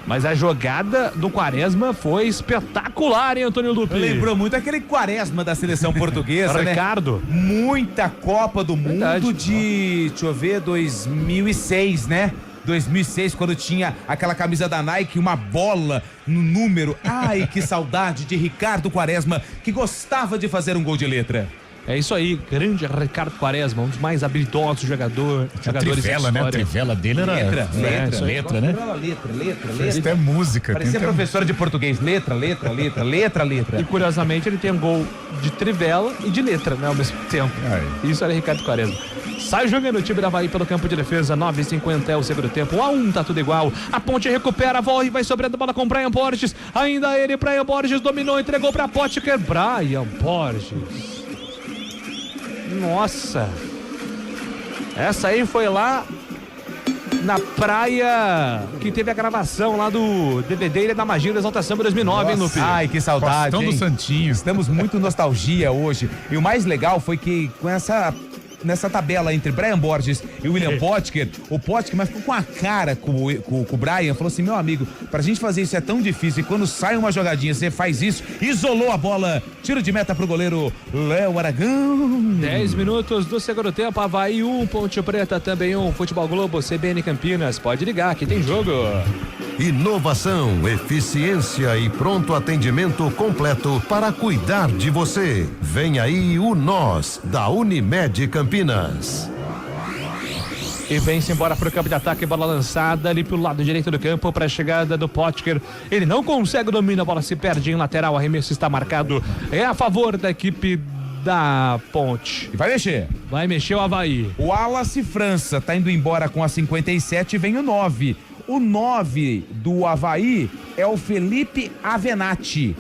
Mas a jogada do Quaresma foi espetacular, hein, Antônio Lupi? Lembrou muito aquele Quaresma da seleção portuguesa, Ricardo. Né? Muita Copa do Mundo de, deixa eu ver, 2006, né? 2006, quando tinha aquela camisa da Nike, uma bola no número. Ai, que saudade de Ricardo Quaresma, que gostava de fazer um gol de letra. É isso aí, grande Ricardo Quaresma, um dos mais habilidosos jogadores trivela, né? A trivela dele era letra, né? Letra. Isso é música. Parecia professor de português. Letra. E curiosamente ele tem um gol de trivela e de letra, né? Ao mesmo tempo. Isso era Ricardo Quaresma. Sai jogando o time da Avaí pelo campo de defesa, 9:50 é o segundo tempo, 1-1, tá tudo igual. A Ponte recupera a bola e vai sobrando a bola com Brian Borges. Ainda ele, Brian Borges dominou, entregou pra Potker. Brian Borges. Nossa, essa aí foi lá na praia que teve a gravação lá do DVD Ilha da Magia da Exalta Samba 2009, hein, Lupi? Ai, que saudade, Costão do Santinho. Estamos muito nostalgia hoje. E o mais legal foi que nessa tabela entre Brian Borges e William Potker, o Potker, mas ficou com a cara com o Brian, falou assim, meu amigo, pra gente fazer isso é tão difícil, e quando sai uma jogadinha, você faz isso, isolou a bola, tiro de meta pro goleiro Léo Aragão. 10 minutos do segundo tempo, Avaí 1, Ponte Preta também 1, Futebol Globo, CBN Campinas, pode ligar, aqui tem jogo. Inovação, eficiência e pronto atendimento completo para cuidar de você. Vem aí o Nós, da Unimed Campinas. E vem-se embora pro campo de ataque, bola lançada ali pelo lado direito do campo para a chegada do Potker. Ele não consegue dominar, a bola se perde em lateral, o arremesso está marcado. É a favor da equipe da Ponte. E vai mexer o Avaí. O Wallace França tá indo embora com a 57 e vem o 9. O 9 do Avaí é o Felipe Avenatti.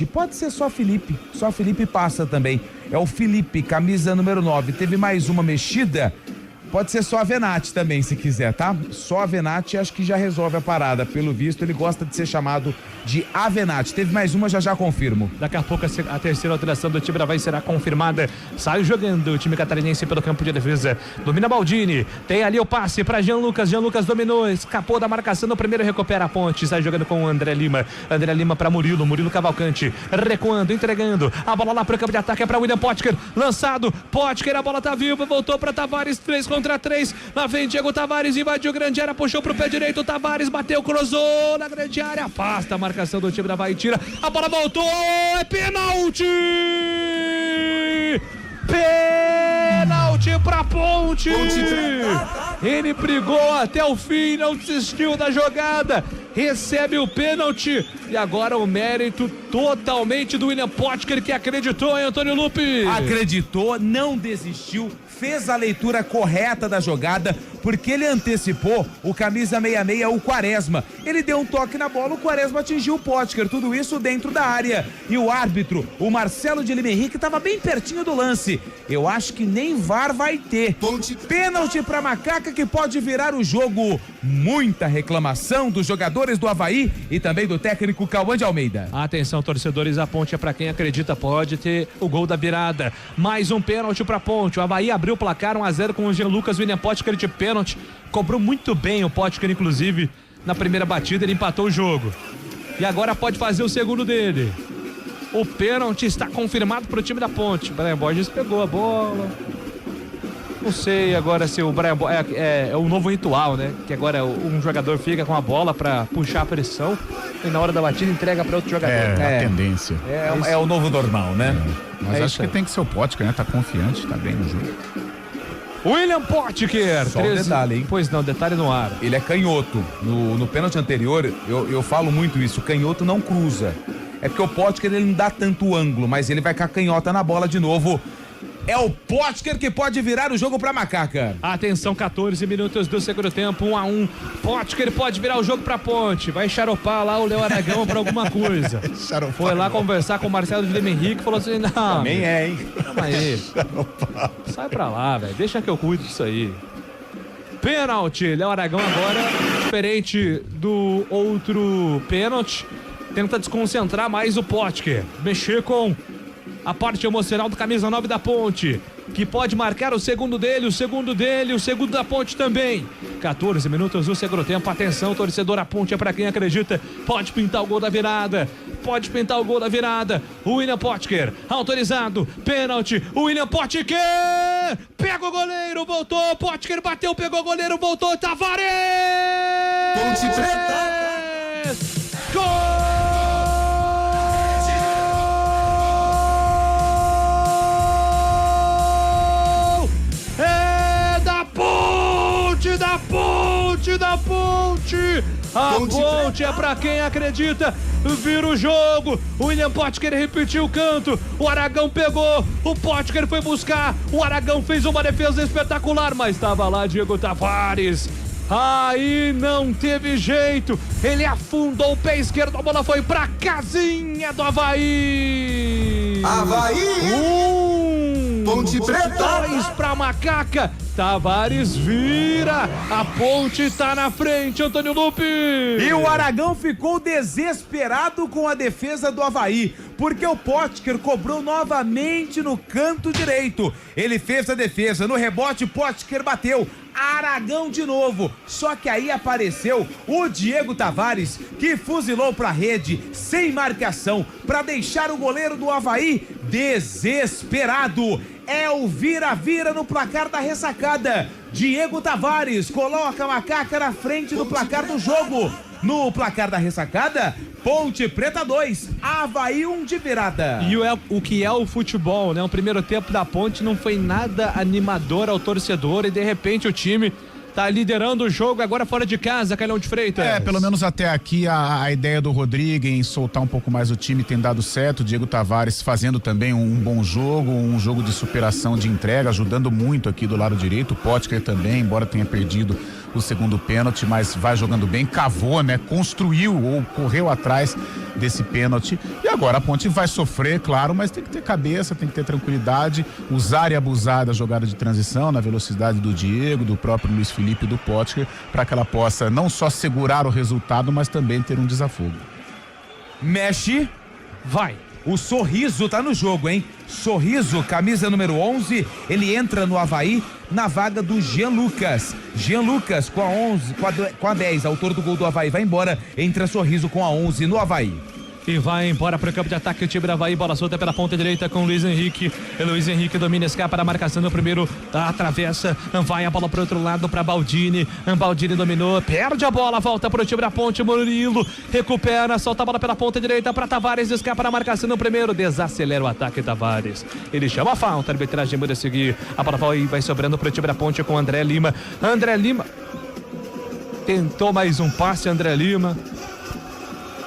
Pode ser só Felipe passa também. É o Felipe, camisa número 9. Teve mais uma mexida, pode ser só Avenatti também, se quiser, tá? Só Avenatti, acho que já resolve a parada. Pelo visto, ele gosta de ser chamado de Avenatti. Teve mais uma, já confirmo. Daqui a pouco a terceira alteração do time da Avaí será confirmada. Sai jogando o time catarinense pelo campo de defesa. Domina Baldini. Tem ali o passe para Jean Lucas. Jean Lucas dominou, escapou da marcação. No primeiro recupera a Ponte. Sai jogando com o André Lima. André Lima para Murilo. Murilo Cavalcante. Recuando, entregando. A bola lá pro campo de ataque é para William Potker. Lançado. Potker, a bola tá viva. Voltou para Tavares. 3 contra 3. Na frente, Diego Tavares invadiu grande área. Puxou pro pé direito. Tavares bateu, cruzou na grande área. Afasta a marcação do time da Avaí, tira, a bola voltou, é pênalti! Pênalti pra Ponte! Ele brigou até o fim, não desistiu da jogada, recebe o pênalti e agora o mérito totalmente do William Potker, que acreditou, hein, Antônio Lupi? Acreditou, não desistiu, fez a leitura correta da jogada, porque ele antecipou o camisa 66, o Quaresma. Ele deu um toque na bola, o Quaresma atingiu o Potker, tudo isso dentro da área. E o árbitro, o Marcelo de Lima Henrique, estava bem pertinho do lance. Eu acho que nem VAR vai ter. Pênalti para Macaca, que pode virar o jogo. Muita reclamação dos jogadores do Avaí e também do técnico Cauã de Almeida. Atenção, torcedores, a Ponte é para quem acredita, pode ter o gol da virada. Mais um pênalti para Ponte. O Avaí abriu o placar 1-0 com o Jean Lucas. William Potker de pênalti. Cobrou muito bem o Potker, inclusive, na primeira batida, ele empatou o jogo. E agora pode fazer o segundo dele. O pênalti está confirmado para o time da Ponte. Brian Borges pegou a bola. Não sei agora se o Brian é um novo ritual, né? Que agora um jogador fica com a bola pra puxar a pressão e na hora da batida entrega pra outro jogador. É a tendência. É o novo normal, né? Mas acho que tem que ser o Potker, né? Tá confiante, tá bem no jogo. William Potker. Só um detalhe, hein? Pois não, detalhe no ar. Ele é canhoto. No pênalti anterior, eu falo muito isso, o canhoto não cruza. É porque o Potker ele não dá tanto ângulo, mas ele vai com a canhota na bola de novo. É o Potker que pode virar o jogo pra Macaca. Atenção, 14 minutos do segundo tempo, 1-1. Potker pode virar o jogo pra Ponte. Vai xaropar lá o Léo Aragão pra alguma coisa. Foi lá conversar com o Marcelo de Lima Henrique e falou assim: não. Também hein? Calma aí. Sai pra lá, velho. Deixa que eu cuido disso aí. Pênalti. Léo Aragão agora, diferente do outro pênalti, tenta desconcentrar mais o Potker. Mexer com a parte emocional do camisa 9 da Ponte, que pode marcar o segundo dele, o segundo da Ponte também. 14 minutos do segundo tempo. Atenção, torcedor, a Ponte é pra quem acredita. Pode pintar o gol da virada. O William Potker, autorizado, pênalti. O William Potker pega o goleiro, voltou. Potker bateu, pegou o goleiro, voltou. Tavares! Ponte Preta! Gol! Da Ponte! A Ponte é pra quem acredita. Vira o jogo. O William Potker repetiu o canto. O Aragão pegou. O Potker foi buscar. O Aragão fez uma defesa espetacular, mas estava lá Diego Tavares. Aí não teve jeito. Ele afundou o pé esquerdo. A bola foi pra casinha do Avaí. Ponte Preta! 2 pra Macaca. Tavares vira. A Ponte tá na frente, Antônio Lupe. E o Aragão ficou desesperado com a defesa do Avaí, porque o Potker cobrou novamente no canto direito. Ele fez a defesa, no rebote Potker bateu. Aragão de novo, só que aí apareceu o Diego Tavares, que fuzilou pra rede sem marcação, pra deixar o goleiro do Avaí desesperado. É o vira-vira no placar da ressacada. Diego Tavares coloca a Macaca na frente do placar do jogo. No placar da ressacada, Ponte Preta 2, Avaí 1 de virada. E o que é o futebol, né? O primeiro tempo da Ponte não foi nada animador ao torcedor e de repente o time tá liderando o jogo agora fora de casa, Carlão de Freitas. Pelo menos até aqui a ideia do Rodrigo em soltar um pouco mais o time tem dado certo. Diego Tavares fazendo também um bom jogo, um jogo de superação, de entrega, ajudando muito aqui do lado direito. O Potker também, embora tenha perdido o segundo pênalti, mas vai jogando bem, cavou, né? Construiu ou correu atrás desse pênalti. E agora a Ponte vai sofrer, claro, mas tem que ter cabeça, tem que ter tranquilidade, usar e abusar da jogada de transição, na velocidade do Diego, do próprio Luiz Felipe e do Potker, para que ela possa não só segurar o resultado, mas também ter um desafogo. Mexe, vai. O Sorriso tá no jogo, hein? Sorriso, camisa número 11, ele entra no Avaí na vaga do Jean Lucas. Jean Lucas com a 11, com a 10, autor do gol do Avaí, vai embora, entra Sorriso com a 11 no Avaí. E vai embora para o campo de ataque o time do Avaí, bola solta pela ponta direita com o Luiz Henrique. Luiz Henrique domina, escapa na marcação do primeiro, atravessa, vai a bola para o outro lado para Baldini. Baldini dominou, perde a bola, volta para o time da Ponte, Murilo recupera, solta a bola pela ponta direita para Tavares, escapa na marcação do primeiro, desacelera o ataque Tavares. Ele chama a falta, a arbitragem muda a seguir. A bola vai sobrando para o time da Ponte com André Lima. André Lima tentou mais um passe, André Lima.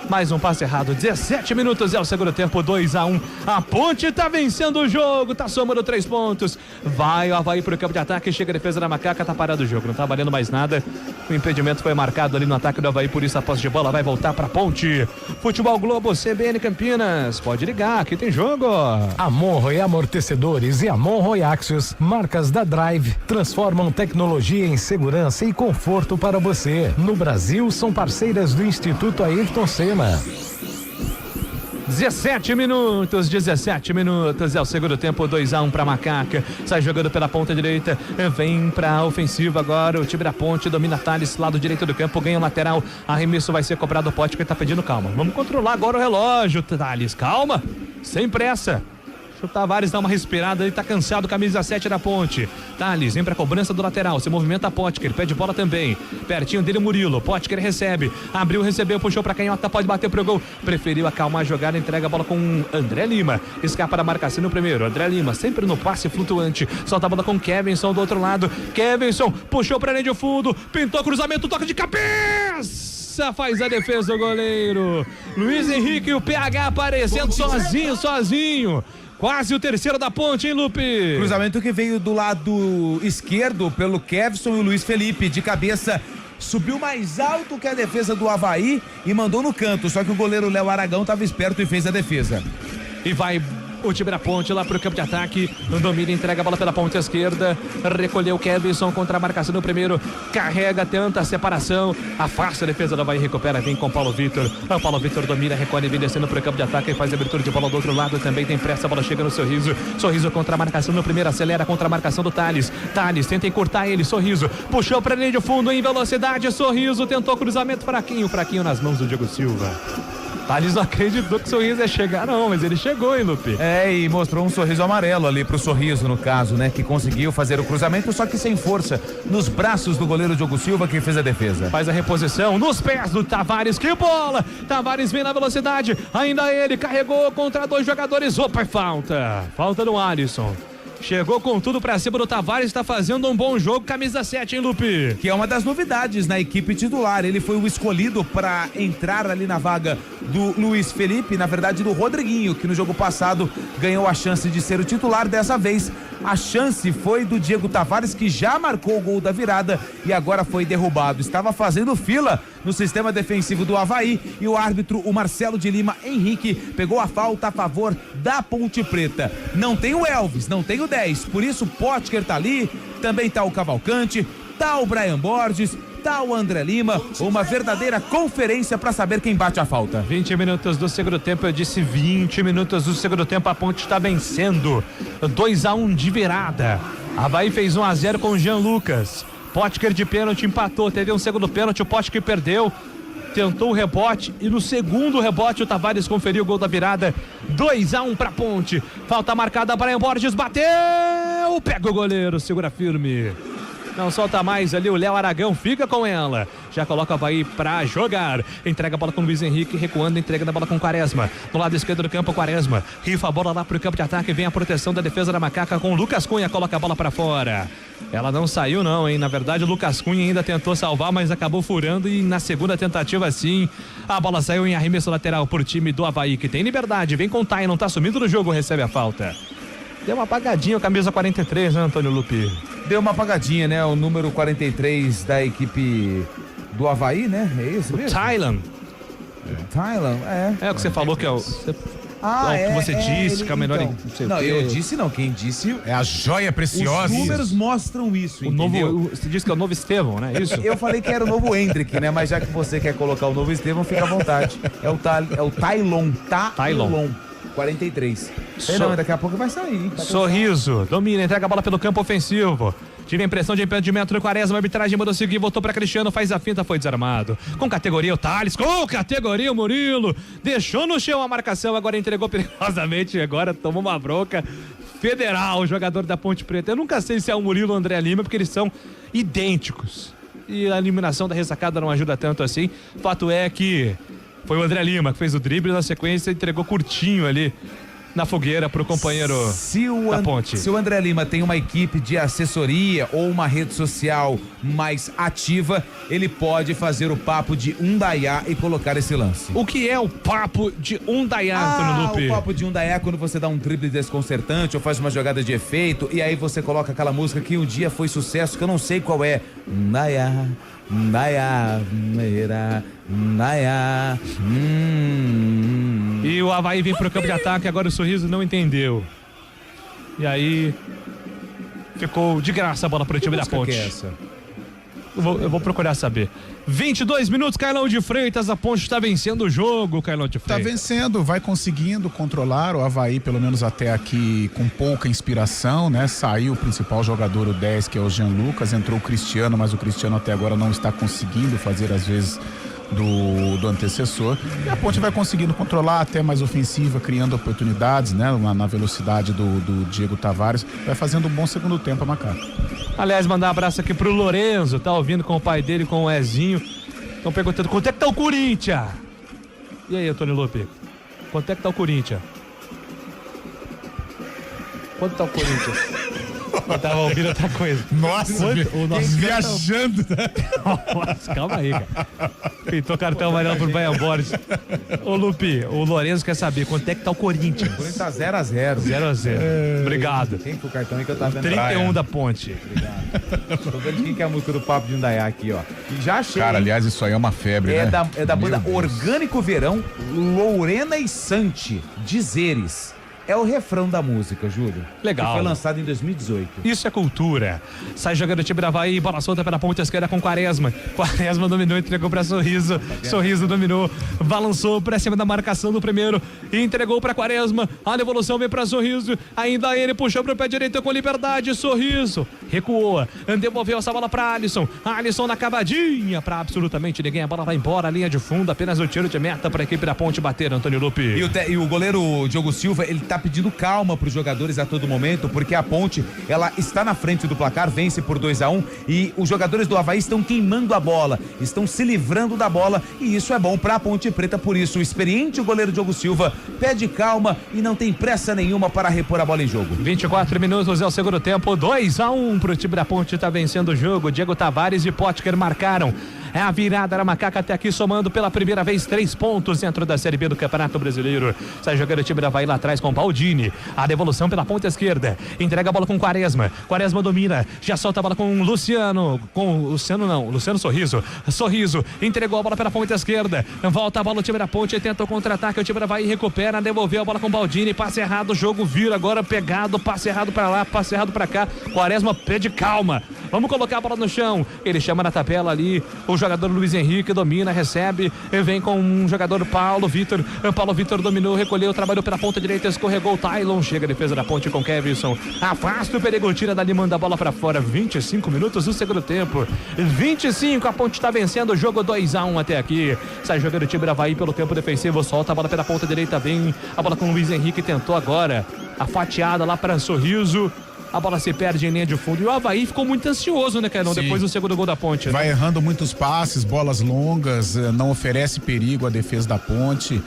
Mais um passe errado, 17 minutos é o segundo tempo, 2-1. A Ponte tá vencendo o jogo, tá somando 3 pontos. Vai o Avaí pro campo de ataque, chega a defesa da Macaca, tá parado o jogo, não tá valendo mais nada. O impedimento foi marcado ali no ataque do Avaí, por isso a posse de bola vai voltar pra Ponte. Futebol Globo, CBN Campinas, pode ligar, aqui tem jogo. Amon-Roy Amortecedores e Amon-Roy Axios, marcas da Drive, transformam tecnologia em segurança e conforto para você. No Brasil, são parceiras do Instituto Ayrton Senna. 17 minutos é o segundo tempo, 2-1 pra Macaca, sai jogando pela ponta direita, vem pra ofensiva agora, o time da Ponte domina Thales, lado direito do campo, ganha o lateral, arremesso vai ser cobrado, o Potker tá pedindo calma, vamos controlar agora o relógio, Thales, calma, sem pressa. O Tavares dá uma respirada, ele tá cansado, camisa 7 da Ponte. Thales vem pra cobrança do lateral, se movimenta a Potker, pede bola também. Pertinho dele Murilo, Potker recebe, abriu, recebeu, puxou pra canhota, pode bater pro gol. Preferiu acalmar a jogada, entrega a bola com André Lima. Escapa da marcação no primeiro, André Lima sempre no passe flutuante. Solta a bola com Kevinson do outro lado. Kevinson puxou pra linha de fundo, pintou cruzamento, toca de cabeça. Faz a defesa o goleiro. Luiz Henrique e o PH aparecendo sozinho. Quase o terceiro da Ponte, hein, Lupe? Cruzamento que veio do lado esquerdo pelo Kevson e o Luiz Felipe. De cabeça, subiu mais alto que a defesa do Avaí e mandou no canto. Só que o goleiro Léo Aragão estava esperto e fez a defesa. E vai o time da Ponte lá pro campo de ataque. No domínio, entrega a bola pela ponta esquerda. Recolheu o Kevinson contra a marcação no primeiro. Carrega, tenta a separação. Afasta a defesa do Avaí, recupera, vem com o Paulo Vitor. O Paulo Vitor domina, recolhe, vem descendo pro campo de ataque e faz a abertura de bola do outro lado. Também tem pressa, a bola chega no Sorriso. Sorriso contra a marcação no primeiro, acelera contra a marcação do Thales. Thales tenta encurtar ele, Sorriso. Puxou pra linha de fundo em velocidade. Sorriso tentou cruzamento fraquinho nas mãos do Diego Silva. Thales não acreditou que o Sorriso ia chegar, não, mas ele chegou, hein, Lupe? E mostrou um sorriso amarelo ali pro Sorriso, no caso, né? Que conseguiu fazer o cruzamento, só que sem força, nos braços do goleiro Diogo Silva, que fez a defesa. Faz a reposição nos pés do Tavares, que bola! Tavares vem na velocidade, ainda ele carregou contra dois jogadores. Opa, falta do Alisson. Chegou com tudo pra cima do Tavares, está fazendo um bom jogo, camisa 7, hein, Lupe? Que é uma das novidades na equipe titular. Ele foi o escolhido para entrar ali na vaga do Luiz Felipe, na verdade do Rodriguinho, que no jogo passado ganhou a chance de ser o titular. Dessa vez, a chance foi do Diego Tavares, que já marcou o gol da virada e agora foi derrubado. Estava fazendo fila no sistema defensivo do Avaí e o árbitro, o Marcelo de Lima Henrique, pegou a falta a favor da Ponte Preta. Não tem o Elvis, não tem o 10, por isso o Potker tá ali, também tá o Cavalcante, tá o Brian Borges, tá o André Lima, uma verdadeira conferência para saber quem bate a falta. 20 minutos do segundo tempo, eu disse 20 minutos do segundo tempo, a Ponte está vencendo 2-1 de virada. Avaí fez 1-0 com o Jean Lucas. Potker de pênalti empatou, teve um segundo pênalti, o Potker perdeu, tentou o rebote e no segundo rebote o Tavares conferiu o gol da virada. 2-1 pra Ponte. Falta marcada, Brian Borges bateu, pega o goleiro, segura firme. Não solta mais ali, o Léo Aragão fica com ela. Já coloca o Avaí pra jogar. Entrega a bola com o Luiz Henrique, recuando, entrega a bola com o Quaresma. Do lado esquerdo do campo, Quaresma rifa a bola lá pro campo de ataque. Vem a proteção da defesa da Macaca com o Lucas Cunha, coloca a bola pra fora. Ela não saiu não, hein? Na verdade o Lucas Cunha ainda tentou salvar, mas acabou furando e na segunda tentativa sim, a bola saiu em arremesso lateral pro time do Avaí, que tem liberdade. Vem com o Taylor, tá sumindo no jogo, recebe a falta. Deu uma apagadinha a camisa 43, né, Antônio Lupi? Deu uma apagadinha, né? O número 43 da equipe do Avaí, né? É isso mesmo? Thailand. É o que você falou que é o... o que você disse, que é o melhor... Então. Não, eu disse não, quem disse... É a joia preciosa. Os números mostram isso, você disse que é o novo Estevão, né? Isso? Eu falei que era o novo Hendrick, né? Mas já que você quer colocar o novo Estevão, fica à vontade. É o Tailon. 43. Não, daqui a pouco vai sair. Sorriso, domina, entrega a bola pelo campo ofensivo. Tive a impressão de impedimento no Quaresma, a arbitragem mandou seguir, voltou para Cristiano, faz a finta, foi desarmado. Com categoria o Thales, com categoria o Murilo, deixou no chão a marcação, agora entregou perigosamente, agora tomou uma bronca federal, o jogador da Ponte Preta. Eu nunca sei se é o Murilo ou o André Lima, porque eles são idênticos. E a eliminação da ressacada não ajuda tanto assim. Fato é que foi o André Lima que fez o drible, na sequência entregou curtinho ali na fogueira pro companheiro da Ponte. Se o André Lima tem uma equipe de assessoria ou uma rede social mais ativa, ele pode fazer o papo de Undaiá e colocar esse lance. O que é o papo de Undaiá, Antônio Lupe? O papo de Undaiá é quando você dá um drible desconcertante ou faz uma jogada de efeito e aí você coloca aquela música que um dia foi sucesso, que eu não sei qual é. Undaiá, Undaiá, Undaiá. E o Avaí vem pro campo de ataque, agora o Sorriso não entendeu. E aí ficou de graça a bola pro time da Ponte. Que é essa? Eu vou procurar saber. 22 minutos, Carlão de Freitas, a Ponte está vencendo o jogo, Carlão de Freitas. Está vencendo, vai conseguindo controlar o Avaí, pelo menos até aqui, com pouca inspiração, né? Saiu o principal jogador, o 10, que é o Jean Lucas, entrou o Cristiano, mas o Cristiano até agora não está conseguindo fazer, às vezes, do antecessor. E a Ponte vai conseguindo controlar, até mais ofensiva, criando oportunidades, né? Na velocidade do Diego Tavares. Vai fazendo um bom segundo tempo a Macaca. Aliás, mandar um abraço aqui pro Lorenzo, tá ouvindo com o pai dele, com o Ezinho. Estão perguntando quanto é que tá o Corinthians? E aí, Antônio Lupe? Quanto é que tá o Corinthians? Quanto tá o Corinthians? Eu tava ouvindo outra coisa. Nossa, o nosso viajando. Nossa, calma aí, cara. Pintou cartão amarelo pro Brian Borges. Ô, Lupe, o Lorenzo quer saber quanto é que tá o Corinthians. O Corinthians tá 0x0. 0x0. Obrigado. Quem foi o cartão aí que eu tava vendo? 31 da Ponte. Obrigado. Tô vendo quem que é a música do Papo de Indaiá aqui, ó. E já achei. Cara, aliás, isso aí é uma febre, né? É da banda Orgânico Verão, Lorena e Santi, Dizeres. É o refrão da música, Júlio. Legal. Que foi lançado em 2018. Isso é cultura. Sai jogando o time da Avaí, bola solta pela ponta esquerda com Quaresma. Quaresma dominou, entregou pra Sorriso. Sorriso dominou, balançou pra cima da marcação do primeiro e entregou pra Quaresma. A devolução vem pra Sorriso. Ainda ele puxou pro pé direito com liberdade. Sorriso recuou, devolveu essa bola pra Alisson. Alisson na cavadinha pra absolutamente ninguém. A bola vai embora, a linha de fundo. Apenas o tiro de meta pra equipe da Ponte bater, Antônio Lupe. E o goleiro Diogo Silva, ele tá pedindo calma para os jogadores a todo momento, porque a Ponte, ela está na frente do placar, vence por 2-1 e os jogadores do Avaí estão queimando a bola, estão se livrando da bola e isso é bom para a Ponte Preta. Por isso, o experiente goleiro Diogo Silva pede calma e não tem pressa nenhuma para repor a bola em jogo. 24 minutos é o segundo tempo, 2-1 pro time da Ponte, tá vencendo o jogo. Diego Tavares e Potker marcaram. É a virada da Macaca até aqui, somando pela primeira vez 3 pontos dentro da Série B do Campeonato Brasileiro. Sai jogando o time da Avaí lá atrás com Baldini. A devolução pela ponta esquerda. Entrega a bola com Quaresma. Quaresma domina. Já solta a bola com Luciano. Luciano Sorriso. Sorriso entregou a bola pela ponta esquerda. Volta a bola o time da Ponte. Tenta o contra-ataque. O time da Avaí recupera. Devolveu a bola com Baldini. Passe errado. O jogo vira agora pegado. Passe errado pra lá. Passe errado pra cá. Quaresma pede calma. Vamos colocar a bola no chão. Ele chama na tabela ali. O jogador Luiz Henrique domina, recebe, vem com um jogador Paulo Vitor. Paulo Vitor dominou, recolheu, trabalhou pela ponta direita, escorregou o Tylon. Chega a defesa da Ponte com Kevinson. Afasta o perigo, tira dali, manda a bola pra fora. 25 minutos do segundo tempo. 25, a Ponte tá vencendo o jogo 2-1 até aqui. Sai jogando o time da Avaí pelo campo defensivo, solta a bola pela ponta direita, vem a bola com o Luiz Henrique, tentou agora a fatiada lá para Sorriso. A bola se perde em linha de fundo. E o Avaí ficou muito ansioso, né, Cairão? Depois do segundo gol da Ponte. Né? Vai errando muitos passes, bolas longas, não oferece perigo à defesa da Ponte.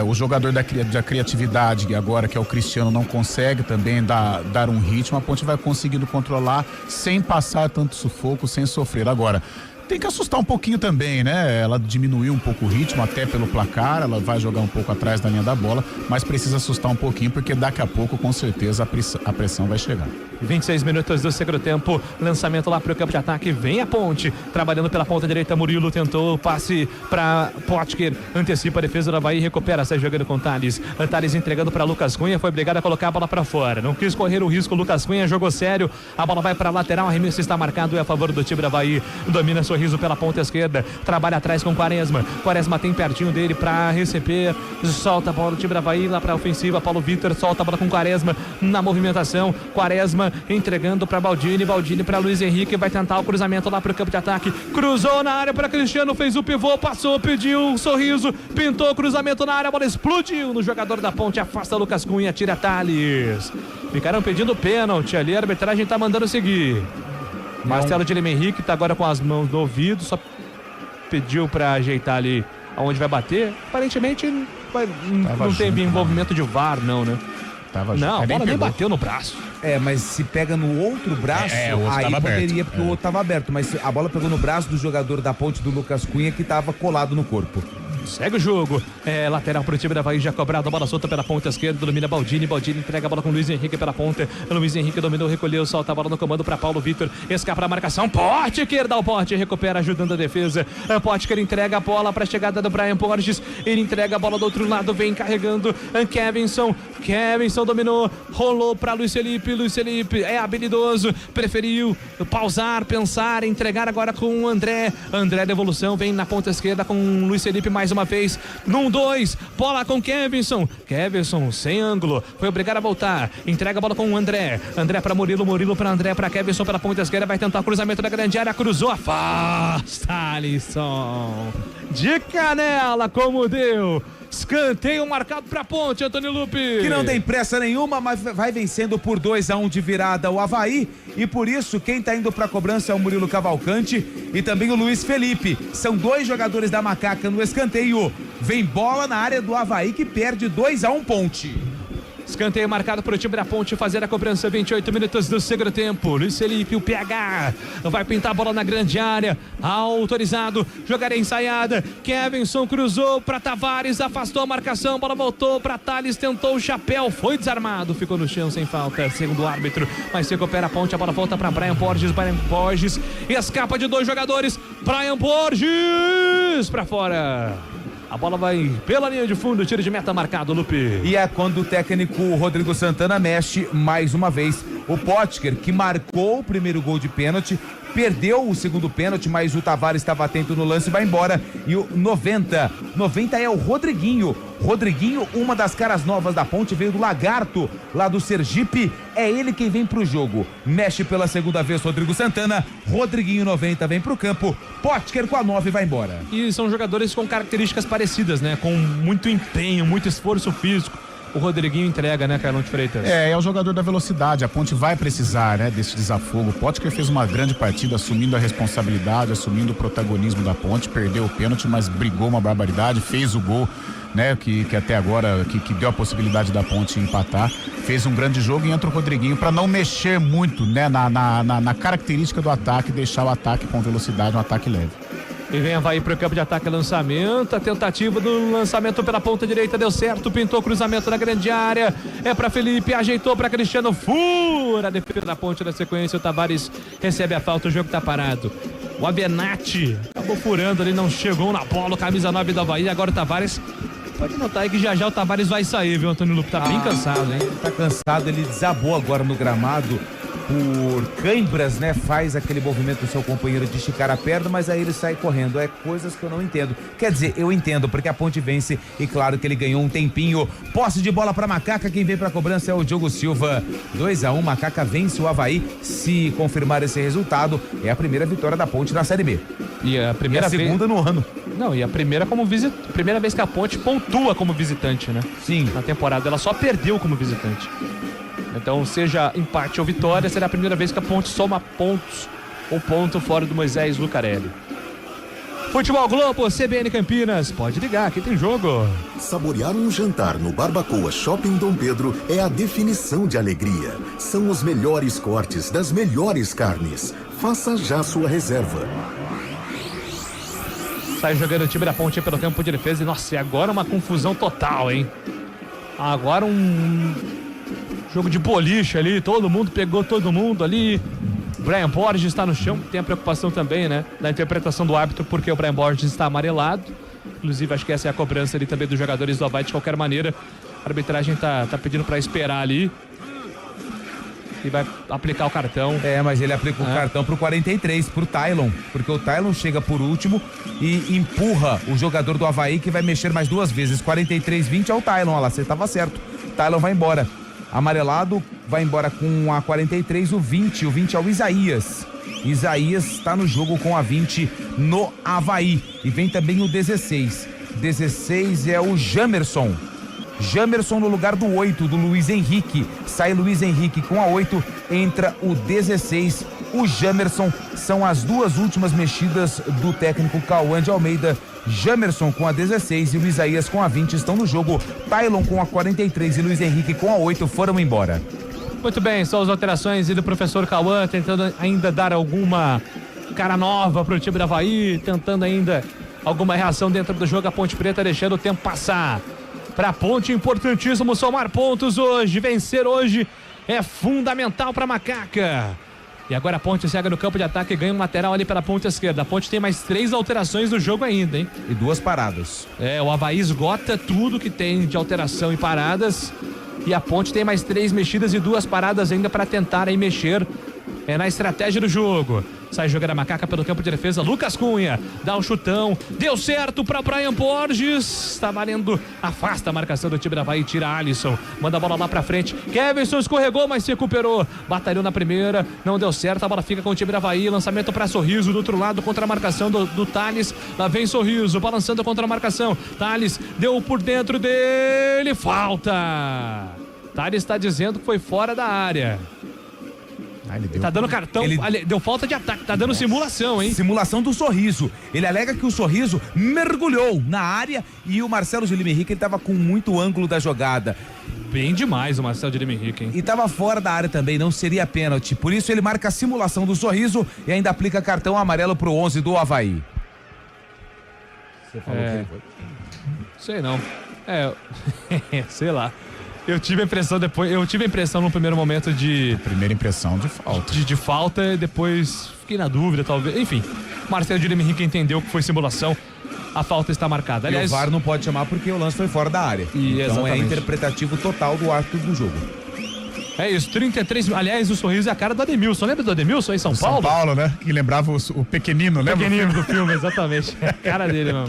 O jogador da criatividade agora, que é o Cristiano, não consegue também dar um ritmo. A Ponte vai conseguindo controlar sem passar tanto sufoco, sem sofrer. Agora, tem que assustar um pouquinho também, né? Ela diminuiu um pouco o ritmo, até pelo placar, ela vai jogar um pouco atrás da linha da bola, mas precisa assustar um pouquinho, porque daqui a pouco, com certeza, a pressão vai chegar. 26 minutos do segundo tempo, lançamento lá pro campo de ataque, vem a Ponte, trabalhando pela ponta direita, Murilo tentou, passe pra Potker, antecipa a defesa do Avaí, recupera, sai jogando com Thales. Thales entregando pra Lucas Cunha, foi obrigado a colocar a bola pra fora, não quis correr o risco, Lucas Cunha jogou sério, a bola vai pra lateral, a arremesso está marcado, é a favor do time do Avaí, domina Sorriso pela ponta esquerda, trabalha atrás com Quaresma. Quaresma tem pertinho dele pra receber, solta a bola do time da Avaí lá pra ofensiva. Paulo Vitor solta a bola com Quaresma na movimentação. Quaresma entregando pra Baldini. Baldini pra Luiz Henrique, vai tentar o cruzamento lá pro campo de ataque. Cruzou na área pra Cristiano, fez o pivô, passou, pediu um Sorriso, pintou o cruzamento na área, a bola explodiu no jogador da Ponte, afasta Lucas Cunha, tira Thales. Ficaram pedindo pênalti ali, a arbitragem tá mandando seguir. Marcelo de Lima Henrique tá agora com as mãos no ouvido, só pediu pra ajeitar ali aonde vai bater. Aparentemente não teve envolvimento de VAR, não, né? Não, a bola nem bateu no braço. Mas se pega no outro braço, o outro aí poderia, aberto. porque o outro tava aberto. Mas a bola pegou no braço do jogador da Ponte, do Lucas Cunha, que tava colado no corpo. Segue o jogo, lateral pro time da Avaí, já cobrado, a bola solta pela ponta esquerda, domina Baldini entrega a bola com Luiz Henrique pela ponta, Luiz Henrique dominou, recolheu, solta a bola no comando pra Paulo Vitor, escapa a marcação, Potker dá o pote, recupera ajudando a defesa, Potker entrega a bola pra chegada do Brian Borges, ele entrega a bola do outro lado, vem carregando, Kevinson dominou, rolou pra Luiz Felipe é habilidoso, preferiu pausar, pensar, entregar agora com o André devolução, vem na ponta esquerda com Luiz Felipe mais uma vez, 1-2, bola com Kevinson sem ângulo, foi obrigado a voltar, entrega a bola com o André para Murilo para André, para Kevinson pela ponta esquerda, vai tentar o cruzamento da grande área, cruzou, afasta Alisson, de canela, como deu. Escanteio marcado pra Ponte, Antônio Lupe. Que não tem pressa nenhuma, mas vai vencendo por 2-1 de virada o Avaí. E por isso, quem tá indo pra cobrança é o Murilo Cavalcante e também o Luiz Felipe. São 2 jogadores da Macaca no escanteio. Vem bola na área do Avaí que perde 2-1 Ponte. Escanteio marcado para o time da Ponte fazer a cobrança, 28 minutos do segundo tempo. Luiz Felipe, o PH, vai pintar a bola na grande área, autorizado, jogada ensaiada. Kevinson cruzou para Tavares, afastou a marcação, bola voltou para Thales, tentou o chapéu, foi desarmado, ficou no chão sem falta, segundo o árbitro, mas se recupera a Ponte, a bola volta para Brian Borges escapa de 2 jogadores, Brian Borges para fora. A bola vai pela linha de fundo, tiro de meta marcado, Lupe. E é quando o técnico Rodrigo Santana mexe mais uma vez. O Potker, que marcou o primeiro gol de pênalti, perdeu o segundo pênalti, mas o Tavares estava atento no lance e vai embora. E o 90 é o Rodriguinho. Rodriguinho, uma das caras novas da Ponte, veio do Lagarto, lá do Sergipe. É ele quem vem pro jogo. Mexe pela segunda vez Rodrigo Santana. Rodriguinho 90 vem pro campo. Potker com a 9 vai embora. E são jogadores com características parecidas, né? Com muito empenho, muito esforço físico. O Rodriguinho entrega, né, Carlão de Freitas? É o jogador da velocidade. A Ponte vai precisar, né, desse desafogo. O Potker fez uma grande partida, assumindo a responsabilidade, assumindo o protagonismo da Ponte. Perdeu o pênalti, mas brigou uma barbaridade, fez o gol, né, que até agora, que deu a possibilidade da Ponte empatar. Fez um grande jogo e entra o Rodriguinho para não mexer muito, né, na característica do ataque, deixar o ataque com velocidade, um ataque leve. E vem Avaí para o campo de ataque, lançamento, a tentativa do lançamento pela ponta direita deu certo, pintou cruzamento na grande área, é para Felipe, ajeitou para Cristiano, fura a defesa da Ponte na sequência, o Tavares recebe a falta, o jogo tá parado. O Abenati acabou furando ali, não chegou na bola, o camisa 9 do Avaí, agora o Tavares, pode notar aí que já o Tavares vai sair, viu, Antônio Lupe, tá bem cansado, hein? Tá cansado, ele desabou agora no gramado por cãibras, né? Faz aquele movimento do seu companheiro de esticar a perna, mas aí ele sai correndo. É coisas que eu não entendo. Quer dizer, eu entendo, porque a Ponte vence e claro que ele ganhou um tempinho. Posse de bola pra Macaca, quem vem pra cobrança é o Diogo Silva. 2-1, Macaca vence o Avaí. Se confirmar esse resultado, é a primeira vitória da Ponte na Série B. E a primeira segunda no ano. Não, e a primeira primeira vez que a Ponte pontua como visitante, né? Sim. Na temporada, ela só perdeu como visitante. Então, seja empate ou vitória, será a primeira vez que a Ponte soma pontos ou ponto fora do Moisés Lucarelli. Futebol Globo, CBN Campinas, pode ligar, aqui tem jogo. Saborear um jantar no Barbacoa Shopping Dom Pedro é a definição de alegria. São os melhores cortes das melhores carnes. Faça já sua reserva. Sai jogando o time da Ponte pelo campo de defesa e, nossa, e agora uma confusão total, hein? Agora um jogo de boliche ali, todo mundo pegou todo mundo ali. Brian Borges está no chão, tem a preocupação também, né, da interpretação do árbitro, porque o Brian Borges está amarelado. Inclusive, acho que essa é a cobrança ali também dos jogadores do Avaí de qualquer maneira. A arbitragem tá pedindo para esperar ali. E vai aplicar o cartão. É, mas ele aplica o cartão pro 43, pro Tylon, porque o Tylon chega por último e empurra o jogador do Avaí, que vai mexer mais 2 vezes. 43-20 é o Tylon, olha lá, você tava certo. Tylon vai embora. Amarelado vai embora com a 43, o 20 é o Isaías. Isaías está no jogo com a 20 no Avaí. E vem também o 16. 16 é o Jamerson. Jamerson no lugar do 8, do Luiz Henrique. Sai Luiz Henrique com a 8, entra o 16, o Jamerson. São as 2 últimas mexidas do técnico Cauã de Almeida. Jamerson com a 16 e o Isaías com a 20 estão no jogo. Tylon com a 43 e Luiz Henrique com a 8 foram embora. Muito bem, são as alterações do professor Cauã, tentando ainda dar alguma cara nova pro time da Avaí, tentando ainda alguma reação dentro do jogo. A Ponte Preta deixando o tempo passar. Pra Ponte, importantíssimo somar pontos hoje, vencer hoje é fundamental pra Macaca. E agora a Ponte segue no campo de ataque e ganha um lateral ali pela ponta esquerda. A Ponte tem mais 3 alterações no jogo ainda, hein? E 2 paradas. É, o Avaí esgota tudo que tem de alteração e paradas. E a Ponte tem mais 3 mexidas e 2 paradas ainda para tentar aí mexer na estratégia do jogo. sai jogando a macaca pelo campo de defesa, Lucas Cunha, dá um chutão, deu certo para Brian Borges, tá valendo, afasta a marcação do time da Avaí, tira Alisson, manda a bola lá pra frente, Kevinson escorregou, mas se recuperou, batalhou na primeira, não deu certo, a bola fica com o time da Avaí, lançamento pra Sorriso, do outro lado contra a marcação do Thales, lá vem Sorriso, balançando contra a marcação, Thales deu por dentro dele, falta! Thales está dizendo que foi fora da área. Ele tá dando cartão, deu falta de ataque, tá dando simulação, hein? Simulação do Sorriso. Ele alega que o Sorriso mergulhou na área e o Marcelo de Lima Henrique, ele tava com muito ângulo da jogada. Bem demais o Marcelo de Lima Henrique, hein? E tava fora da área também, não seria pênalti. Por isso ele marca a simulação do Sorriso e ainda aplica cartão amarelo pro 11 do Avaí. Você falou que ele foi? Sei não. Sei lá. Eu tive a impressão no primeiro momento de... Primeira impressão de falta. De falta e depois fiquei na dúvida, talvez. Enfim, Marcelo de Lima Henrique entendeu que foi simulação. A falta está marcada. Aliás, e o VAR não pode chamar porque o lance foi fora da área. Então exatamente. É interpretativo total do árbitro do jogo. É isso, 33. Aliás, o Sorriso é a cara do Ademilson. Lembra do Ademilson em São Paulo? São Paulo, né? Que lembrava o Pequenino, lembra? O Pequenino do filme, exatamente. É a cara dele, mano.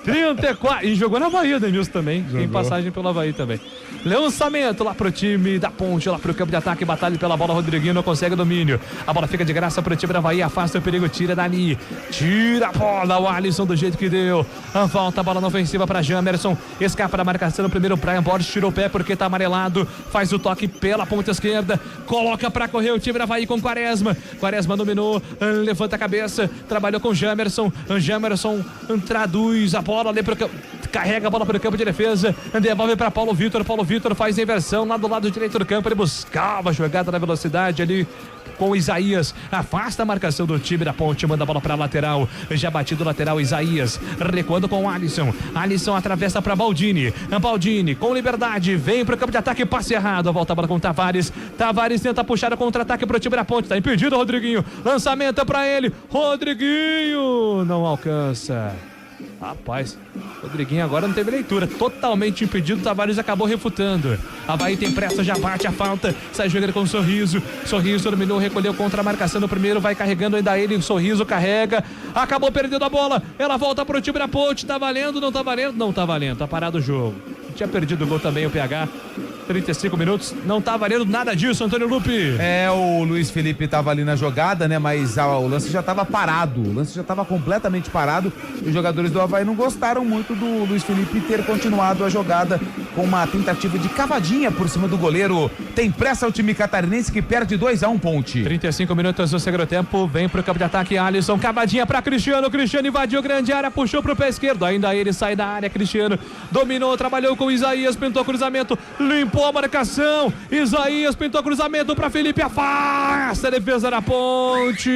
34. E jogou na Bahia, Ademilson também. Jogou. Tem passagem pelo Avaí também. Lançamento lá pro time da Ponte, lá pro campo de ataque, batalha pela bola, Rodriguinho não consegue domínio. A bola fica de graça pro time da Avaí, afasta o perigo, tira dali. Tira a bola, o Alisson do jeito que deu. Volta a bola na ofensiva pra Jamerson. Escapa da marcação no primeiro, Brian Borges tirou o pé porque tá amarelado. Faz o toque pela ponta esquerda, coloca pra correr o time da Avaí com Quaresma. Quaresma dominou, levanta a cabeça, trabalhou com Jamerson. Jamerson traduz a bola ali pro campo, carrega a bola pro campo de defesa, devolve pra Paulo Vitor. Paulo Vitor faz a inversão lá do lado direito do campo, ele buscava a jogada na velocidade ali com o Isaías, afasta a marcação do time da Ponte, manda a bola pra lateral, já batido lateral, Isaías, recuando com o Alisson. Alisson atravessa pra Baldini, Baldini com liberdade, vem pro campo de ataque, passe errado, volta a bola com o Tavares. Tavares tenta puxar o contra-ataque pro time da Ponte, tá impedido o Rodriguinho, lançamento pra ele, Rodriguinho não alcança. Rapaz, Rodriguinho agora não teve leitura, totalmente impedido, Tavares acabou refutando. Avaí tem pressa, já bate a falta, sai jogando com o Sorriso. Sorriso dominou, recolheu contra a marcação no primeiro, vai carregando ainda ele, o Sorriso carrega, acabou perdendo a bola, ela volta pro time da Ponte, tá valendo, não tá valendo? Não tá valendo, tá parado o jogo. Tinha perdido o gol também o PH. 35 minutos, não tá valendo nada disso, Antônio Lupi. O Luiz Felipe tava ali na jogada, né? Mas o lance já tava parado, o lance já tava completamente parado. E os jogadores do Avaí não gostaram muito do Luiz Felipe ter continuado a jogada com uma tentativa de cavadinha por cima do goleiro. Tem pressa o time catarinense que perde 2-1 Ponte. 35 minutos do segundo tempo, vem pro campo de ataque Alisson, cavadinha pra Cristiano, Cristiano invadiu grande área, puxou pro pé esquerdo, ainda ele sai da área, Cristiano dominou, trabalhou com Isaías, pintou cruzamento, limpou a marcação, Isaías pintou cruzamento para Felipe, afasta a defesa da Ponte,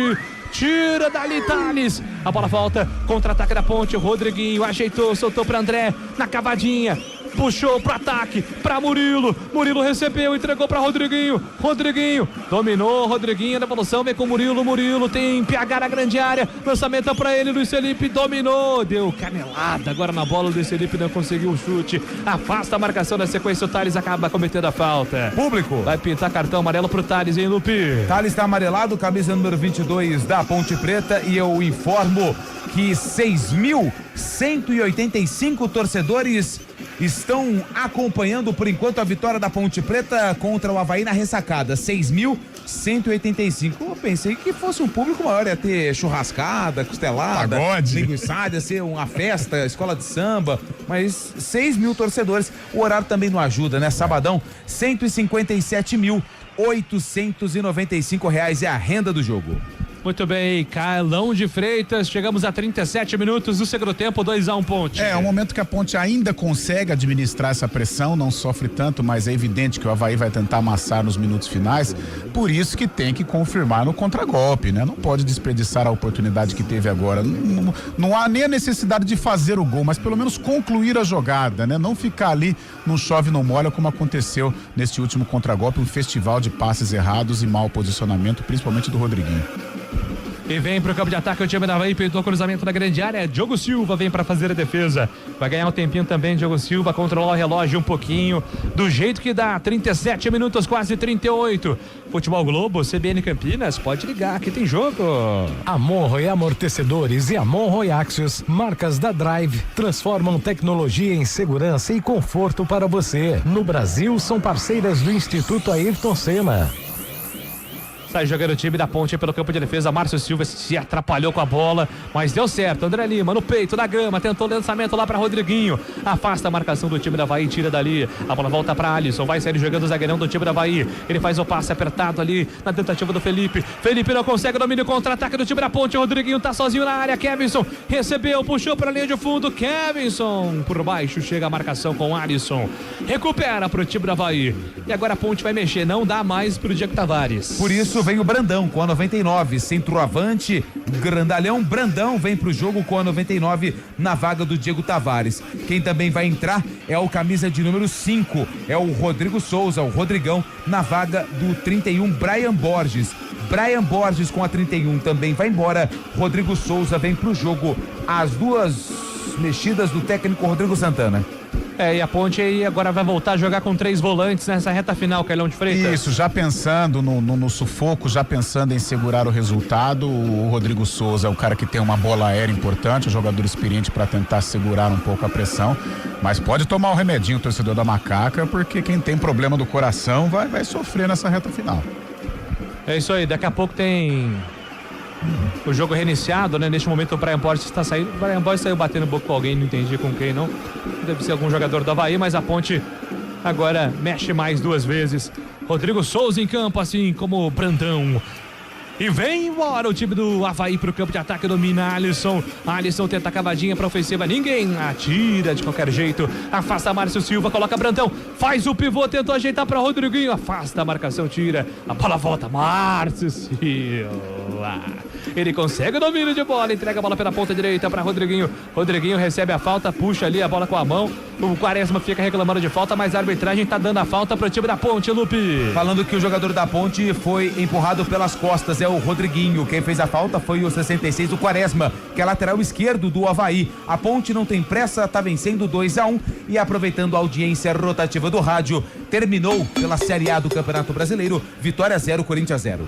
tira dali Thales, a bola volta, contra-ataque da Ponte, Rodriguinho ajeitou, soltou para André, na cavadinha, puxou pro ataque, pra Murilo recebeu, entregou pra Rodriguinho dominou, Rodriguinho na evolução, vem com Murilo tem PH na grande área, lançamento pra ele, Luiz Felipe dominou, deu canelada agora na bola, o Luiz Felipe não conseguiu o chute, afasta a marcação na sequência, o Thales acaba cometendo a falta. Público. Vai pintar cartão amarelo pro Thales, hein, Lupi? Thales tá amarelado, camisa número 22 da Ponte Preta, e eu informo que 6.185 torcedores estão acompanhando por enquanto a vitória da Ponte Preta contra o Avaí na ressacada. 6.185. Eu pensei que fosse um público maior, ia ter churrascada, costelada, linguiçada, ia ser uma festa, escola de samba, mas 6.000 torcedores. O horário também não ajuda, né? Sabadão, R$157.895 é a renda do jogo. Muito bem, Carlão de Freitas, chegamos a 37 minutos do segundo tempo, 2-1 Ponte. É um momento que a Ponte ainda consegue administrar essa pressão, não sofre tanto, mas é evidente que o Avaí vai tentar amassar nos minutos finais, por isso que tem que confirmar no contragolpe, né? Não pode desperdiçar a oportunidade que teve agora, não há nem a necessidade de fazer o gol, mas pelo menos concluir a jogada, né? Não ficar ali, não chove, não molha, como aconteceu neste último contragolpe, um festival de passes errados e mau posicionamento, principalmente do Rodriguinho. E vem pro campo de ataque o time da Avaí, pintou o cruzamento na grande área. Diogo Silva vem pra fazer a defesa. Vai ganhar um tempinho também, Diogo Silva, controlar o relógio um pouquinho, do jeito que dá, 37 minutos, quase 38. Futebol Globo, CBN Campinas, pode ligar, aqui tem jogo. A Monroe Amortecedores e a Monroe Axios, marcas da Drive, transformam tecnologia em segurança e conforto para você. No Brasil, são parceiras do Instituto Ayrton Senna. Sai jogando o time da Ponte pelo campo de defesa. Márcio Silva se atrapalhou com a bola, mas deu certo. André Lima no peito, na grama, tentou o lançamento lá para Rodriguinho. Afasta a marcação do time da Avaí, tira dali. A bola volta para Alisson, vai sair jogando o zagueirão do time da Avaí. Ele faz o passe apertado ali na tentativa do Felipe. Felipe não consegue, domínio contra-ataque do time da Ponte. Rodriguinho tá sozinho na área. Kevinson recebeu, puxou para a linha de fundo. Kevinson por baixo, chega a marcação com Alisson. Recupera pro time da Avaí. E agora a Ponte vai mexer, não dá mais pro Diego Tavares. Por isso vem o Brandão com a 99, centroavante, grandalhão. Brandão vem pro jogo com a 99 na vaga do Diego Tavares. Quem também vai entrar é o camisa de número 5, é o Rodrigo Souza, o Rodrigão, na vaga do 31, Brian Borges. Brian Borges com a 31 também vai embora. Rodrigo Souza vem pro jogo. As duas mexidas do técnico Rodrigo Santana. E a Ponte aí agora vai voltar a jogar com 3 volantes nessa reta final, Carlão de Freitas. Isso, já pensando no sufoco, já pensando em segurar o resultado. O Rodrigo Souza é o cara que tem uma bola aérea importante, um jogador experiente para tentar segurar um pouco a pressão, mas pode tomar um remedinho o torcedor da Macaca, porque quem tem problema do coração vai sofrer nessa reta final. É isso aí, daqui a pouco tem o jogo reiniciado, né? Neste momento o Brian Borges está saindo. O Brian Borges saiu batendo boca com alguém, não entendi com quem, não. Deve ser algum jogador do Avaí, mas a Ponte agora mexe mais 2 vezes. Rodrigo Souza em campo, assim como o Brandão. E vem embora o time do Avaí pro campo de ataque, domina Alisson. Alisson tenta a cavadinha pra ofensiva, ninguém atira de qualquer jeito. Afasta Márcio Silva, coloca Brandão, faz o pivô, tentou ajeitar pra Rodriguinho, afasta a marcação, tira. A bola volta, Márcio Silva. Ele consegue o domínio de bola, entrega a bola pela ponta direita pra Rodriguinho. Rodriguinho recebe a falta, puxa ali a bola com a mão. O Quaresma fica reclamando de falta, mas a arbitragem tá dando a falta pro time da Ponte, Lupe. Falando que o jogador da Ponte foi empurrado pelas costas, é o Rodriguinho. Quem fez a falta foi o 66, o Quaresma, que é lateral esquerdo do Avaí. A Ponte não tem pressa, tá vencendo 2-1 e aproveitando a audiência rotativa do rádio, terminou pela Série A do Campeonato Brasileiro, Vitória 0, Corinthians 0.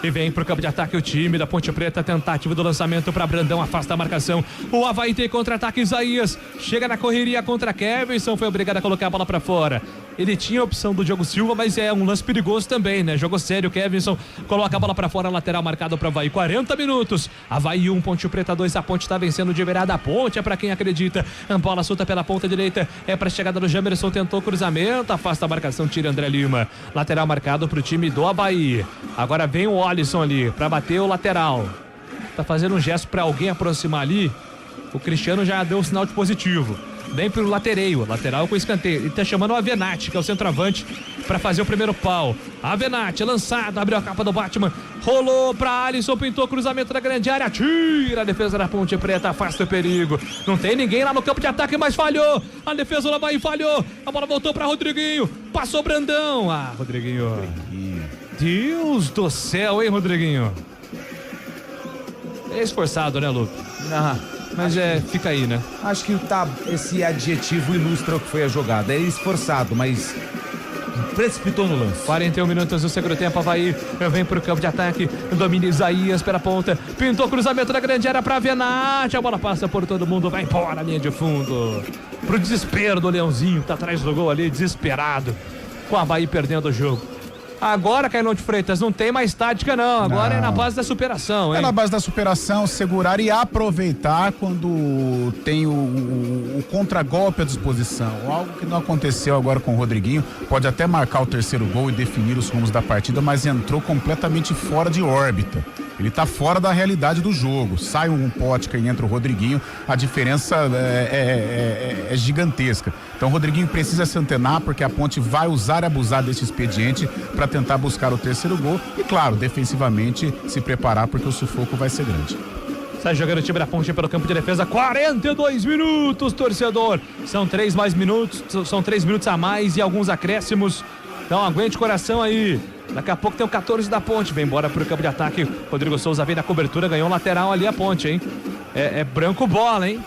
E vem pro campo de ataque o time da Ponte Preta, tentativa do lançamento para Brandão, afasta a marcação. O Avaí tem contra-ataque, Isaías chega na correria contra Kevinson, foi obrigado a colocar a bola para fora. Ele tinha a opção do Diogo Silva, mas é um lance perigoso também, né? Jogo sério, Kevinson coloca a bola pra fora, lateral marcado pra Avaí, 40 minutos. Avaí 1, Ponte Preta 2, a Ponte tá vencendo de virada. A Ponte é pra quem acredita. A bola solta pela ponta direita, é pra chegada do Jamerson, tentou cruzamento, afasta a marcação, tira André Lima. Lateral marcado pro time do Avaí. Agora vem o Alisson ali pra bater o lateral. Tá fazendo um gesto pra alguém aproximar ali. O Cristiano já deu um sinal de positivo. Vem pro latereio, lateral com escanteio. Ele tá chamando o Avenatti, que é o centroavante, pra fazer o primeiro pau. Avenatti, lançado, abriu a capa do Batman, rolou pra Alisson, pintou cruzamento da grande área, tira a defesa da Ponte Preta, afasta o perigo. Não tem ninguém lá no campo de ataque, mas falhou. A defesa do Avaí falhou. A bola voltou pra Rodriguinho, passou Brandão. Ah, Rodriguinho. Deus do céu, hein, Rodriguinho? É esforçado, né, Lupe? Mas fica aí, né? Acho que esse adjetivo ilustra o que foi a jogada. É esforçado, mas precipitou no lance. 41 minutos do segundo tempo, Avaí vem pro campo de ataque, domina Isaías pela ponta, pintou cruzamento da grande área pra Avenatti, a bola passa por todo mundo, vai embora a linha de fundo. Pro desespero do Leãozinho, tá atrás do gol ali, desesperado, com o Avaí perdendo o jogo. Agora, Carlão de Freitas, não tem mais tática não, agora é na base da superação, hein? É na base da superação, segurar e aproveitar quando tem o contragolpe à disposição, algo que não aconteceu agora com o Rodriguinho. Pode até marcar o terceiro gol e definir os rumos da partida, mas entrou completamente fora de órbita. Ele tá fora da realidade do jogo. Sai um Pótica e entra o Rodriguinho, a diferença é gigantesca. Então o Rodriguinho precisa se antenar, porque a Ponte vai usar e abusar desse expediente para tentar buscar o terceiro gol e, claro, defensivamente se preparar, porque o sufoco vai ser grande. Sai jogando o time da Ponte pelo campo de defesa, 42 minutos, torcedor. São 3 minutos a mais e alguns acréscimos. Então aguente o coração aí. Daqui a pouco tem o 14 da Ponte, vem embora pro campo de ataque. Rodrigo Souza vem na cobertura, ganhou lateral ali a Ponte, hein? É branco bola, hein?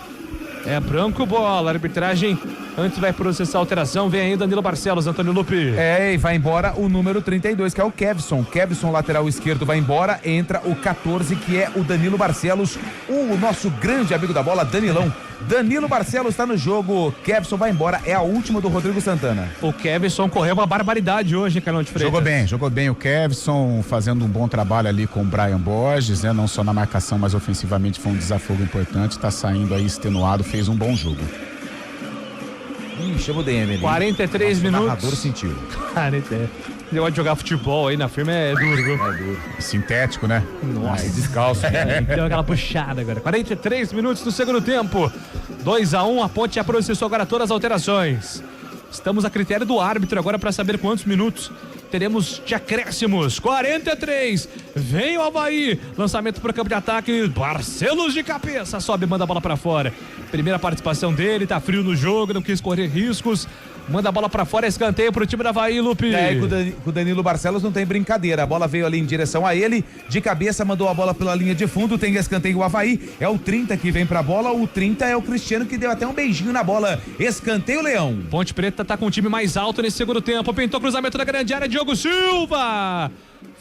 É branco bola, a arbitragem antes vai processar a alteração, vem aí Danilo Barcelos, Antônio Lupe. E vai embora o número 32, que é o Kevson. Kevson, lateral esquerdo, vai embora, entra o 14, que é o Danilo Barcelos, o nosso grande amigo da bola, Danilão. Danilo Barcelos está no jogo, Kevson vai embora, é a última do Rodrigo Santana. O Kevson correu uma barbaridade hoje, hein, Carlão de Freitas? Jogou bem o Kevson, fazendo um bom trabalho ali com o Brian Borges, né? Não só na marcação, mas ofensivamente foi um desafogo importante, tá saindo aí extenuado, fez um bom jogo. Chama o DM ali. 43 minutos. O narrador sentiu. Negócio de jogar futebol aí na firma é duro, viu? É duro. Sintético, né? Nossa. Descalço. Deu aquela puxada agora. 43 minutos do segundo tempo. 2-1, a Ponte já processou agora todas as alterações. Estamos a critério do árbitro agora para saber quantos minutos teremos de acréscimos. 43, vem o Avaí, lançamento para o campo de ataque, Barcelos de cabeça, sobe e manda a bola para fora. Primeira participação dele, tá frio no jogo, não quis correr riscos. Manda a bola pra fora, escanteio pro time da Avaí, Lupe. Com o Danilo Barcelos não tem brincadeira. A bola veio ali em direção a ele. De cabeça, mandou a bola pela linha de fundo. Tem escanteio o Avaí. É o 30 que vem pra bola. O 30 é o Cristiano que deu até um beijinho na bola. Escanteio, Leão. Ponte Preta tá com o time mais alto nesse segundo tempo. Pintou cruzamento da grande área. Diogo Silva.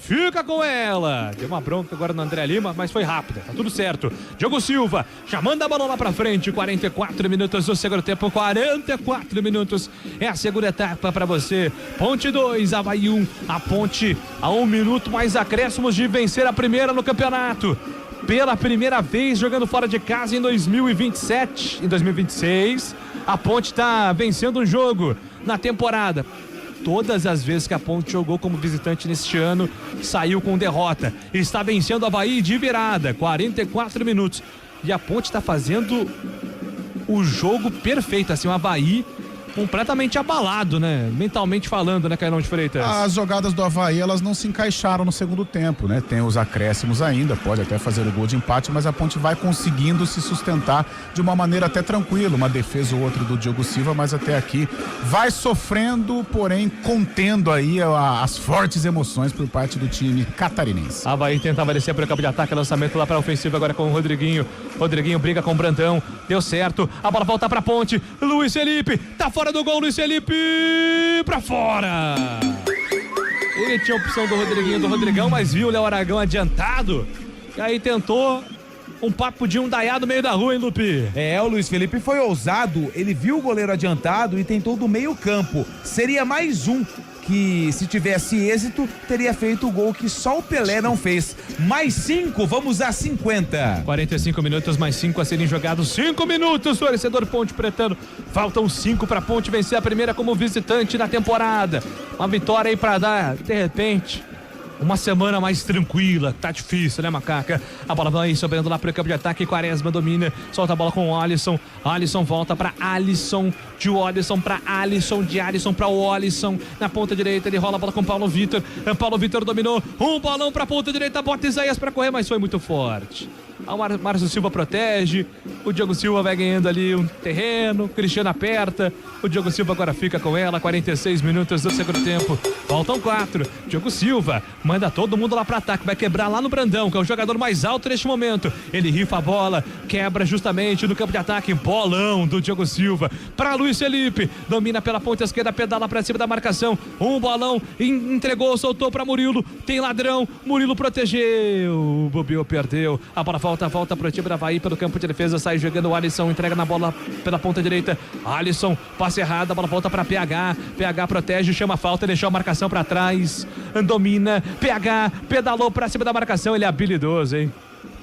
Fica com ela. Deu uma bronca agora no André Lima, mas foi rápida. Tá tudo certo. Diogo Silva já manda a bola lá pra frente. 44 minutos do segundo tempo. 44 minutos. É a segunda etapa pra você. Ponte 2, Avaí 1. A Ponte a 1 minuto mais acréscimos de vencer a primeira no campeonato. Pela primeira vez jogando fora de casa em 2027. Em 2026, a Ponte tá vencendo um jogo na temporada. Todas as vezes que a Ponte jogou como visitante neste ano, saiu com derrota. Está vencendo o Avaí de virada, 44 minutos. E a Ponte está fazendo o jogo perfeito, assim, o Avaí completamente abalado, né? Mentalmente falando, né, Carlão de Freitas? As jogadas do Avaí, elas não se encaixaram no segundo tempo, né? Tem os acréscimos ainda, pode até fazer o gol de empate, mas a Ponte vai conseguindo se sustentar de uma maneira até tranquila, uma defesa ou outra do Diogo Silva, mas até aqui vai sofrendo, porém contendo aí as fortes emoções por parte do time catarinense. Avaí tentava descer para o campo de ataque, lançamento lá para a ofensiva agora com o Rodriguinho. Rodriguinho briga com o Brandão, deu certo, a bola volta para a Ponte, Luiz Felipe, tá fora do gol, Luiz Felipe, pra fora. Ele tinha a opção do Rodriguinho, do Rodrigão, mas viu o Léo Aragão adiantado, e aí tentou um papo de um Dayá no meio da rua, hein, Lupe? O Luiz Felipe foi ousado, ele viu o goleiro adiantado e tentou do meio campo. Seria mais um que, se tivesse êxito, teria feito o gol que só o Pelé não fez. Mais 5, vamos a 50. 45 minutos, mais 5 a serem jogados. 5 minutos, torcedor Ponte Pretano. Faltam 5 pra Ponte vencer a primeira como visitante na temporada. Uma vitória aí pra dar, de repente, uma semana mais tranquila. Tá difícil, né, Macaca? A bola vai sobrando lá pro campo de ataque. Quaresma domina, solta a bola com o Alisson. Alisson volta pra Alisson. De Alisson pra Alisson. De Alisson pra o Alisson. Na ponta direita, ele rola a bola com o Paulo Vitor. Paulo Vitor dominou. Um balão pra ponta direita. Bota Isaías pra correr, mas foi muito forte. O Márcio Silva protege. O Diogo Silva vai ganhando ali um terreno. Cristiano aperta. O Diogo Silva agora fica com ela. 46 minutos do segundo tempo. Faltam 4. Diogo Silva manda todo mundo lá para ataque. Vai quebrar lá no Brandão, que é o jogador mais alto neste momento. Ele rifa a bola. Quebra justamente no campo de ataque. Bolão do Diogo Silva para Luiz Felipe. Domina pela ponta esquerda. Pedala para cima da marcação. Um bolão. Entregou, soltou para Murilo. Tem ladrão. Murilo protegeu. Bobeou, perdeu. A bola volta pro time da Avaí pelo campo de defesa, sai jogando o Alisson, entrega na bola pela ponta direita, Alisson, passe errado, a bola volta pra PH protege, chama a falta, deixou a marcação pra trás, domina, PH, pedalou pra cima da marcação, ele é habilidoso, hein?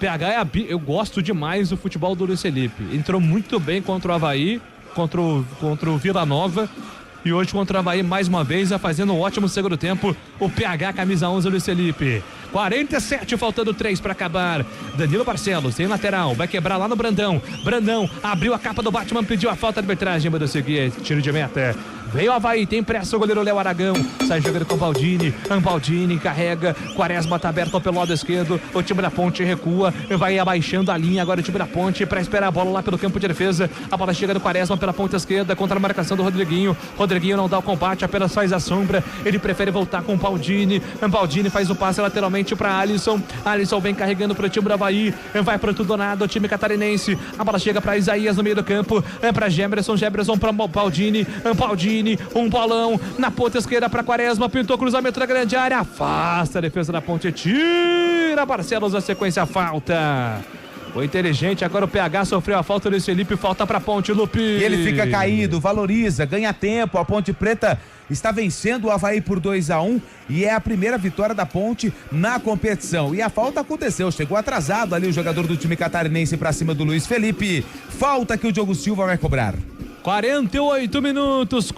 PH eu gosto demais do futebol do Luiz Felipe, entrou muito bem contra o Avaí, contra o Vila Nova, e hoje contra o Avaí mais uma vez, fazendo um ótimo segundo tempo, o PH, camisa 11, Luiz Felipe. 47, faltando 3 para acabar. Danilo Barcelos, tem lateral, vai quebrar lá no Brandão. Brandão abriu a capa do Batman, pediu a falta de arbitragem, mandou seguir, tiro de meta. Veio o Avaí, tem pressa o goleiro Léo Aragão. Sai jogando com o Baldini. Baldini carrega. Quaresma tá aberto pelo lado esquerdo. O time da Ponte recua. Vai abaixando a linha. Agora o time da Ponte para esperar a bola lá pelo campo de defesa. A bola chega do Quaresma pela ponta esquerda contra a marcação do Rodriguinho. Rodriguinho não dá o combate, apenas faz a sombra. Ele prefere voltar com o Baldini. Baldini faz o passe lateralmente para Alisson. Alisson vem carregando para o time do Avaí. Vai para o Tudonado, o time catarinense. A bola chega para Isaías no meio do campo. Para Gemerson para Baldini. Baldini, um bolão na ponta esquerda para Quaresma. Pintou cruzamento da grande área. Afasta a defesa da Ponte. Tira Barcelos a sequência, a falta. Foi inteligente, agora o PH sofreu a falta desse Felipe, falta pra Ponte, Lupe. E ele fica caído, valoriza, ganha tempo. A Ponte Preta está vencendo o Avaí por 2-1 e é a primeira vitória da Ponte na competição. E a falta aconteceu, chegou atrasado ali o jogador do time catarinense pra cima do Luiz Felipe. Falta que o Diogo Silva vai cobrar. 48 minutos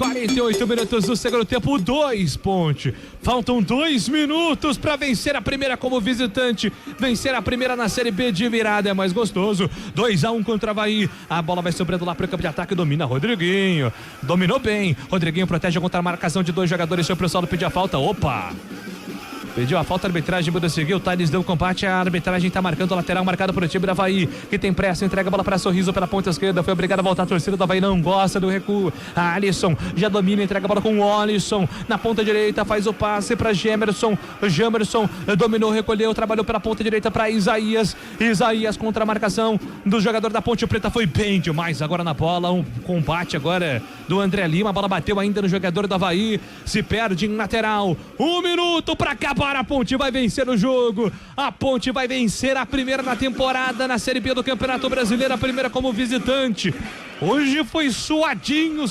do segundo tempo, 2 Ponte. Faltam 2 minutos para vencer a primeira como visitante. Vencer a primeira na Série B de virada é mais gostoso. 2-1 contra o Avaí. A bola vai sobrando lá para o campo de ataque, domina Rodriguinho. Dominou bem. Rodriguinho protege contra a marcação de 2 jogadores. Seu pessoal pediu a falta. Opa! Pediu a falta, a arbitragem muda, seguiu, o Thales deu combate, a arbitragem tá marcando o lateral, marcado por o time do Avaí, que tem pressa, entrega a bola para Sorriso pela ponta esquerda, foi obrigado a voltar, a torcida do Avaí não gosta do recuo. A Alisson já domina, entrega a bola com o Alisson, na ponta direita faz o passe para Gemerson, Gemerson dominou, recolheu, trabalhou pela ponta direita para Isaías contra a marcação do jogador da Ponte Preta, foi bem demais agora na bola, um combate agora do André Lima, a bola bateu ainda no jogador do Avaí, se perde em lateral, 1 minuto para acabar. A Ponte vai vencer o jogo. A Ponte vai vencer a primeira na temporada na Série B do Campeonato Brasileiro, a primeira como visitante. Hoje foi suadinho.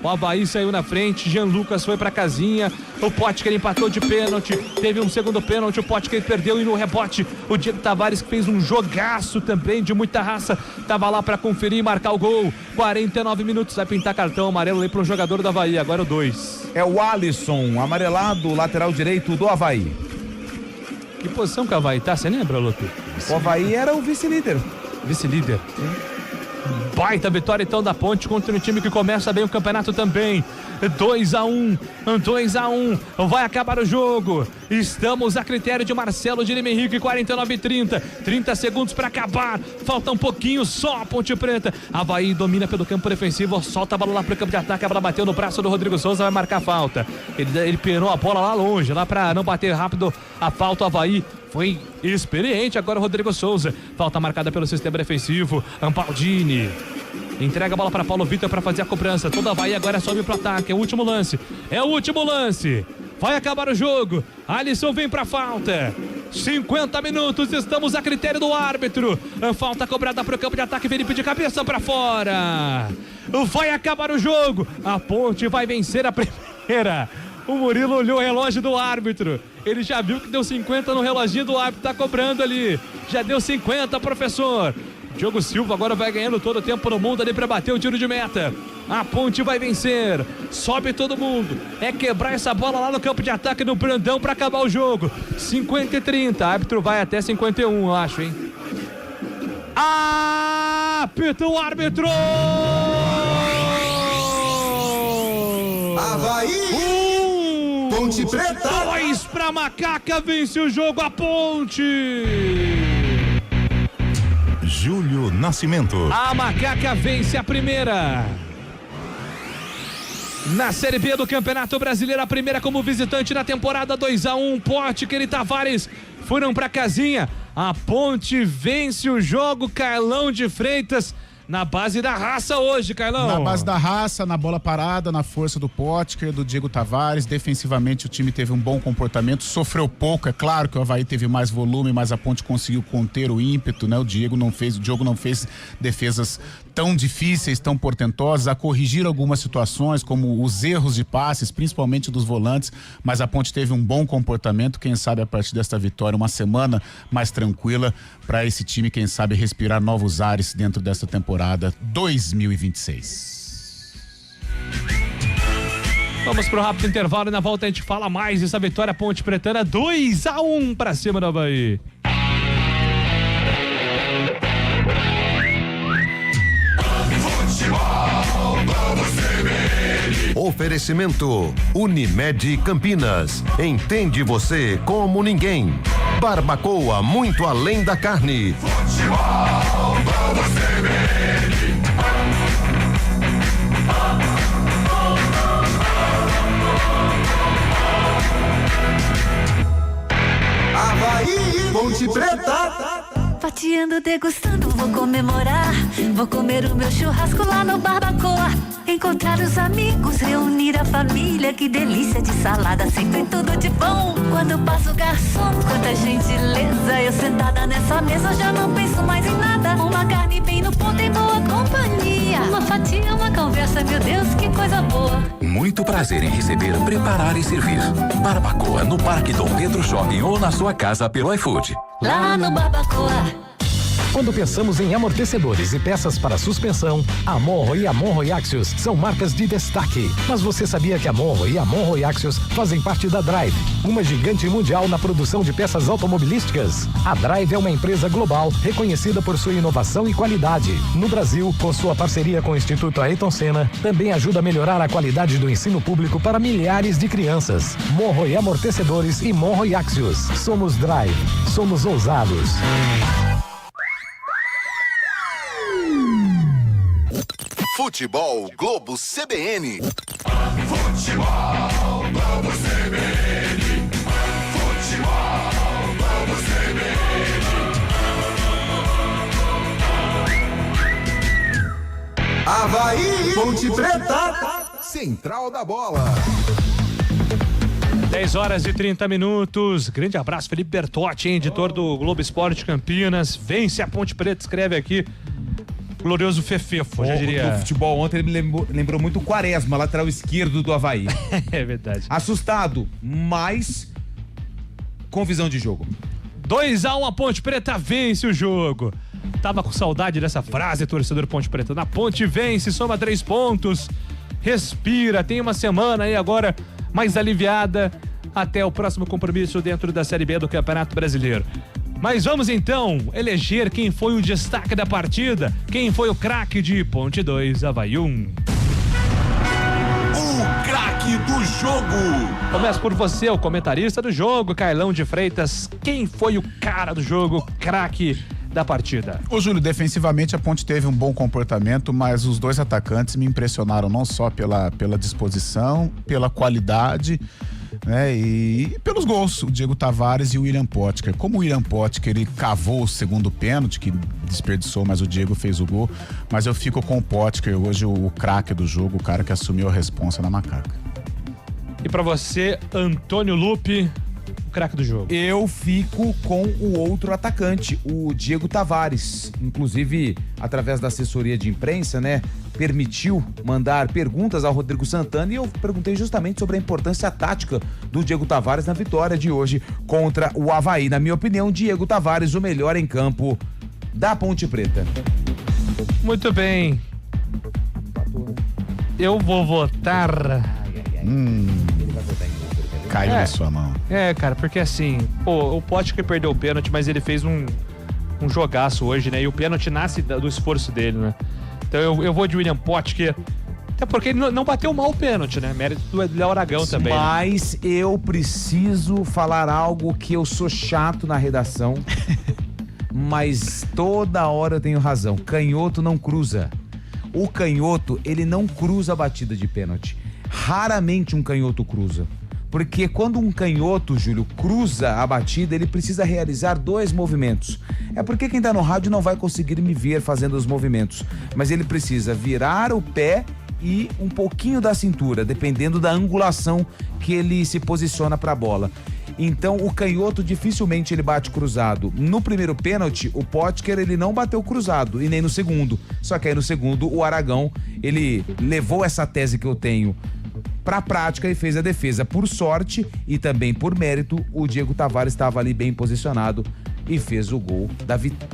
O Avaí saiu na frente, Jean Lucas foi pra casinha, o Potker empatou de pênalti, teve um segundo pênalti, o Potker perdeu e no rebote o Diego Tavares, que fez um jogaço também de muita raça, tava lá pra conferir e marcar o gol. 49 minutos, vai pintar cartão amarelo aí pro jogador do Avaí, agora o 2. É o Alisson, amarelado, lateral direito do Avaí. Que posição que o Avaí tá, você lembra, Lupe? O Avaí era o vice-líder. Vice-líder? Sim. Baita vitória então da Ponte contra um time que começa bem o campeonato também. 2-1, vai acabar o jogo. Estamos a critério de Marcelo de Lima Henrique, 49-30, 30 segundos para acabar, falta um pouquinho só a Ponte Preta. Avaí domina pelo campo defensivo, solta a bola lá pro campo de ataque, a bola bateu no braço do Rodrigo Souza, vai marcar a falta. Ele pirou a bola lá longe, lá para não bater rápido a falta. O Avaí foi experiente, agora o Rodrigo Souza, falta marcada pelo sistema defensivo. Baldini entrega a bola para Paulo Vitor para fazer a cobrança. Toda Avaí agora sobe pro ataque. É o último lance. Vai acabar o jogo. Alisson vem pra falta. 50 minutos, estamos a critério do árbitro. Falta cobrada pro campo de ataque. Felipe de cabeça para fora. Vai acabar o jogo. A Ponte vai vencer a primeira. O Murilo olhou o relógio do árbitro. Ele já viu que deu 50 no reloginho do árbitro. Tá cobrando ali. Já deu 50, professor. Diogo Silva agora vai ganhando todo o tempo no mundo ali para bater o tiro de meta. A Ponte vai vencer. Sobe todo mundo. É quebrar essa bola lá no campo de ataque no Brandão para acabar o jogo. 50-30. Árbitro vai até 51, eu acho, hein? Apita o árbitro! Avaí! Ponte Preta! 2 para Macaca, vence o jogo a Ponte! Júlio Nascimento. A Macaca vence a primeira. Na Série B do Campeonato Brasileiro, a primeira como visitante na temporada. 2-1, Potker e Tavares foram pra casinha. A Ponte vence o jogo, Carlão de Freitas. Na base da raça hoje, Carlão. Na base da raça, na bola parada, na força do Potker, do Diego Tavares. Defensivamente o time teve um bom comportamento, sofreu pouco, é claro que o Avaí teve mais volume, mas a Ponte conseguiu conter o ímpeto, né? O Diogo não fez defesas tão difíceis, tão portentosas, a corrigir algumas situações, como os erros de passes, principalmente dos volantes, mas a Ponte teve um bom comportamento. Quem sabe a partir desta vitória, uma semana mais tranquila para esse time, quem sabe respirar novos ares dentro dessa temporada 2026. Vamos pro rápido intervalo e na volta a gente fala mais dessa vitória Ponte Pretana, 2-1 para cima do Avaí. Futebol, vamos CBN. Oferecimento Unimed Campinas. Entende você como ninguém. Barbacoa, muito além da carne. Futebol, vamos CBN. Havaí, Ponte Preta. Fatiando, degustando, vou comemorar. Vou comer o meu churrasco lá no Barbacoa. Encontrar os amigos, reunir a família. Que delícia de salada, sempre tudo de bom. Quando passo o garçom, quanta gentileza. Eu sentada nessa mesa já não penso mais em nada. Uma carne bem no ponto em boa companhia. Uma fatia, uma conversa, meu Deus, que coisa boa. Muito prazer em receber, preparar e servir. Barbacoa no Parque Dom Pedro Shopping ou na sua casa pelo iFood. Lá no Barbacoa. Quando pensamos em amortecedores e peças para suspensão, a Monro e a Monro Axios são marcas de destaque. Mas você sabia que a Monro e a Monro Axios fazem parte da Drive, uma gigante mundial na produção de peças automobilísticas? A Drive é uma empresa global reconhecida por sua inovação e qualidade. No Brasil, com sua parceria com o Instituto Ayrton Senna, também ajuda a melhorar a qualidade do ensino público para milhares de crianças. Monro e Amortecedores e Monro e Axios. Somos Drive. Somos ousados. Futebol Globo CBN. Futebol, vamos CBN. Futebol, vamos CBN. Havaí, Ponte Preta. Central da Bola. 10h30. Grande abraço, Felipe Bertotti, hein, editor do Globo Esporte Campinas. Vence a Ponte Preta, escreve aqui. Glorioso Fefefo, já diria. O futebol ontem ele me lembrou muito o Quaresma, lateral esquerdo do Havaí. É verdade. Assustado, mas com visão de jogo. 2-1, a Ponte Preta vence o jogo. Tava com saudade dessa frase, torcedor Ponte Preta. Na Ponte vence, soma 3 pontos. Respira, tem uma semana aí agora mais aliviada até o próximo compromisso dentro da Série B do Campeonato Brasileiro. Mas vamos então eleger quem foi o destaque da partida, quem foi o craque de Ponte 2, Havaí 1. O craque do jogo. Começa por você, o comentarista do jogo, Carlão de Freitas. Quem foi o cara do jogo, craque da partida? Ô Júlio, defensivamente a Ponte teve um bom comportamento, mas os dois atacantes me impressionaram não só pela disposição, pela qualidade, né, e pelos gols, o Diego Tavares e o William Potker. Como o William Potker, ele cavou o segundo pênalti, que desperdiçou, mas o Diego fez o gol, mas eu fico com o Potker hoje, o craque do jogo, o cara que assumiu a responsa na macaca. E pra você, Antônio Lupe, o craque do jogo. Eu fico com o outro atacante, o Diego Tavares. Inclusive, através da assessoria de imprensa, né, permitiu mandar perguntas ao Rodrigo Santana e eu perguntei justamente sobre a importância tática do Diego Tavares na vitória de hoje contra o Havaí. Na minha opinião, Diego Tavares, o melhor em campo da Ponte Preta. Muito bem. Eu vou votar... Caiu na sua mão. É, cara, porque assim, pô, o Potker perdeu o pênalti, mas ele fez um jogaço hoje, né? E o pênalti nasce do esforço dele, né? Então eu vou de William Potker, até porque ele não bateu mal o pênalti, né? Mérito do Léo Aragão também. Mas eu preciso falar algo que eu sou chato na redação, mas toda hora eu tenho razão. Canhoto não cruza. O canhoto, ele não cruza a batida de pênalti. Raramente um canhoto cruza. Porque quando um canhoto, Júlio, cruza a batida, ele precisa realizar 2 movimentos. É porque quem tá no rádio não vai conseguir me ver fazendo os movimentos. Mas ele precisa virar o pé e um pouquinho da cintura, dependendo da angulação que ele se posiciona para a bola. Então o canhoto dificilmente ele bate cruzado. No primeiro pênalti, o Potker ele não bateu cruzado e nem no segundo. Só que aí no segundo o Aragão ele levou essa tese que eu tenho para a prática e fez a defesa. Por sorte e também por mérito, o Diego Tavares estava ali bem posicionado e fez o gol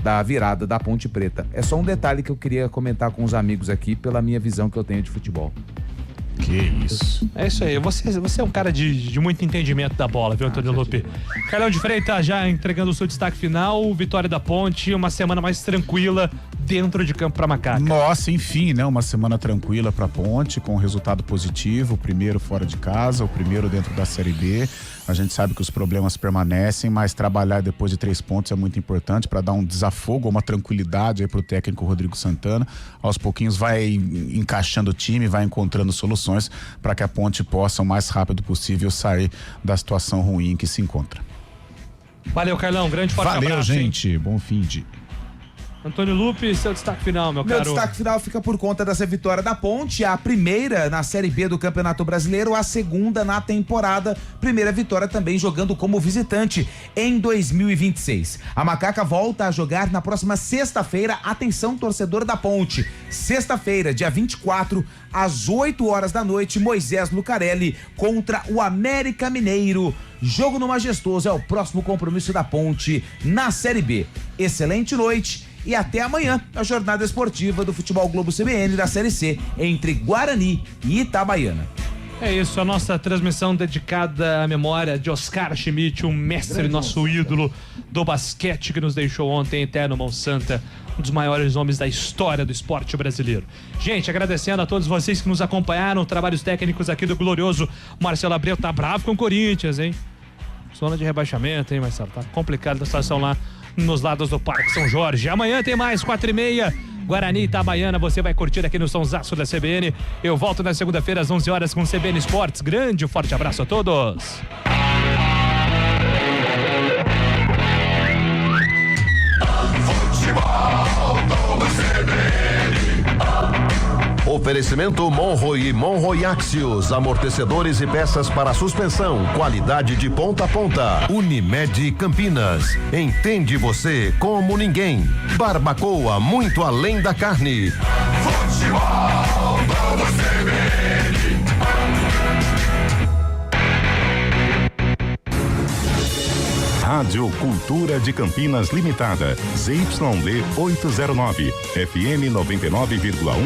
da virada da Ponte Preta. É só um detalhe que eu queria comentar com os amigos aqui pela minha visão que eu tenho de futebol. Que isso. É isso aí. Você é um cara de muito entendimento da bola, viu, Antônio Lupe? Carlão de Freitas já entregando o seu destaque final. Vitória da Ponte, uma semana mais tranquila dentro de campo para Macaca. Nossa, enfim, né? Uma semana tranquila para Ponte, com resultado positivo, o primeiro fora de casa, o primeiro dentro da Série B. A gente sabe que os problemas permanecem, mas trabalhar depois de 3 pontos é muito importante para dar um desafogo, uma tranquilidade aí pro técnico Rodrigo Santana. Aos pouquinhos vai encaixando o time, vai encontrando soluções para que a Ponte possa o mais rápido possível sair da situação ruim em que se encontra. Valeu, Carlão, grande forte abraço. Valeu, gente, hein? Bom fim de... Antônio Lupe, seu destaque final, meu caro. Meu destaque final fica por conta dessa vitória da Ponte, a primeira na Série B do Campeonato Brasileiro, a segunda na temporada, primeira vitória também jogando como visitante em 2026. A Macaca volta a jogar na próxima sexta-feira, atenção torcedor da Ponte, sexta-feira, dia 24, às 8 horas da noite, Moisés Lucarelli contra o América Mineiro. Jogo no Majestoso é o próximo compromisso da Ponte na Série B. Excelente noite. E até amanhã, a jornada esportiva do Futebol Globo CBN da Série C, entre Guarani e Itabaiana. É isso, a nossa transmissão dedicada à memória de Oscar Schmidt, um mestre, nosso ídolo do basquete que nos deixou ontem, eterno mão santa, um dos maiores nomes da história do esporte brasileiro. Gente, agradecendo a todos vocês que nos acompanharam, trabalhos técnicos aqui do glorioso Marcelo Abreu. Tá bravo com o Corinthians, hein? Zona de rebaixamento, hein, Marcelo? Tá complicada a situação lá nos lados do Parque São Jorge. Amanhã tem mais, 4h30, Guarani e Itabaiana, você vai curtir aqui no Sonsaço da CBN. Eu volto na segunda-feira às 11 horas com CBN Esportes. Grande e forte abraço a todos. Oferecimento Monroe e Monroe Axios, amortecedores e peças para suspensão, qualidade de ponta a ponta. Unimed Campinas, entende você como ninguém. Barbacoa, muito além da carne. Futebol, vamos CBN. Rádio Cultura de Campinas Limitada, ZYD 809, FM 99,1.